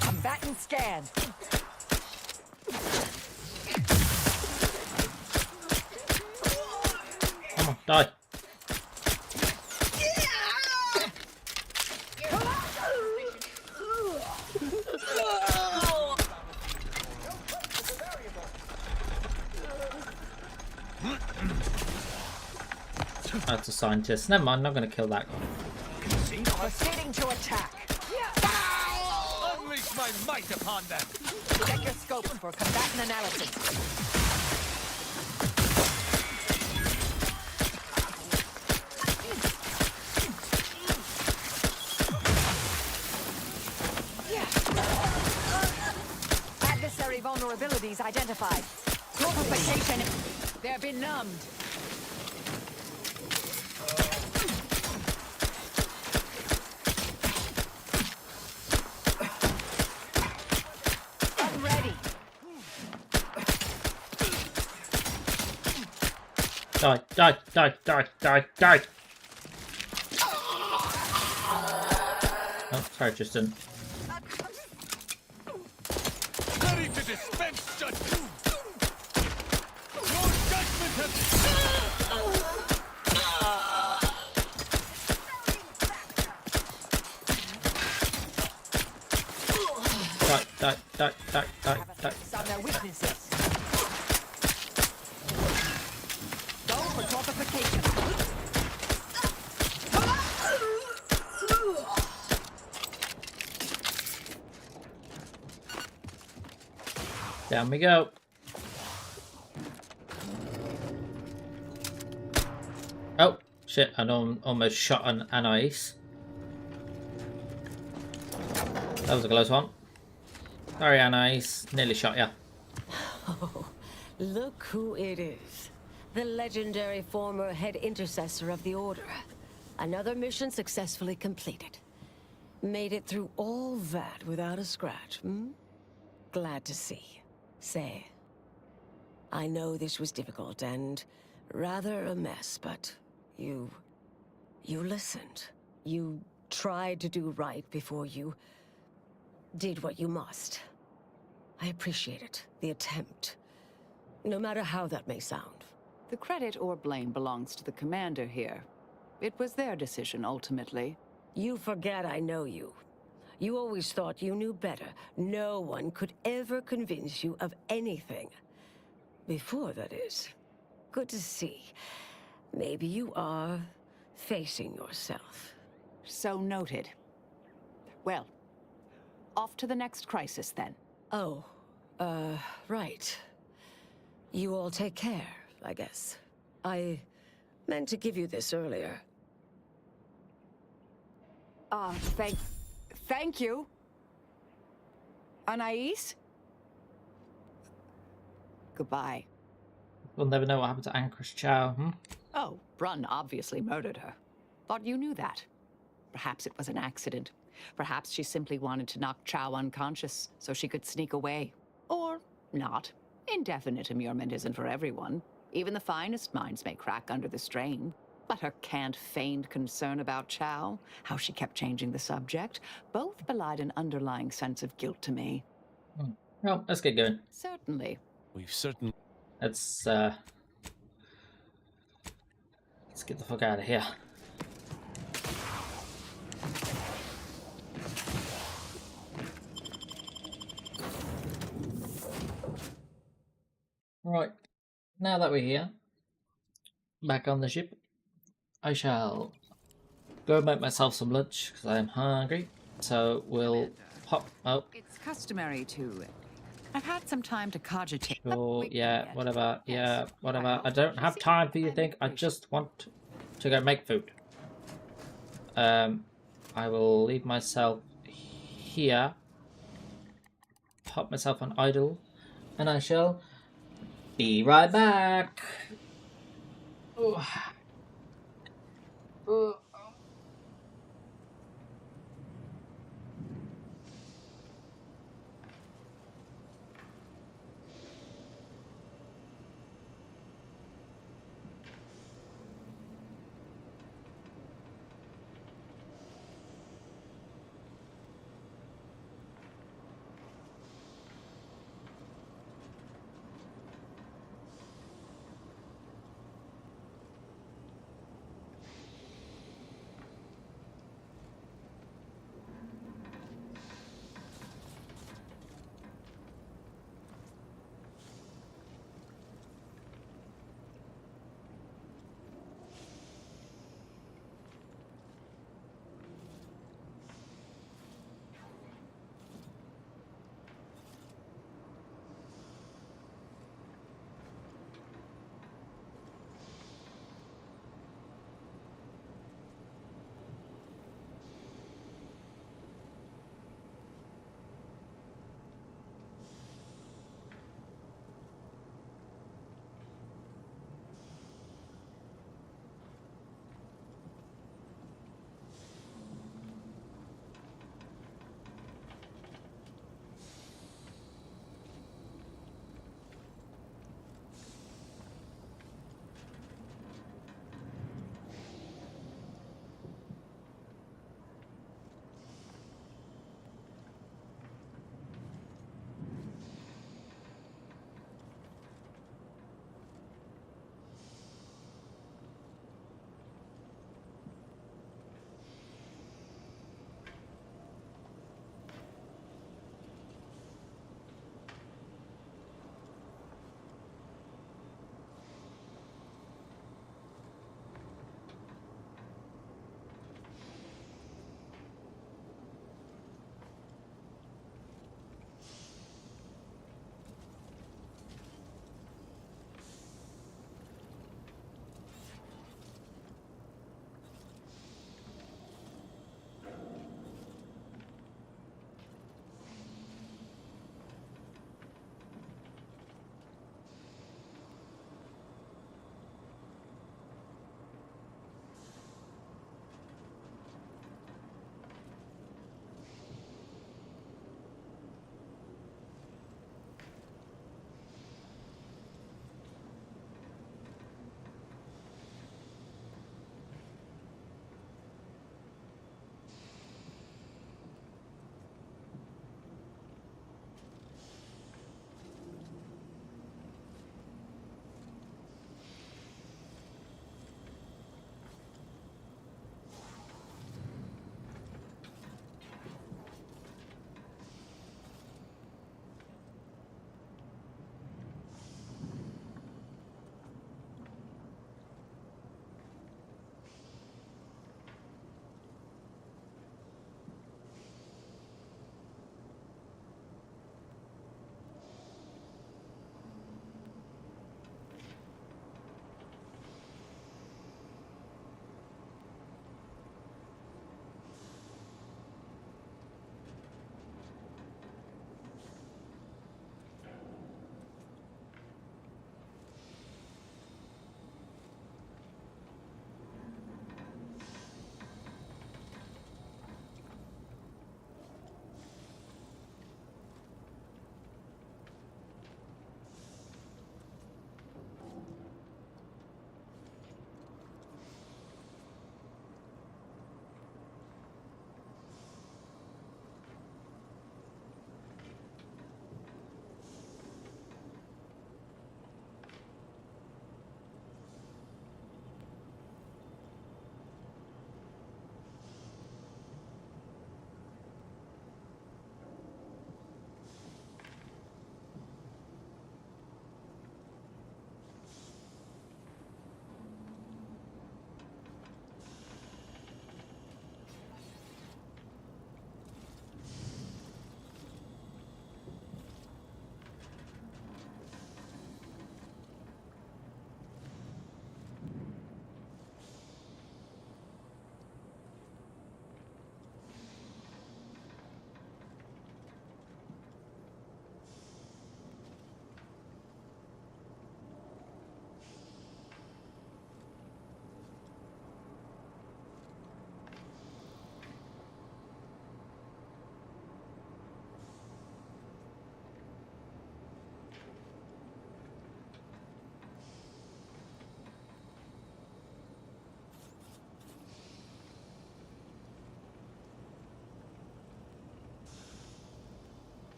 Combatant scan. Come on, die. That's a scientist. Never mind, I'm not going to kill that guy. Proceeding to attack. Unleash my might upon them! Check your scope for combatant analysis. Adversary vulnerabilities identified. Corporification. They're benumbed. Ready. Die, die, die, die, die, die! Oh, sorry, Tristan. Ready to dispense judgment! Your judgment has... Die, die, die, die, die. On their weaknesses. Go for corporification. Down we go. Oh, shit, I almost shot an Anais. That was a close one. Sorry, Anais. Nearly shot ya. Oh, look who it is. The legendary former head intercessor of the Order. Another mission successfully completed. Made it through all that without a scratch, hmm? Glad to see. Say, I know this was difficult and rather a mess, but you listened. You tried to do right before you did what you must. I appreciate it, the attempt. No matter how that may sound. The credit or blame belongs to the commander here. It was their decision, ultimately. You forget I know you. You always thought you knew better. No one could ever convince you of anything. Before, that is. Good to see. Maybe you are facing yourself. So noted. Well, off to the next crisis, then. Oh, right. You all take care, I guess. I meant to give you this earlier. Thank you. Anais? Goodbye. We'll never know what happened to Anchorage Chow, hmm? Oh, Brunn obviously murdered her. Thought you knew that. Perhaps it was an accident. Perhaps she simply wanted to knock Chow unconscious so she could sneak away. Or not. Indefinite immurement isn't for everyone. Even the finest minds may crack under the strain. But her canned feigned concern about Chow, how she kept changing the subject, both belied an underlying sense of guilt to me. Well, let's get going. Certainly. We've certainly... Let's get the fuck out of here. Right, now that we're here, back on the ship, I shall go make myself some lunch because I am hungry. So we'll pop. Oh, It's customary to. I've had some time to cogitate. sure, yeah, whatever, yeah, whatever. I don't have time for you to think. I just want to go make food. I will leave myself here, pop myself on idle, and I shall be right back. Ooh. Ooh.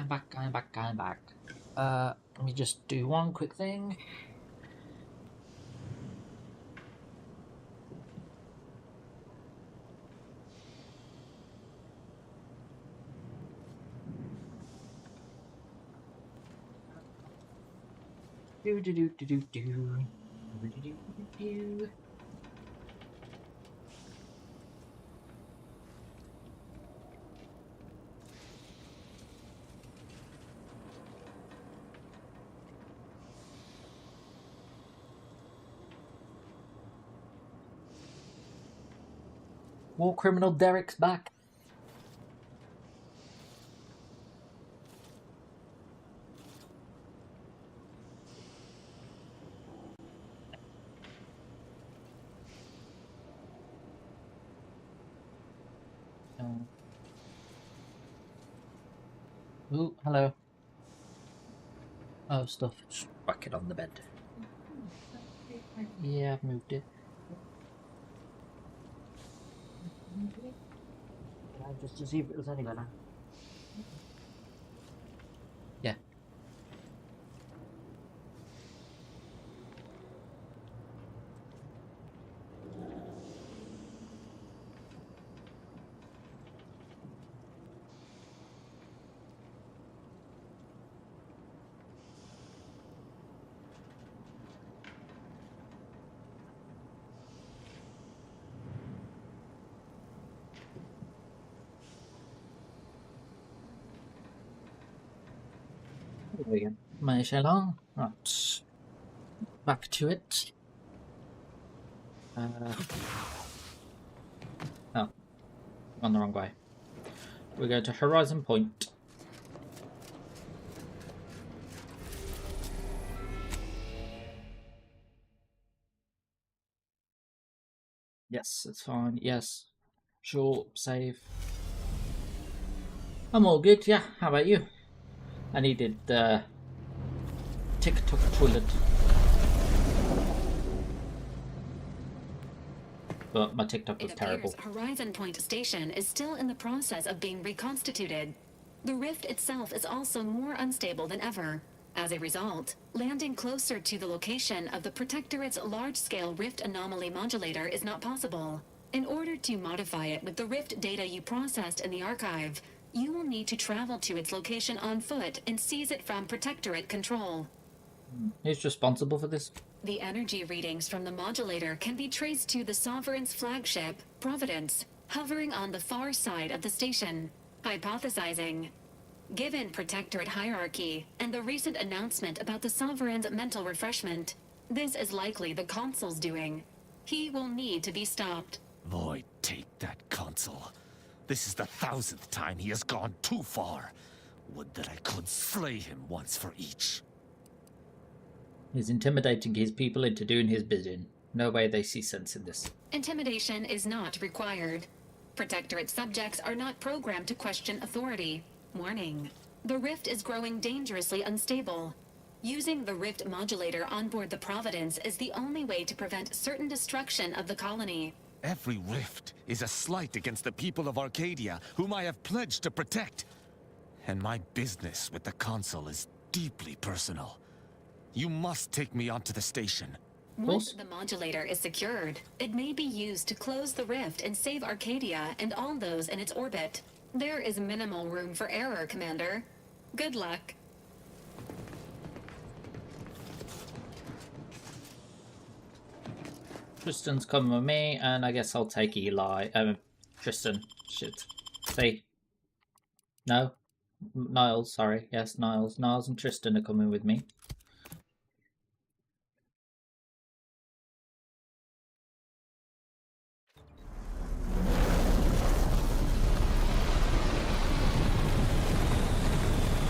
Going back. Let me just do one quick thing. Do. War criminal Derek's back. Ooh, hello. Oh, stuff. Just whack it on the bed. Yeah, I've moved it. Just to see if it was any better. Yeah. My Shalom. Right. Back to it. Oh. Gone the wrong way. We go to Horizon Point. Yes, it's fine. Yes. Sure. Save. I'm all good, yeah. How about you? I needed the TikTok toilet. But my TikTok was terrible. Horizon Point Station is still in the process of being reconstituted. The rift itself is also more unstable than ever. As a result, landing closer to the location of the Protectorate's large-scale rift anomaly modulator is not possible. In order to modify it with the rift data you processed in the archive, you will need to travel to its location on foot and seize it from Protectorate control. Who's responsible for this? The energy readings from the modulator can be traced to the Sovereign's flagship, Providence, hovering on the far side of the station. Hypothesizing. Given Protectorate hierarchy and the recent announcement about the Sovereign's mental refreshment, this is likely the Consul's doing. He will need to be stopped. Void, take that console. This is the 1000th time he has gone too far. Would that I could slay him once for each. He's intimidating his people into doing his bidding. No way they see sense in this. Intimidation is not required. Protectorate subjects are not programmed to question authority. Warning. The rift is growing dangerously unstable. Using the rift modulator on board the Providence is the only way to prevent certain destruction of the colony. Every rift is a slight against the people of Arcadia, whom I have pledged to protect. And my business with the Consul is deeply personal. You must take me onto the station. Once the modulator is secured, it may be used to close the rift and save Arcadia and all those in its orbit. There is minimal room for error, Commander. Good luck. Tristan's coming with me, and I guess I'll take Eli. Tristan. Shit. Say. No? Niles, sorry. Yes, Niles. Niles and Tristan are coming with me.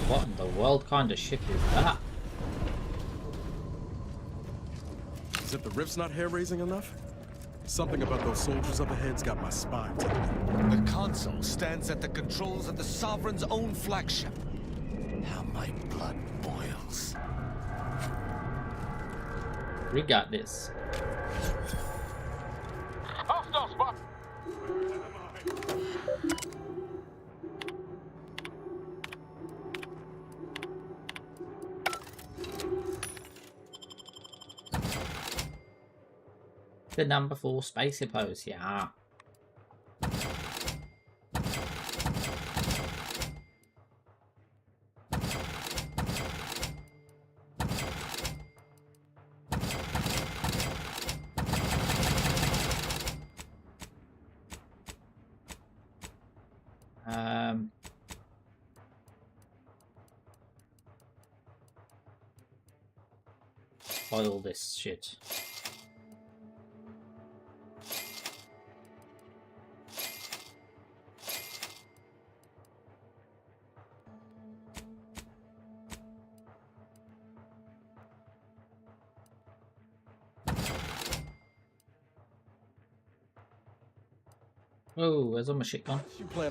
What in the world kind of ship is that? Is it the rift's not hair-raising enough? Something about those soldiers up ahead's got my spine tingling. The Consul stands at the controls of the Sovereign's own flagship. How my blood boils. We got this. Hostile spot! the number 4 space pose, yeah. File this shit. Oh, where's all my shit gone? You plan.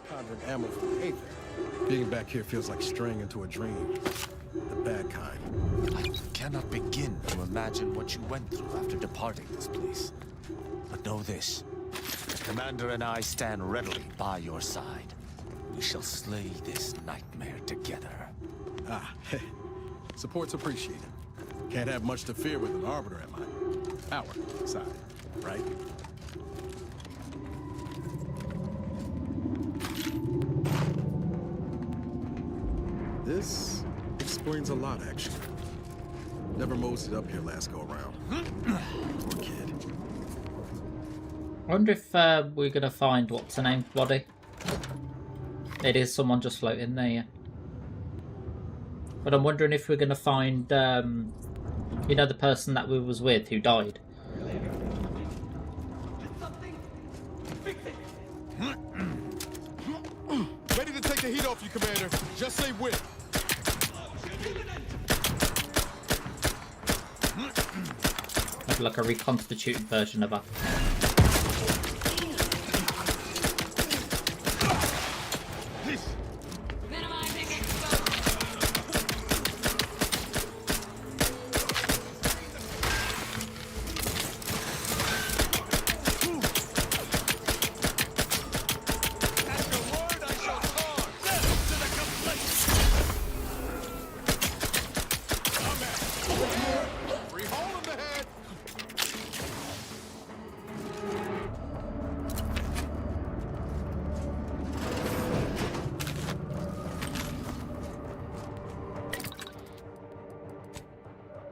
Conjuring ammo for the eighth. Being back here feels like straying into a dream. The bad kind. I cannot begin to imagine what you went through after departing this place. But know this. The Commander and I stand readily by your side. We shall slay this nightmare together. Ah, support's appreciated. Can't have much to fear with an Arbiter at my side, right? This explains a lot, actually. Never moseyed up here last go around. Poor kid. I wonder if we're gonna find what's her name's body. It is someone just floating there, yeah. But I'm wondering if we're gonna find, you know, the person that we was with who died. Ready to take the heat off you, Commander. Just say when. Like a reconstituted version of her.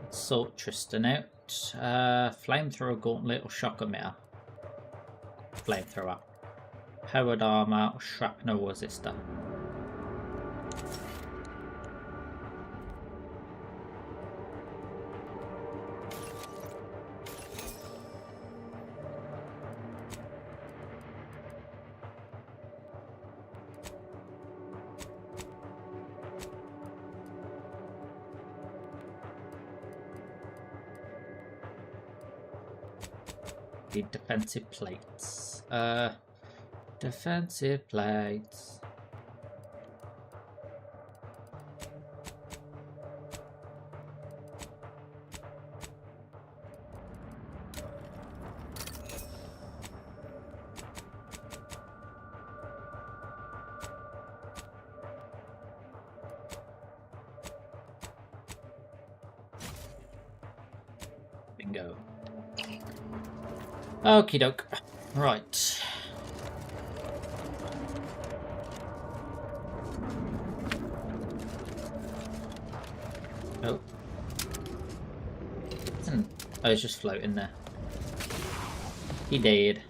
Sort Tristan out. Flamethrower gauntlet or shock emitter? Flamethrower. Powered armor or shrapnel resistor? Defensive plates. Defensive plates. Bingo. Okie doke. Right. Oh. Oh, he's just floating there. He did.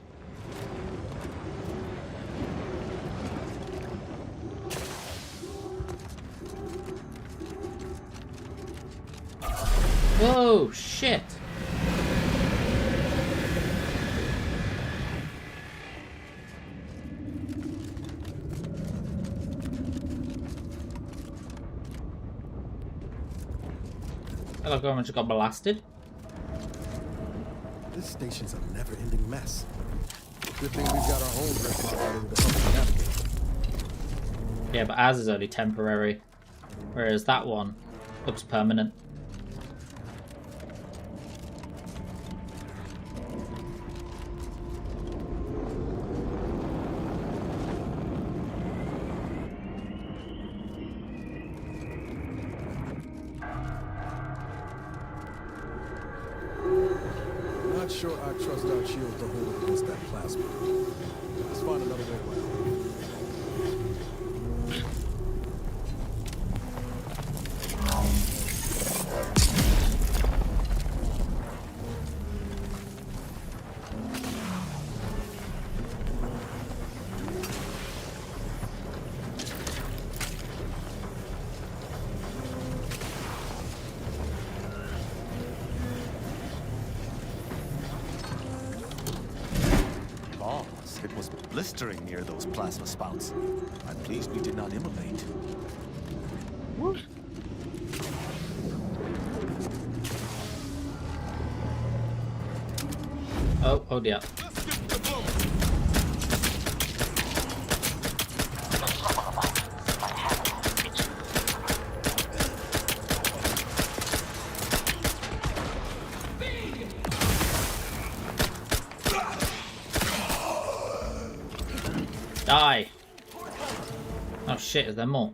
Whoa, shit. I look how much got blasted. This station's a never-ending mess. Good thing we've got our own drift moderator to help us navigate. Yeah, but ours is only temporary, whereas that one looks permanent. sure I trust our shield to hold up against that plasma. Let's find another way around. It was blistering near those plasma spouts. I'm pleased we did not immolate. Oh dear. Die! Oh shit, is there more?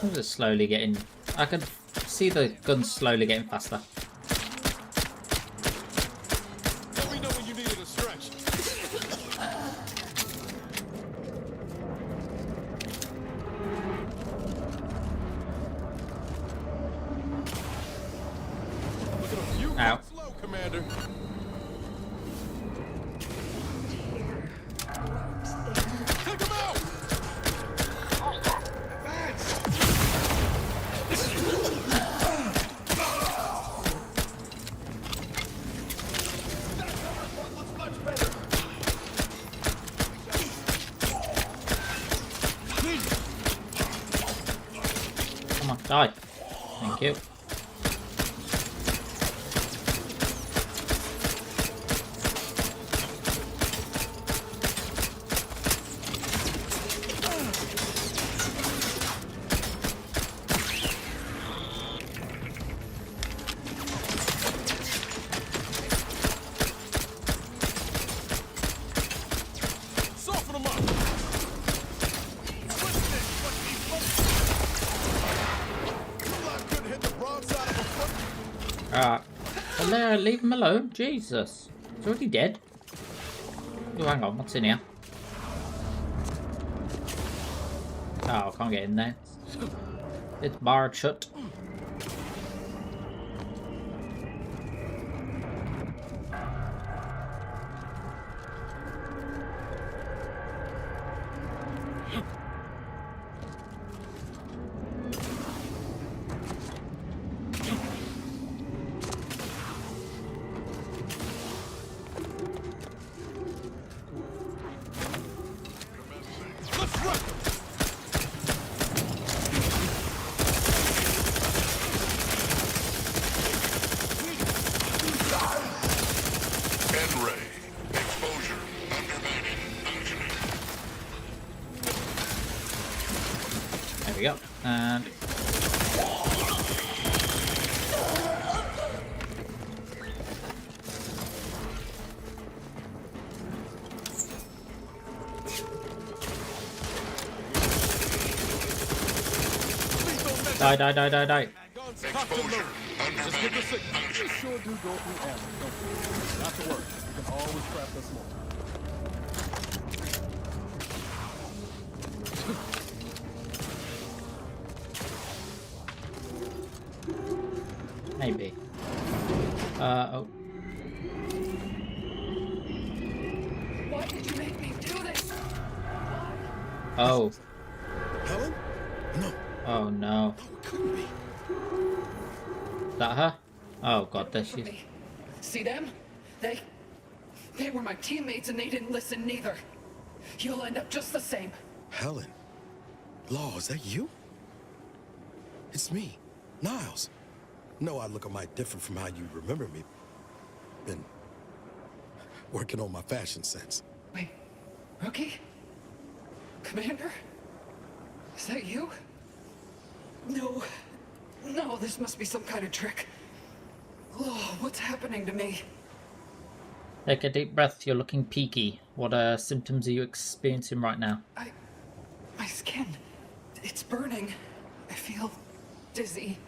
I'm just slowly getting... I could see the gun slowly getting faster. Let me know when you needed a stretch. Ow. Slow, Commander. Take him out! Come on, die. Thank you. Well, leave him alone. Jesus. He's already dead. Oh, hang on. What's in here? Oh, I can't get in there. It's barred shut. There we go. And die. Exposure. Just give the signal. You sure do go through ammo, don't you? Not to worry. You can always craft us more. maybe. Oh. Why did you make me do this? Oh. Helen? No. Oh no. It couldn't be. Is that her? Oh god, there she is. See them? They were my teammates and they didn't listen neither. You'll end up just the same. Helen? Law, is that you? It's me, Niles. No, I look a mite different from how you remember me. Been working on my fashion sense. Wait, Rookie? Commander? Is that you? No, this must be some kind of trick. Oh, what's happening to me? Take a deep breath. You're looking peaky. What symptoms are you experiencing right now? My skin, it's burning. I feel dizzy.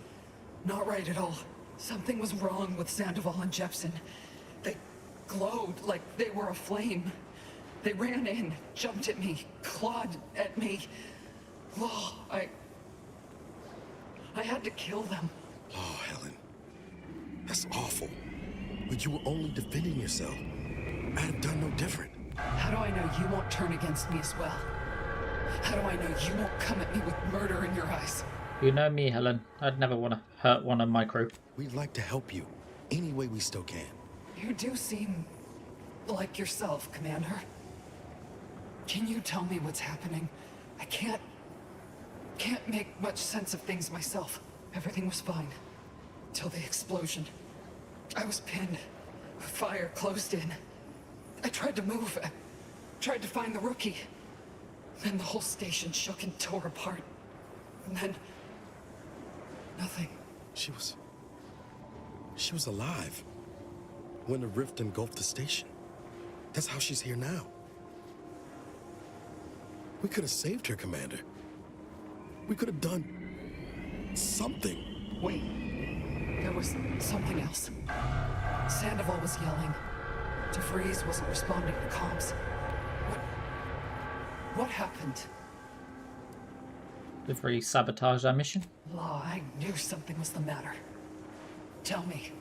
Not right at all. Something was wrong with Sandoval and Jepson. They glowed like they were aflame. They ran in, jumped at me, clawed at me. Oh, I had to kill them. Oh, Helen. That's awful. But you were only defending yourself. I'd have done no different. How do I know you won't turn against me as well? How do I know you won't come at me with murder in your eyes? You know me, Helen. I'd never want to hurt one of my crew. We'd like to help you any way we still can. You do seem like yourself, Commander. Can you tell me what's happening? I can't make much sense of things myself. Everything was fine. Till the explosion. I was pinned. Fire closed in. I tried to move. I tried to find the rookie. Then the whole station shook and tore apart. And then... nothing. She was alive when the rift engulfed the station. That's how she's here now. We could have saved her, Commander. We could have done something. Wait. There was something else. Sandoval was yelling. DeVries wasn't responding to comms. What happened? DeVries sabotaged our mission? Law, I knew something was the matter. Tell me.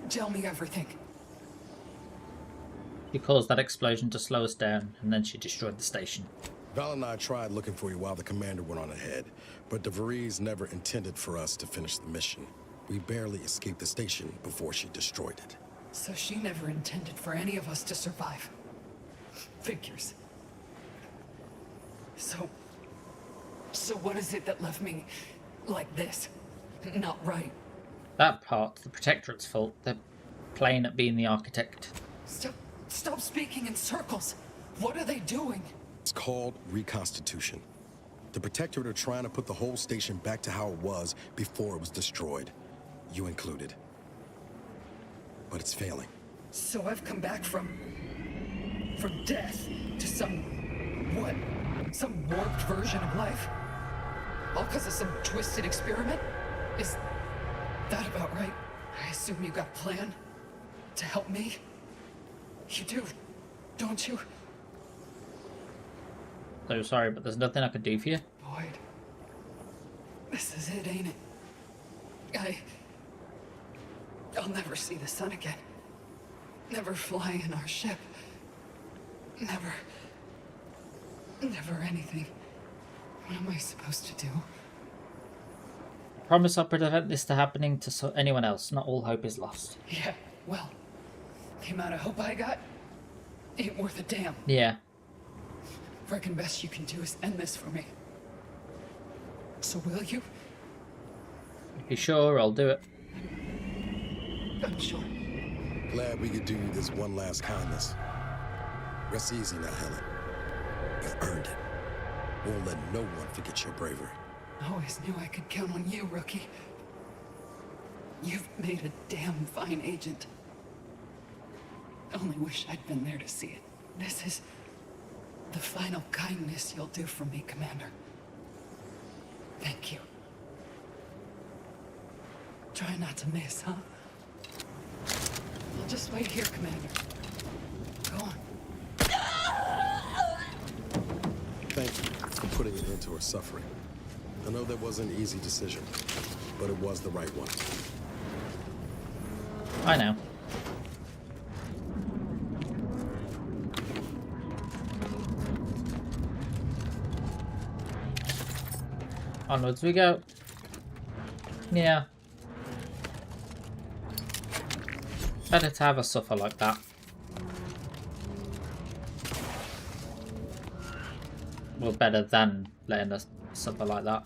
Tell me everything. She caused that explosion to slow us down, and then she destroyed the station. Val and I tried looking for you while the commander went on ahead, but DeVries never intended for us to finish the mission. We barely escaped the station before she destroyed it. So she never intended for any of us to survive. Figures. So what is it that left me like this? Not right. That part, the Protectorate's fault. They're playing at being the architect. Stop speaking in circles. What are they doing? It's called reconstitution. The Protectorate are trying to put the whole station back to how it was before it was destroyed. You included. But it's failing. So I've come back from death to some warped version of life? All because of some twisted experiment? Is that about right? I assume you got a plan to help me? You do, don't you? So sorry, but there's nothing I could do for you. Boyd. This is it, ain't it? I'll never see the sun again. Never fly in our ship. Never anything. What am I supposed to do? Promise I'll prevent this to happening to anyone else. Not all hope is lost. Yeah, well, the amount of hope I got ain't worth a damn. Yeah. Reckon best you can do is end this for me. So will you? If you're sure, I'll do it. I'm sure. Glad we could do you this one last kindness. Rest easy now, Helen. You've earned it. Won't let no one forget your bravery. Always knew I could count on you, rookie. You've made a damn fine agent. Only wish I'd been there to see it. This is the final kindness you'll do for me, Commander. Thank you. Try not to miss, huh? I'll just wait here, Commander. Go on. Thank you for putting an end to her suffering. I know that wasn't an easy decision, but it was the right one. I know. Onwards we go. Yeah. Better to have her suffer like that. Well, better than letting us suffer like that.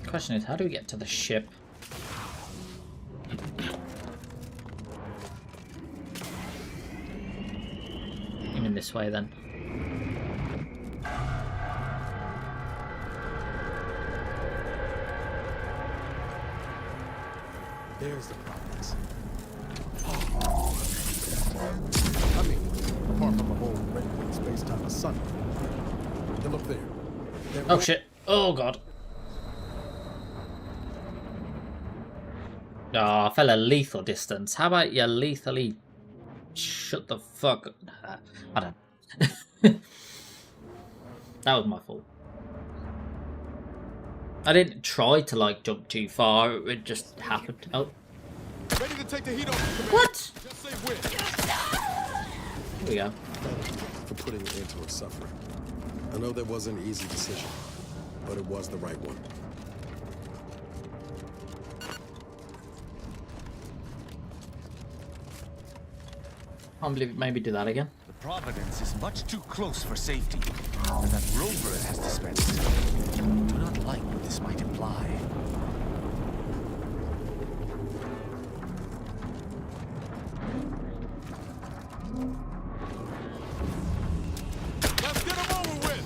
Question is, how do we get to the ship? You mean this way then? There's the progress. Oh. far from the whole red-wing space-time of sun. And look there. Oh shit. Oh god. Ah, I fell a lethal distance. How about you lethally shut the fuck up? I don't. That was my fault. I didn't try to like jump too far. It just happened. Oh. Ready to take the heat off. What? Just say when. Here we go. For putting an end to her suffering. I know that wasn't an easy decision, but it was the right one. I can't believe it made me do that again. The Providence is much too close for safety, and that rover it has dispensed. I do not like what this might imply. Let's get him over with!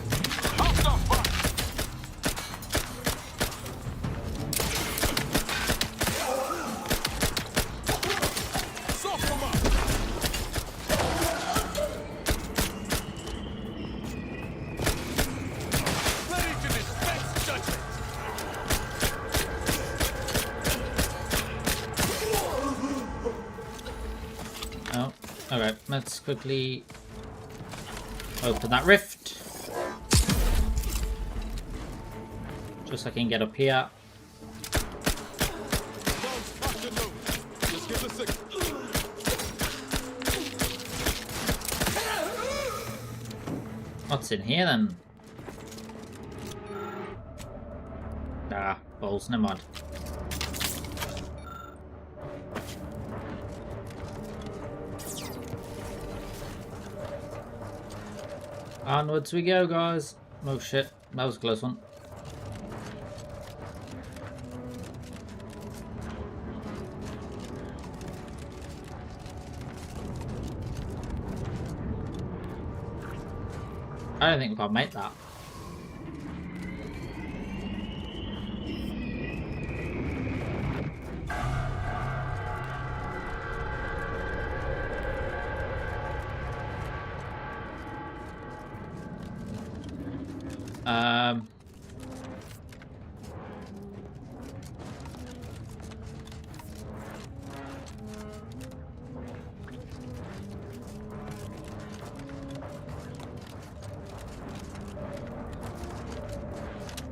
Soft him up! Ready to dispense judgment! Oh, alright. Let's quickly open that rift. Just so I can get up here. Just give the signal. What's in here then? Ah, balls, never mind. Onwards we go, guys. Oh shit, that was a close one. I don't think we can make that.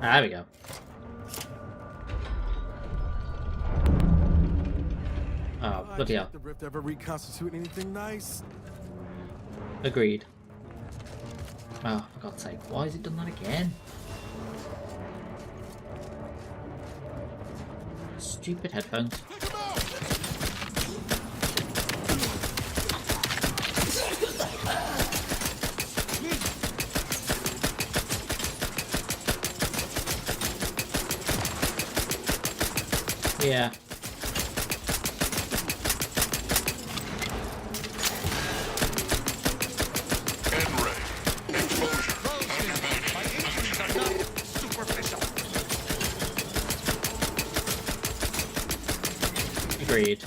There we go. Oh, bloody hell. The rift ever reconstitute anything nice? Agreed. Oh, for God's sake, why has it done that again? Stupid headphones. Yeah. Agreed.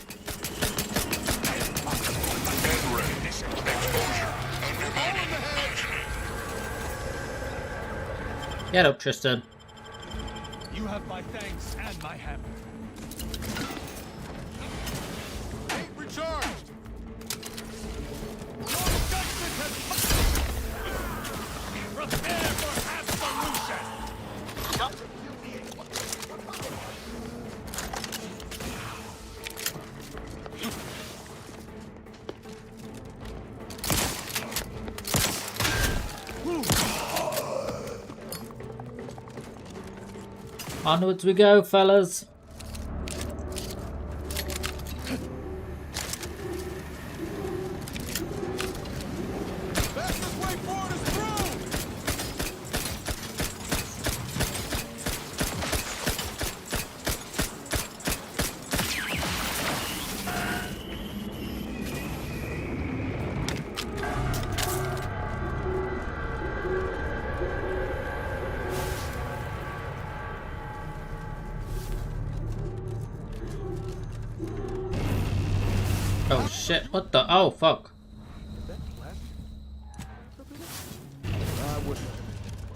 Get up, Tristan. You have my thanks and my hammer. Ain't recharged. Prepare for absolution. Onwards we go, fellas. Oh shit, what the? Oh fuck.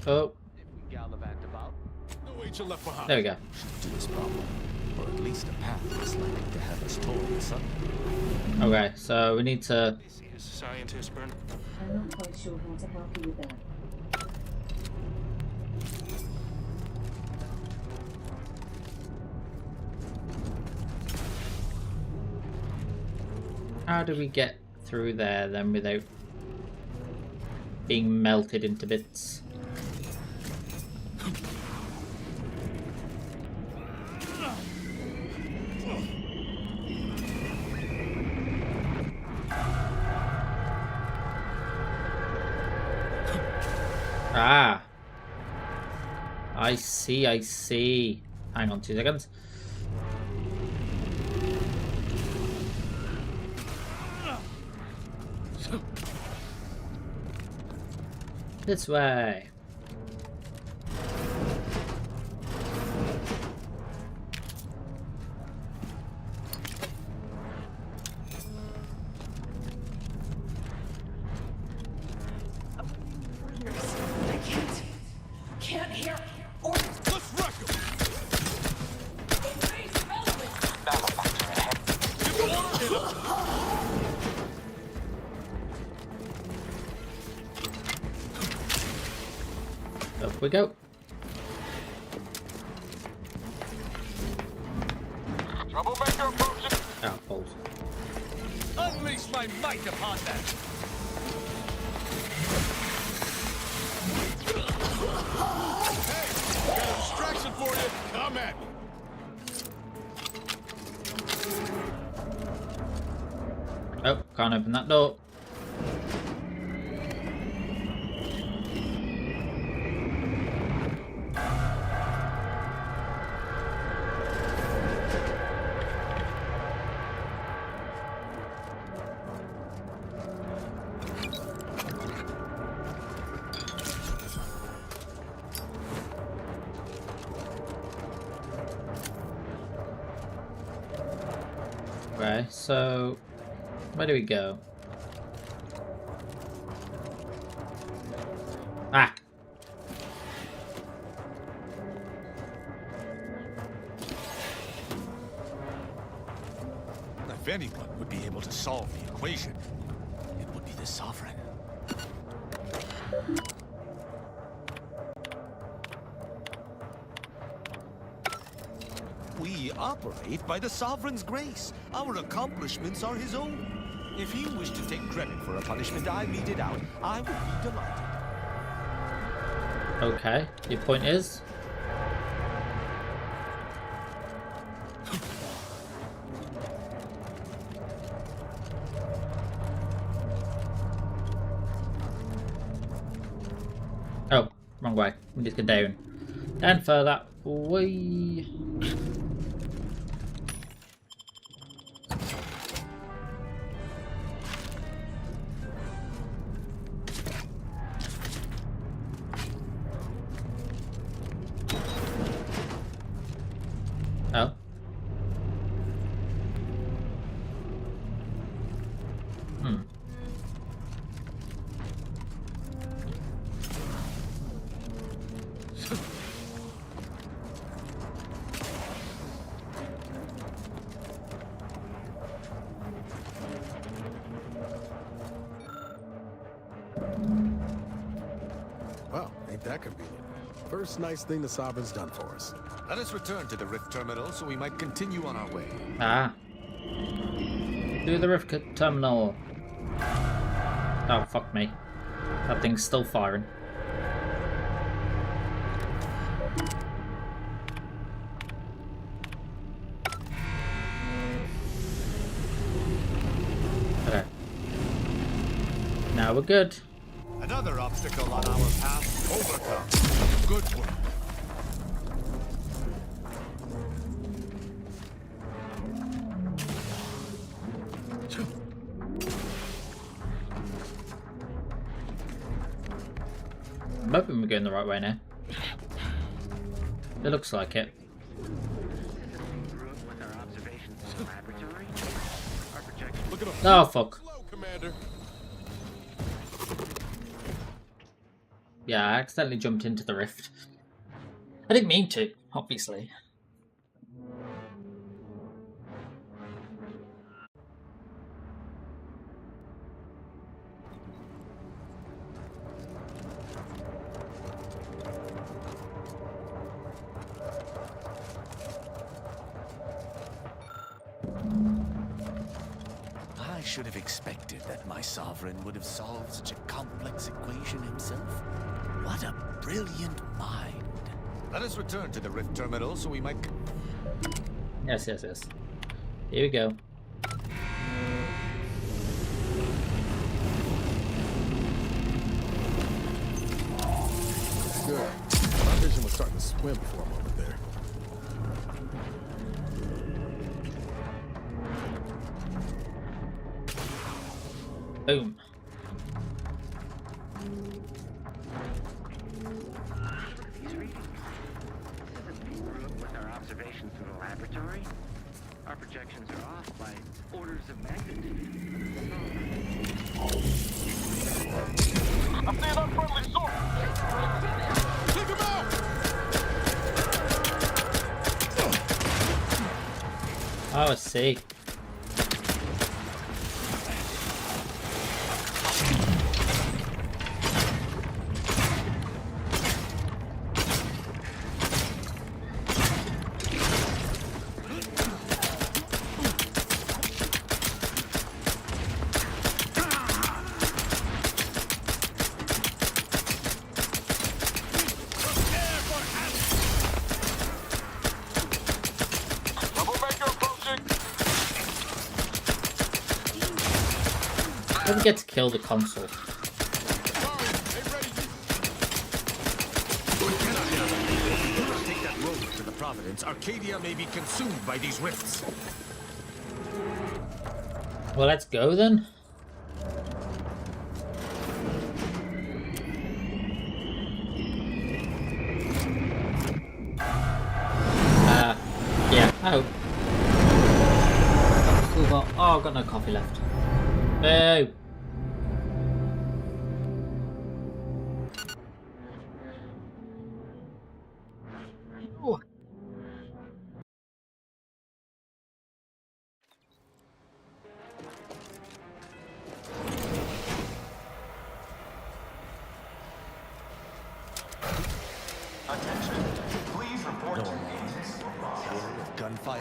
Oh. No angel left behind. There we go. To this problem, or at least a path is likely to have us torn asunder. Okay, so we need to. Scientist burn. I'm not quite sure how to help you with that. How do we get through there then without being melted into bits? Ah, I see, I see. Hang on 2 seconds. This way. Can't hear orders. Let's wreck him. Up we go. Troublemaker approaching. Oh, balls. Unleash my might upon them. Hey, got a distraction for you. Come at me. Oh, can't open that door. Right, so where do we go? Ah! If anyone would be able to solve the equation, it would be the Sovereign. We operate by the Sovereign's grace. Our accomplishments are his own. If he wished to take credit for a punishment I meted out, I would be delighted. Okay, your point is? Oh, wrong way. We need to go down. And further. Whee. Oh. Well, ain't that convenient. First nice thing the Sovereign's done for us. Let us return to the Rift Terminal so we might continue on our way. Ah. Do the Rift Terminal. Oh, fuck me. That thing's still firing. Okay. Now we're good. Another obstacle on our path overcome. Good work. I'm hoping we're going the right way now. It looks like it. Oh fuck. Yeah, I accidentally jumped into the rift. I didn't mean to, obviously. I should have expected that my sovereign would have solved such a complex equation himself. What a brilliant mind. Let us return to the rift terminal so we might... Yes. Here we go. Good. My vision was starting to swim for a moment there. Boom. With our observations from the laboratory, our projections are off by orders of magnitude. I see that friendly sword! Take him out! Oh, I see. I didn't get to kill the console. Take that rover to the Providence. Arcadia may be consumed by these rifts. Well, let's go then. Yeah. Oh. Oh, I've got no coffee left. Boo. Ooh. Attention, please report to Gunfire?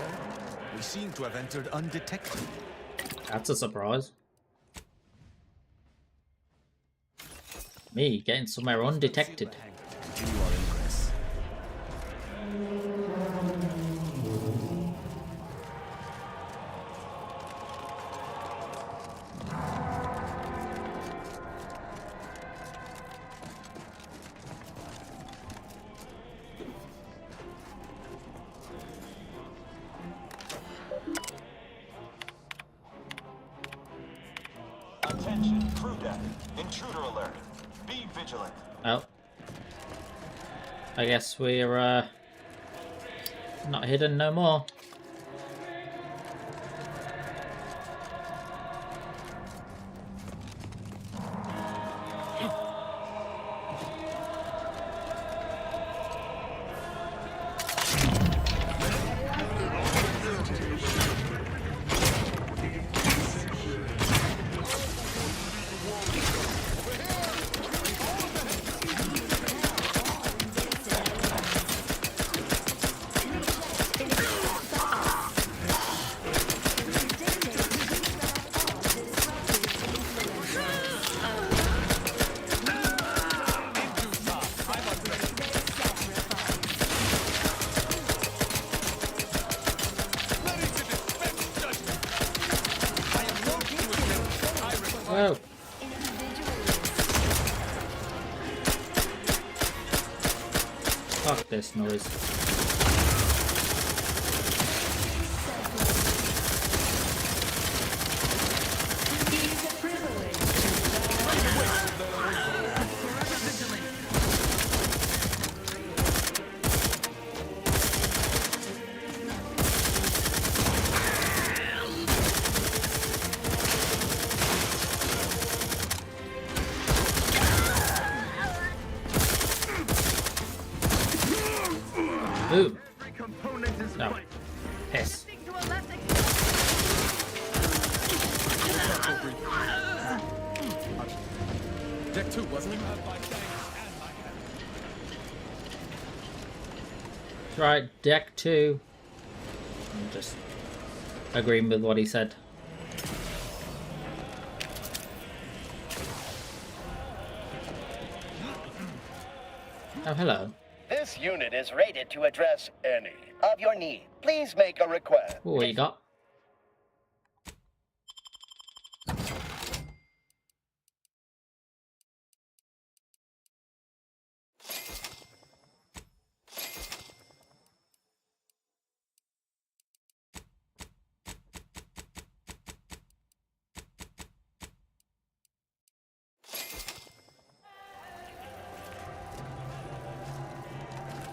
We seem to have entered undetected. That's a surprise. Me getting somewhere undetected. Continue our ingress. Attention, crew deck. Intruder alert. Be vigilant. Oh. I guess we're not hidden no more. Whoa. Fuck this noise. component is No. right. Piss. Deck 2, wasn't it? Right, deck 2. I'm just agreeing with what he said. Oh, hello. This unit is rated to address any of your needs. Please make a request. What you got?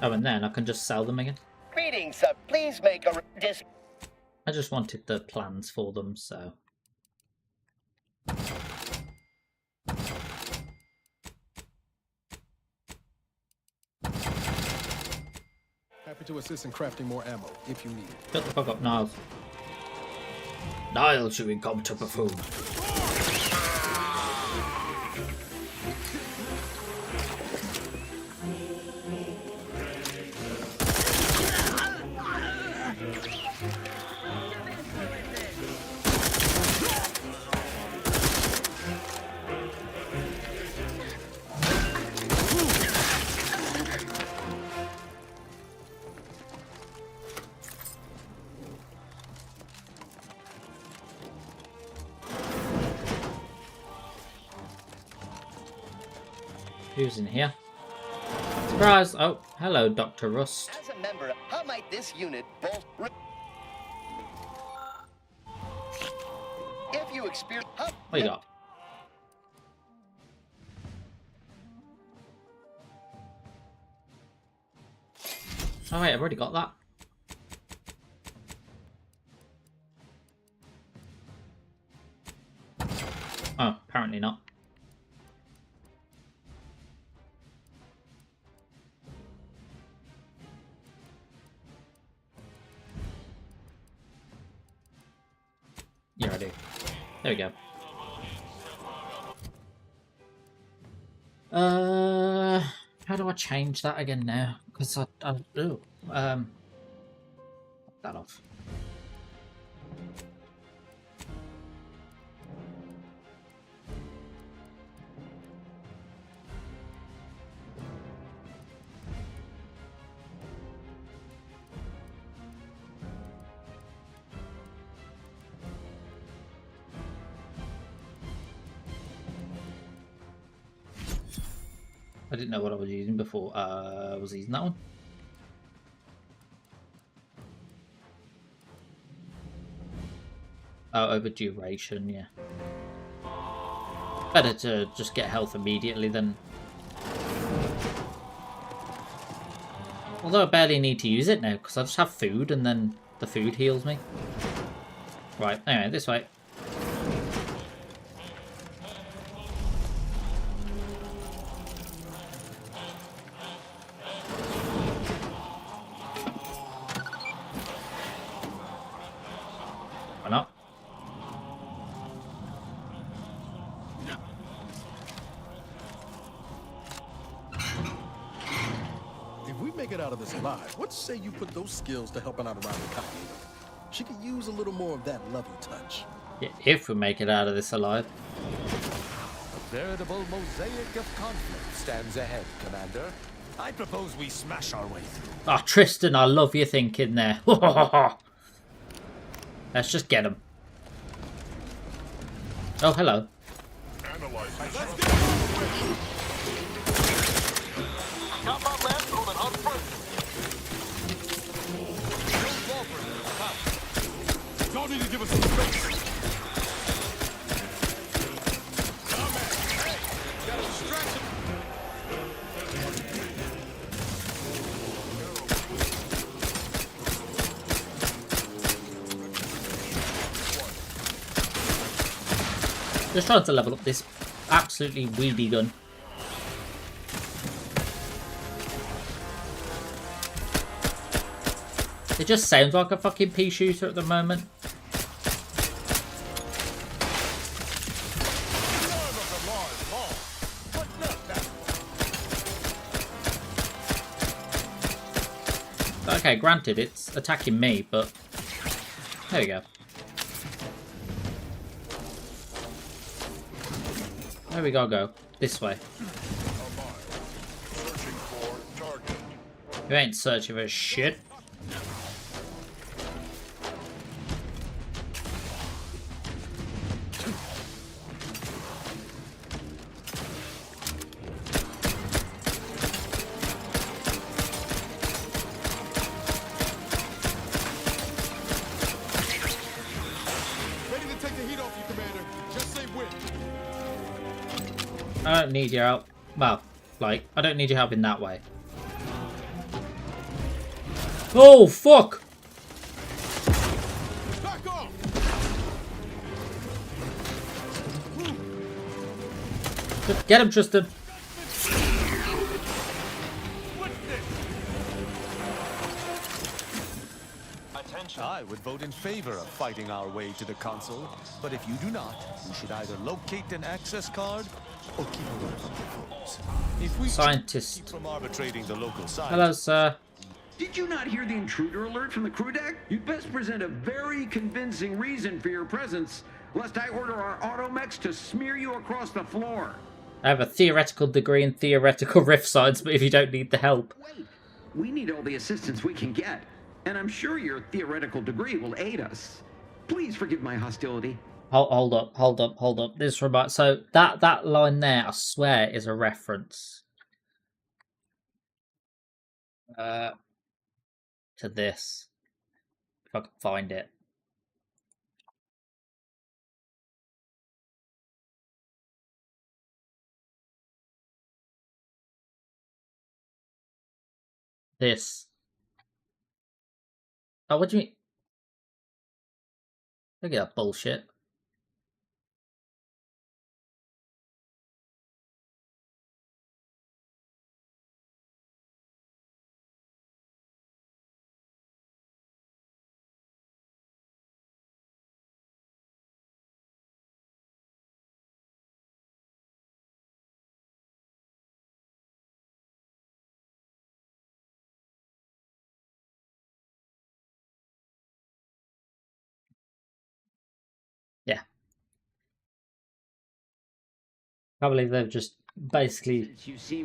Oh, and then I can just sell them again. Greetings, sir. Please make a I just wanted the plans for them, so. Happy to assist in crafting more ammo, if you need it. Shut the fuck up, Niles. Niles, you incompetent buffoon. Who's in here? Surprise! Oh, hello, Dr. Rust. As a member, how might this unit both... If you experience... What you got? Oh wait, I've already got that. Oh, apparently not. Yeah, I do. There we go. How do I change that again now? Because that off. I didn't know what I was using before. Was I using that one? Oh, over duration, yeah. Better to just get health immediately than... Although I barely need to use it now, because I just have food and then the food heals me. Right, anyway, this way. Why not? If we make it out of this alive, what say you put those skills to helping out around the company? She could use a little more of that lovey touch. Yeah, if we make it out of this alive. A veritable mosaic of conflict stands ahead, Commander. I propose we smash our way through. Oh, Tristan, I love your thinking there. Let's just get him. Oh, hello. Y'all need to give us some space. Just trying to level up this absolutely weedy gun. It just sounds like a fucking pea shooter at the moment. Okay, granted, it's attacking me, but there we go. Where we gotta go? This way. You ain't searching for shit. I don't need your help. Well, like, I don't need your help in that way. Oh, fuck! Back off! Get him, Tristan. I would vote in favor of fighting our way to the console, but if you do not, we should either locate an access card or keep away from your foes. If we Scientist. keep from arbitrating the local science. Hello, sir. Did you not hear the intruder alert from the crew deck? You'd best present a very convincing reason for your presence, lest I order our automechs to smear you across the floor. I have a theoretical degree in theoretical rift science, but if you don't need the help. Wait, we need all the assistance we can get, and I'm sure your theoretical degree will aid us. Please forgive my hostility. Hold up. This reminds. So that line there, I swear, is a reference to this. If I can find it. This. Oh, what do you mean? Look at that bullshit. Yeah. I believe they've just basically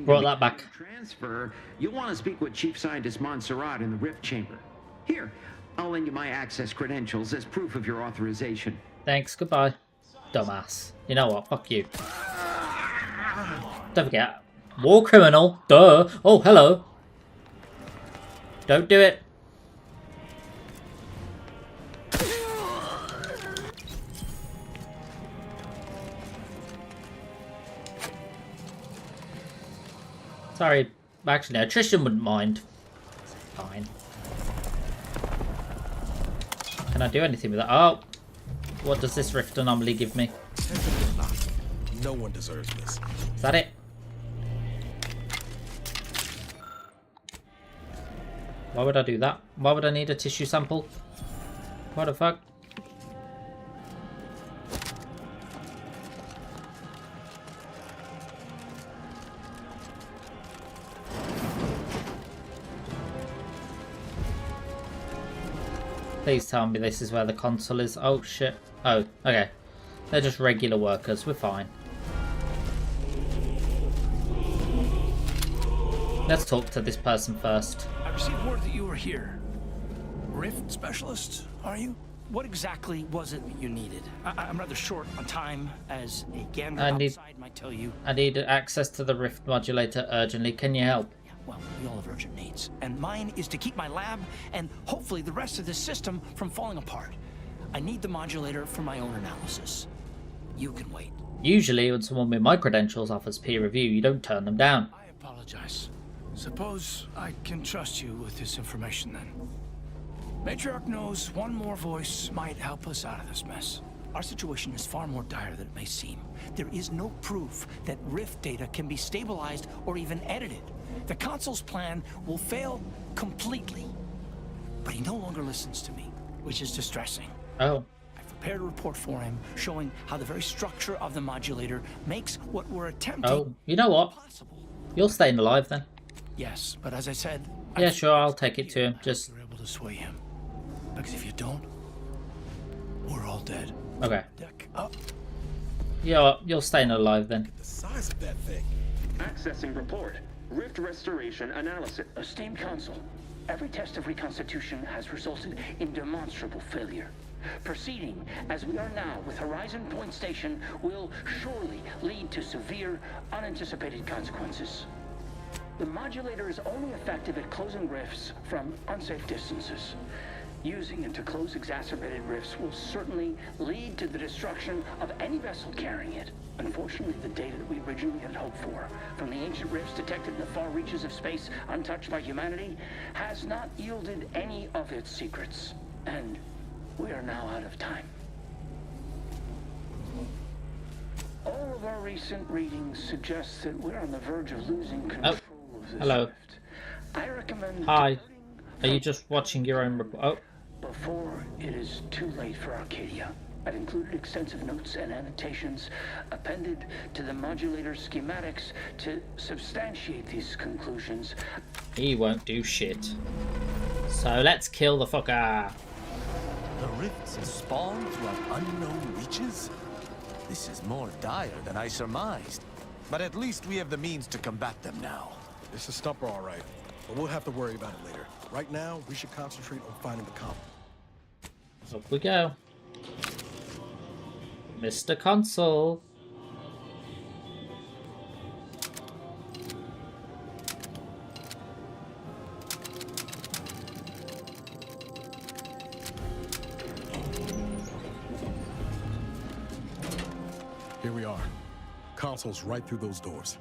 brought that back. Transfer, you'll want to speak with Chief Scientist Montserrat in the Rift Chamber. Here, I'll lend you my access credentials as proof of your authorization. Thanks, goodbye. Dumbass. You know what? Fuck you. Don't forget. War criminal. Duh. Oh, hello. Don't do it. Sorry. Actually, no. Tristan wouldn't mind. It's fine. Can I do anything with that? Oh. What does this rift anomaly give me? No one deserves this. Is that it? Why would I do that? Why would I need a tissue sample? What the fuck? Please tell me this is where the console is. Oh shit. Oh, okay. They're just regular workers. We're fine. Let's talk to this person first. I received word that you were here. Rift specialist, are you? What exactly was it that you needed? I'm rather short on time, as a gander outside might tell you. I need access to the rift modulator urgently. Can you help? Yeah, well, we all have urgent needs. And mine is to keep my lab and hopefully the rest of this system from falling apart. I need the modulator for my own analysis. You can wait. Usually when someone with my credentials offers peer review, you don't turn them down. I apologize. Suppose I can trust you with this information then. Matriarch knows one more voice might help us out of this mess. Our situation is far more dire than it may seem. There is no proof that Rift data can be stabilized or even edited. The console's plan will fail completely. but he no longer listens to me, which is distressing. Oh. I've prepared a report for him showing how the very structure of the modulator makes what we're attempting. Oh, you know what? You're staying alive then. Yes, but as I said... Yeah, sure, I'll take it to him. Just... You're able to sway him. Because if you don't, we're all dead. Okay. Deck up. Yeah, you're staying alive then. The size of that thing. Accessing report. Rift restoration analysis. Esteemed Council, every test of reconstitution has resulted in demonstrable failure. Proceeding as we are now with Horizon Point Station will surely lead to severe, unanticipated consequences. The modulator is only effective at closing rifts from unsafe distances. Using it to close exacerbated rifts will certainly lead to the destruction of any vessel carrying it. Unfortunately, the data that we originally had hoped for from the ancient rifts detected in the far reaches of space untouched by humanity has not yielded any of its secrets. And we are now out of time. All of our recent readings suggest that we're on the verge of losing control of this hello. rift. I recommend... Hi. Are you just watching your own report? Oh. Before it is too late for Arcadia, I've included extensive notes and annotations appended to the modulator schematics to substantiate these conclusions. He won't do shit. So let's kill the fucker. The rifts have spawned throughout unknown reaches? This is more dire than I surmised. But at least we have the means to combat them now. It's a stumper, all right. But we'll have to worry about it later. Right now, we should concentrate on finding the comp. Up we go. Mr. Consul. Here we are. Console's right through those doors.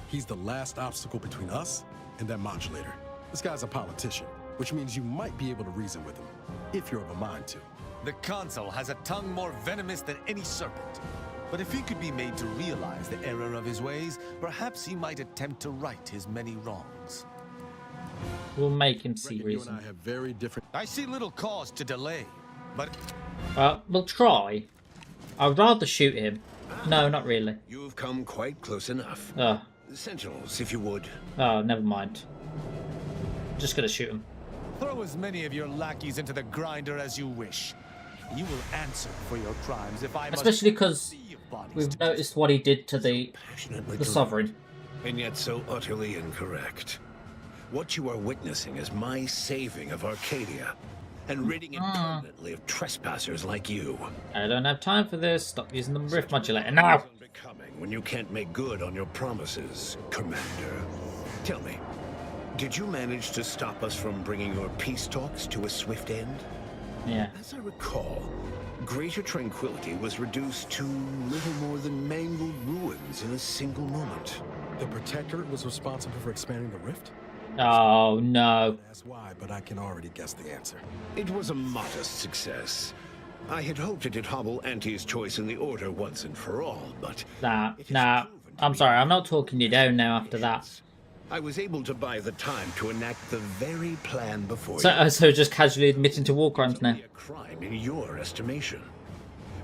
He's the last obstacle between us and that modulator. This guy's a politician, which means you might be able to reason with him, if you're of a mind to. The Consul has a tongue more venomous than any serpent. But if he could be made to realize the error of his ways, perhaps he might attempt to right his many wrongs. We'll make him see reason. You and I have very different... I see little cause to delay, but... Well, we'll try. I'd rather shoot him. No, not really. You've come quite close enough. Oh. Sentinels, if you would. Oh, never mind. Just gonna shoot him. Throw as many of your lackeys into the grinder as you wish. You will answer for your crimes if I especially because we've noticed what he did to the Sovereign. And yet so utterly incorrect. What you are witnessing is my saving of Arcadia and ridding it permanently of trespassers like you. I don't have time for this. Stop using the rift modulator now. When you can't make good on your promises, Commander. Tell me, did you manage to stop us from bringing your peace talks to a swift end? Yeah. As I recall, Greater Tranquility was reduced to little more than mangled ruins in a single moment. The Protectorate was responsible for expanding the rift? Oh, no. That's why, but I can already guess the answer. It was a modest success. I had hoped it'd hobble Auntie's choice in the Order once and for all, but... Nah. I'm sorry, I'm not talking you down now after that. I was able to buy the time to enact the very plan before you. So just casually admitting to war crimes now. A crime in your estimation.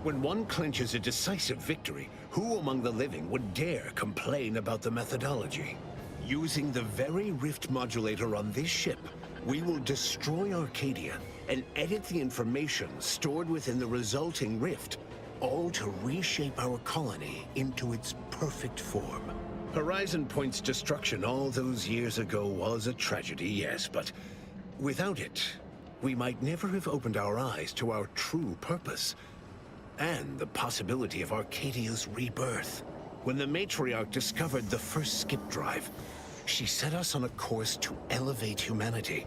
When one clinches a decisive victory, who among the living would dare complain about the methodology? Using the very rift modulator on this ship, we will destroy Arcadia and edit the information stored within the resulting rift, all to reshape our colony into its perfect form. Horizon Point's destruction all those years ago was a tragedy, yes, but without it, we might never have opened our eyes to our true purpose and the possibility of Arcadia's rebirth. When the matriarch discovered the first skip drive, she set us on a course to elevate humanity.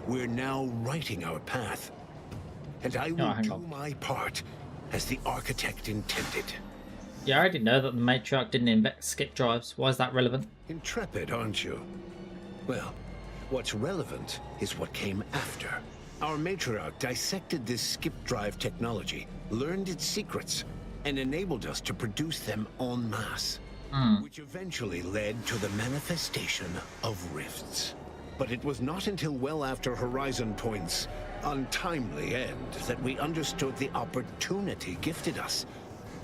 We're now writing our path, and I will do my part as the architect intended. Yeah, I already know that the matriarch didn't invent skip drives. Why is that relevant? Intrepid, aren't you? Well, what's relevant is what came after. Our matriarch dissected this skip drive technology, learned its secrets, and enabled us to produce them en masse, which eventually led to the manifestation of rifts. But it was not until well after Horizon Point's untimely end that we understood the opportunity gifted us.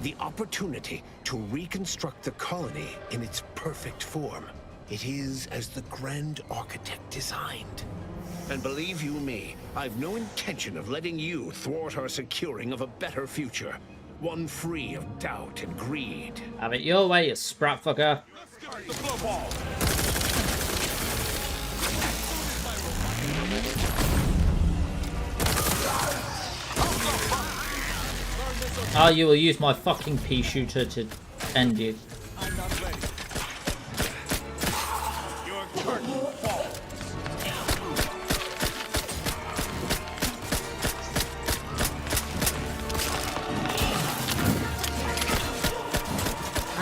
The opportunity to reconstruct the colony in its perfect form. It is as the Grand Architect designed. And believe you me, I've no intention of letting you thwart our securing of a better future. One free of doubt and greed. Have it your way, you sprat fucker. Oh, you will use my fucking pea shooter to end you. I'm not ready. Your curtain falls.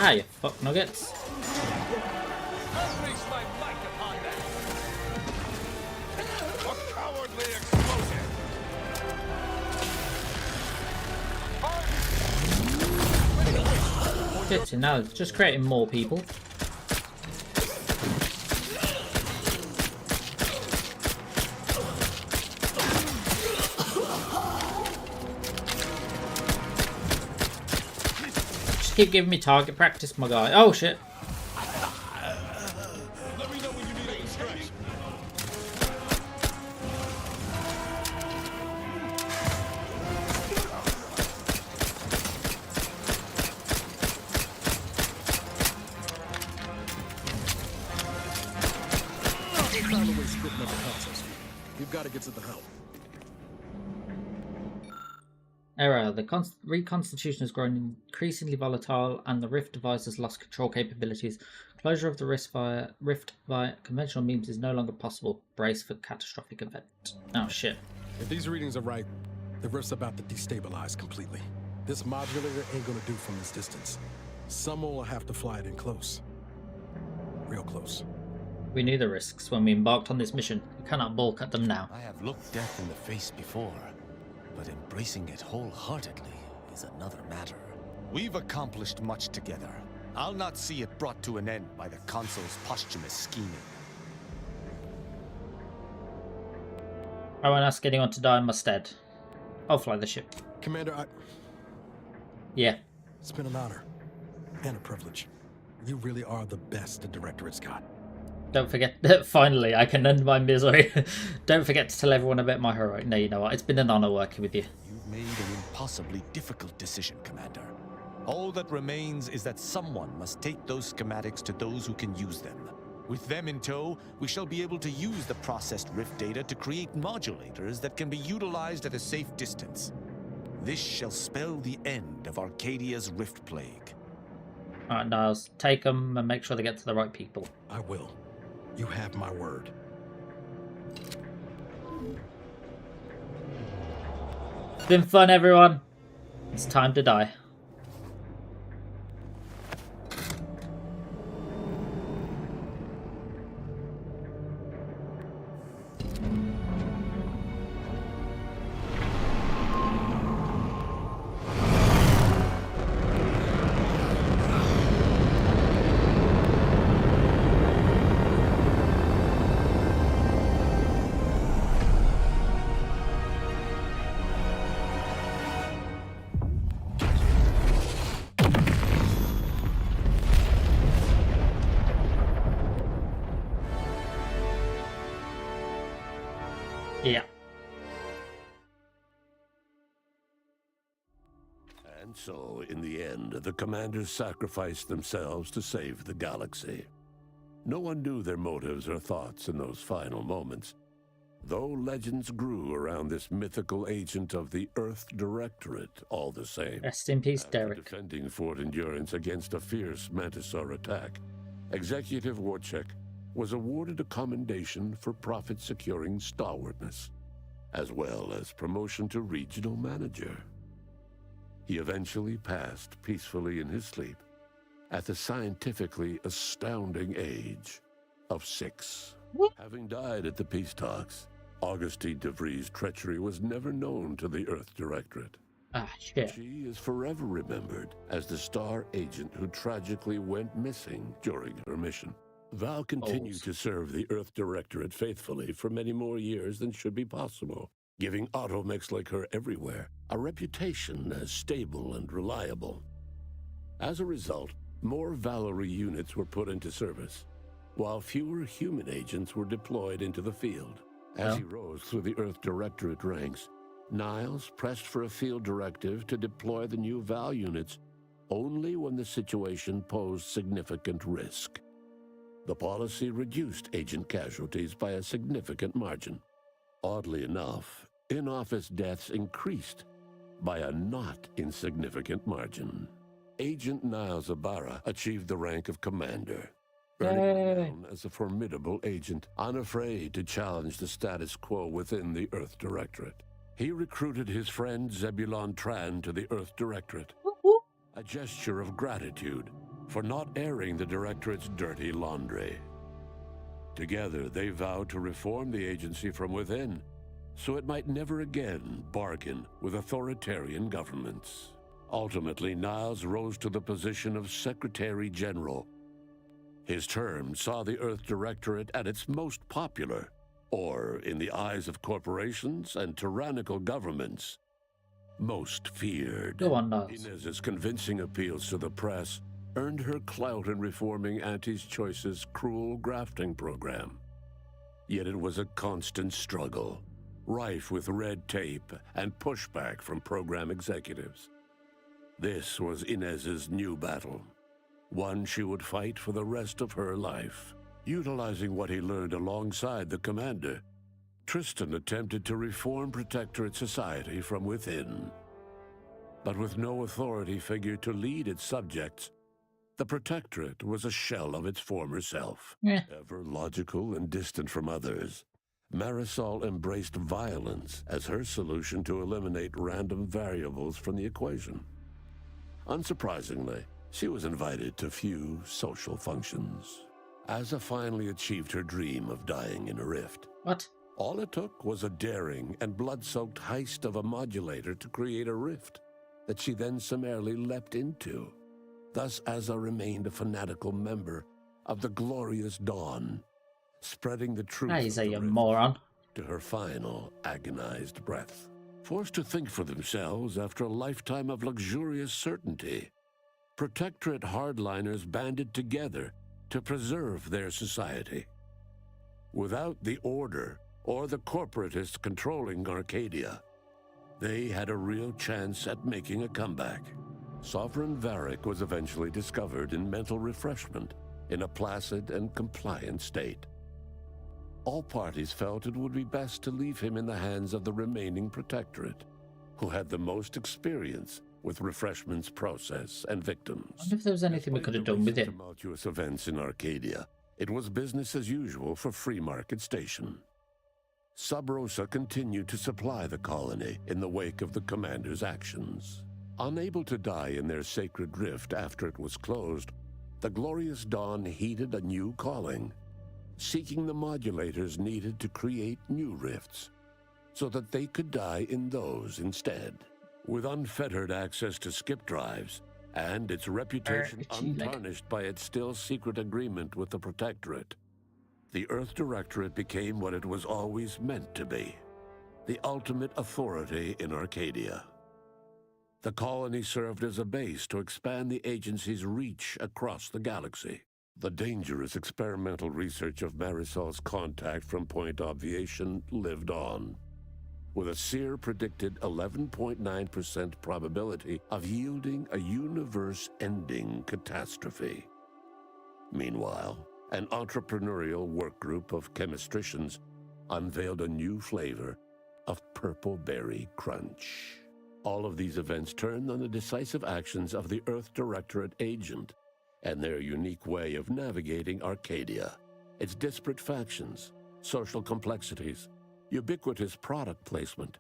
Ah, you fuck nuggets. Unleash my might upon them. A cowardly explosion. Good, now it's just creating more people. Just keep giving me target practice, my guy. Oh shit. Let me know when you need a stretch. Found a way splitting up the concepts. We've got to get to the help. Error. The reconstitution has grown increasingly volatile and the Rift device has lost control capabilities. Closure of the Rift via conventional means is no longer possible. Brace for catastrophic event. Oh shit. If these readings are right, the Rift's about to destabilize completely. This modulator ain't gonna do from this distance. Someone will have to fly it in close. Real close. We knew the risks when we embarked on this mission. We cannot balk at them now. I have looked death in the face before, but embracing it wholeheartedly is another matter. We've accomplished much together. I'll not see it brought to an end by the Consul's posthumous scheming. I won't ask anyone to die in my stead. I'll fly the ship. Commander, Yeah. It's been an honor. And a privilege. You really are the best the Directorate's got. Don't forget that finally I can end my misery. Don't forget to tell everyone about my heroic. No, you know what? It's been an honor working with you. You've made an impossibly difficult decision, Commander. All that remains is that someone must take those schematics to those who can use them. With them in tow, we shall be able to use the processed Rift data to create modulators that can be utilized at a safe distance. This shall spell the end of Arcadia's Rift Plague. Alright, Niles. Take them and make sure they get to the right people. I will. You have my word. It's been fun, everyone. It's time to die. Yeah. And so, in the end, the commanders sacrificed themselves to save the galaxy. No one knew their motives or thoughts in those final moments, though legends grew around this mythical agent of the Earth Directorate all the same. Rest in peace, Derek. Defending Fort Endurance against a fierce Mantisaur attack, Executive Warchek was awarded a commendation for profit-securing stalwartness, as well as promotion to regional manager. He eventually passed peacefully in his sleep at the scientifically astounding age of 6. Having died at the peace talks, Augustine DeVries' treachery was never known to the Earth Directorate. Ah, shit. She is forever remembered as the star agent who tragically went missing during her mission. Val continued to serve the Earth Directorate faithfully for many more years than should be possible, giving automechs like her everywhere a reputation as stable and reliable. As a result, more Valerie units were put into service, while fewer human agents were deployed into the field. As he rose through the Earth Directorate ranks, Niles pressed for a field directive to deploy the new Val units only when the situation posed significant risk. The policy reduced agent casualties by a significant margin. Oddly enough, in-office deaths increased by a not insignificant margin. Agent Niles Ibarra achieved the rank of commander, earning renown as a formidable agent, unafraid to challenge the status quo within the Earth Directorate. He recruited his friend Zebulon Tran to the Earth Directorate, a gesture of gratitude for not airing the Directorate's dirty laundry. Together, they vowed to reform the agency from within, so it might never again bargain with authoritarian governments. Ultimately, Niles rose to the position of Secretary General. His term saw the Earth Directorate at its most popular, or, in the eyes of corporations and tyrannical governments, most feared. Go on, Niles. Inez's convincing appeals to the press earned her clout in reforming Auntie's Choice's cruel grafting program. Yet it was a constant struggle, rife with red tape and pushback from program executives. This was Inez's new battle, one she would fight for the rest of her life. Utilizing what he learned alongside the commander, Tristan attempted to reform Protectorate society from within. But with no authority figure to lead its subjects, the Protectorate was a shell of its former self. Ever logical and distant from others, Marisol embraced violence as her solution to eliminate random variables from the equation. Unsurprisingly, she was invited to few social functions. Asa finally achieved her dream of dying in a rift. What? All it took was a daring and blood-soaked heist of a modulator to create a rift that she then summarily leapt into. Thus, Asa remained a fanatical member of the Glorious Dawn, spreading the truth of the rift moron. to her final agonized breath. Forced to think for themselves after a lifetime of luxurious certainty, Protectorate hardliners banded together to preserve their society. Without the Order or the corporatists controlling Arcadia, they had a real chance at making a comeback. Sovereign Varric was eventually discovered in mental refreshment in a placid and compliant state. All parties felt it would be best to leave him in the hands of the remaining Protectorate, who had the most experience with refreshment's process and victims. I wonder if there was anything we could have done with him. Tumultuous events in Arcadia, it was business as usual for Free Market Station. Sub Rosa continued to supply the colony in the wake of the commander's actions. Unable to die in their sacred rift after it was closed, the Glorious Dawn heeded a new calling, seeking the modulators needed to create new rifts, so that they could die in those instead. With unfettered access to skip drives, and its reputation untarnished by its still secret agreement with the Protectorate, the Earth Directorate became what it was always meant to be, the ultimate authority in Arcadia. The colony served as a base to expand the agency's reach across the galaxy. The dangerous experimental research of Marisol's contact from Point Obviation lived on, with a Seer predicted 11.9% probability of yielding a universe-ending catastrophe. Meanwhile, an entrepreneurial work group of chemistricians unveiled a new flavor of Purple Berry Crunch. All of these events turned on the decisive actions of the Earth Directorate agent and their unique way of navigating Arcadia, its disparate factions, social complexities, ubiquitous product placement,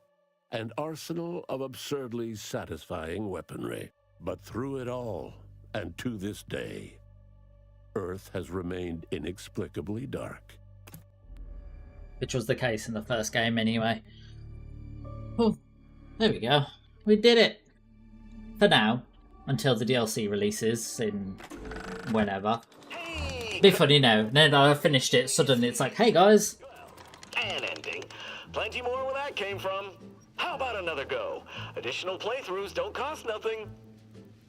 and arsenal of absurdly satisfying weaponry. But through it all, and to this day, Earth has remained inexplicably dark. Which was the case in the first game anyway. Oh, there we go. We did it! For now, until the DLC releases in whenever. Hey, Be funny now. Then I finished it, suddenly it's like, hey guys. An ending. Plenty more where that came from. How about another go? Additional playthroughs don't cost nothing.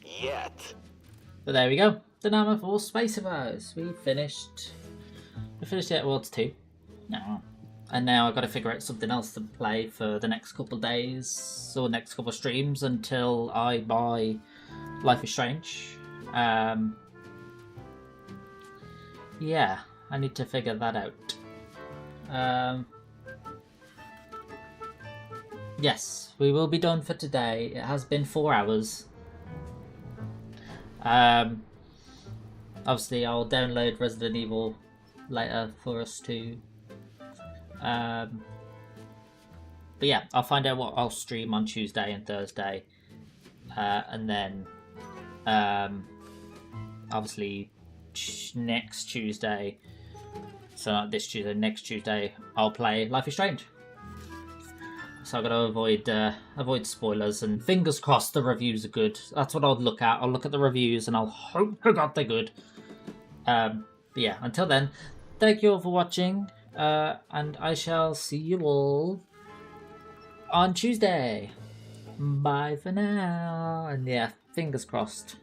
Yet. But there we go. Dynamo Force Space Survivors. We finished the Worlds 2. No. And now I've got to figure out something else to play for the next couple of days or next couple of streams until I buy Life is Strange. Yeah, I need to figure that out. Yes, we will be done for today. It has been 4 hours. Obviously, I'll download Resident Evil later for us to. But yeah, I'll find out what I'll stream on Tuesday and Thursday, and then obviously next Tuesday. So not this Tuesday, next Tuesday, I'll play Life is Strange. So I've got to avoid spoilers, and fingers crossed the reviews are good. That's what I'll look at. I'll look at the reviews and I'll hope to God they're good. But yeah, until then, thank you all for watching, and I shall see you all on Tuesday. Bye for now, and yeah, fingers crossed.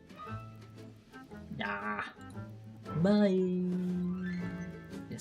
Yeah, bye.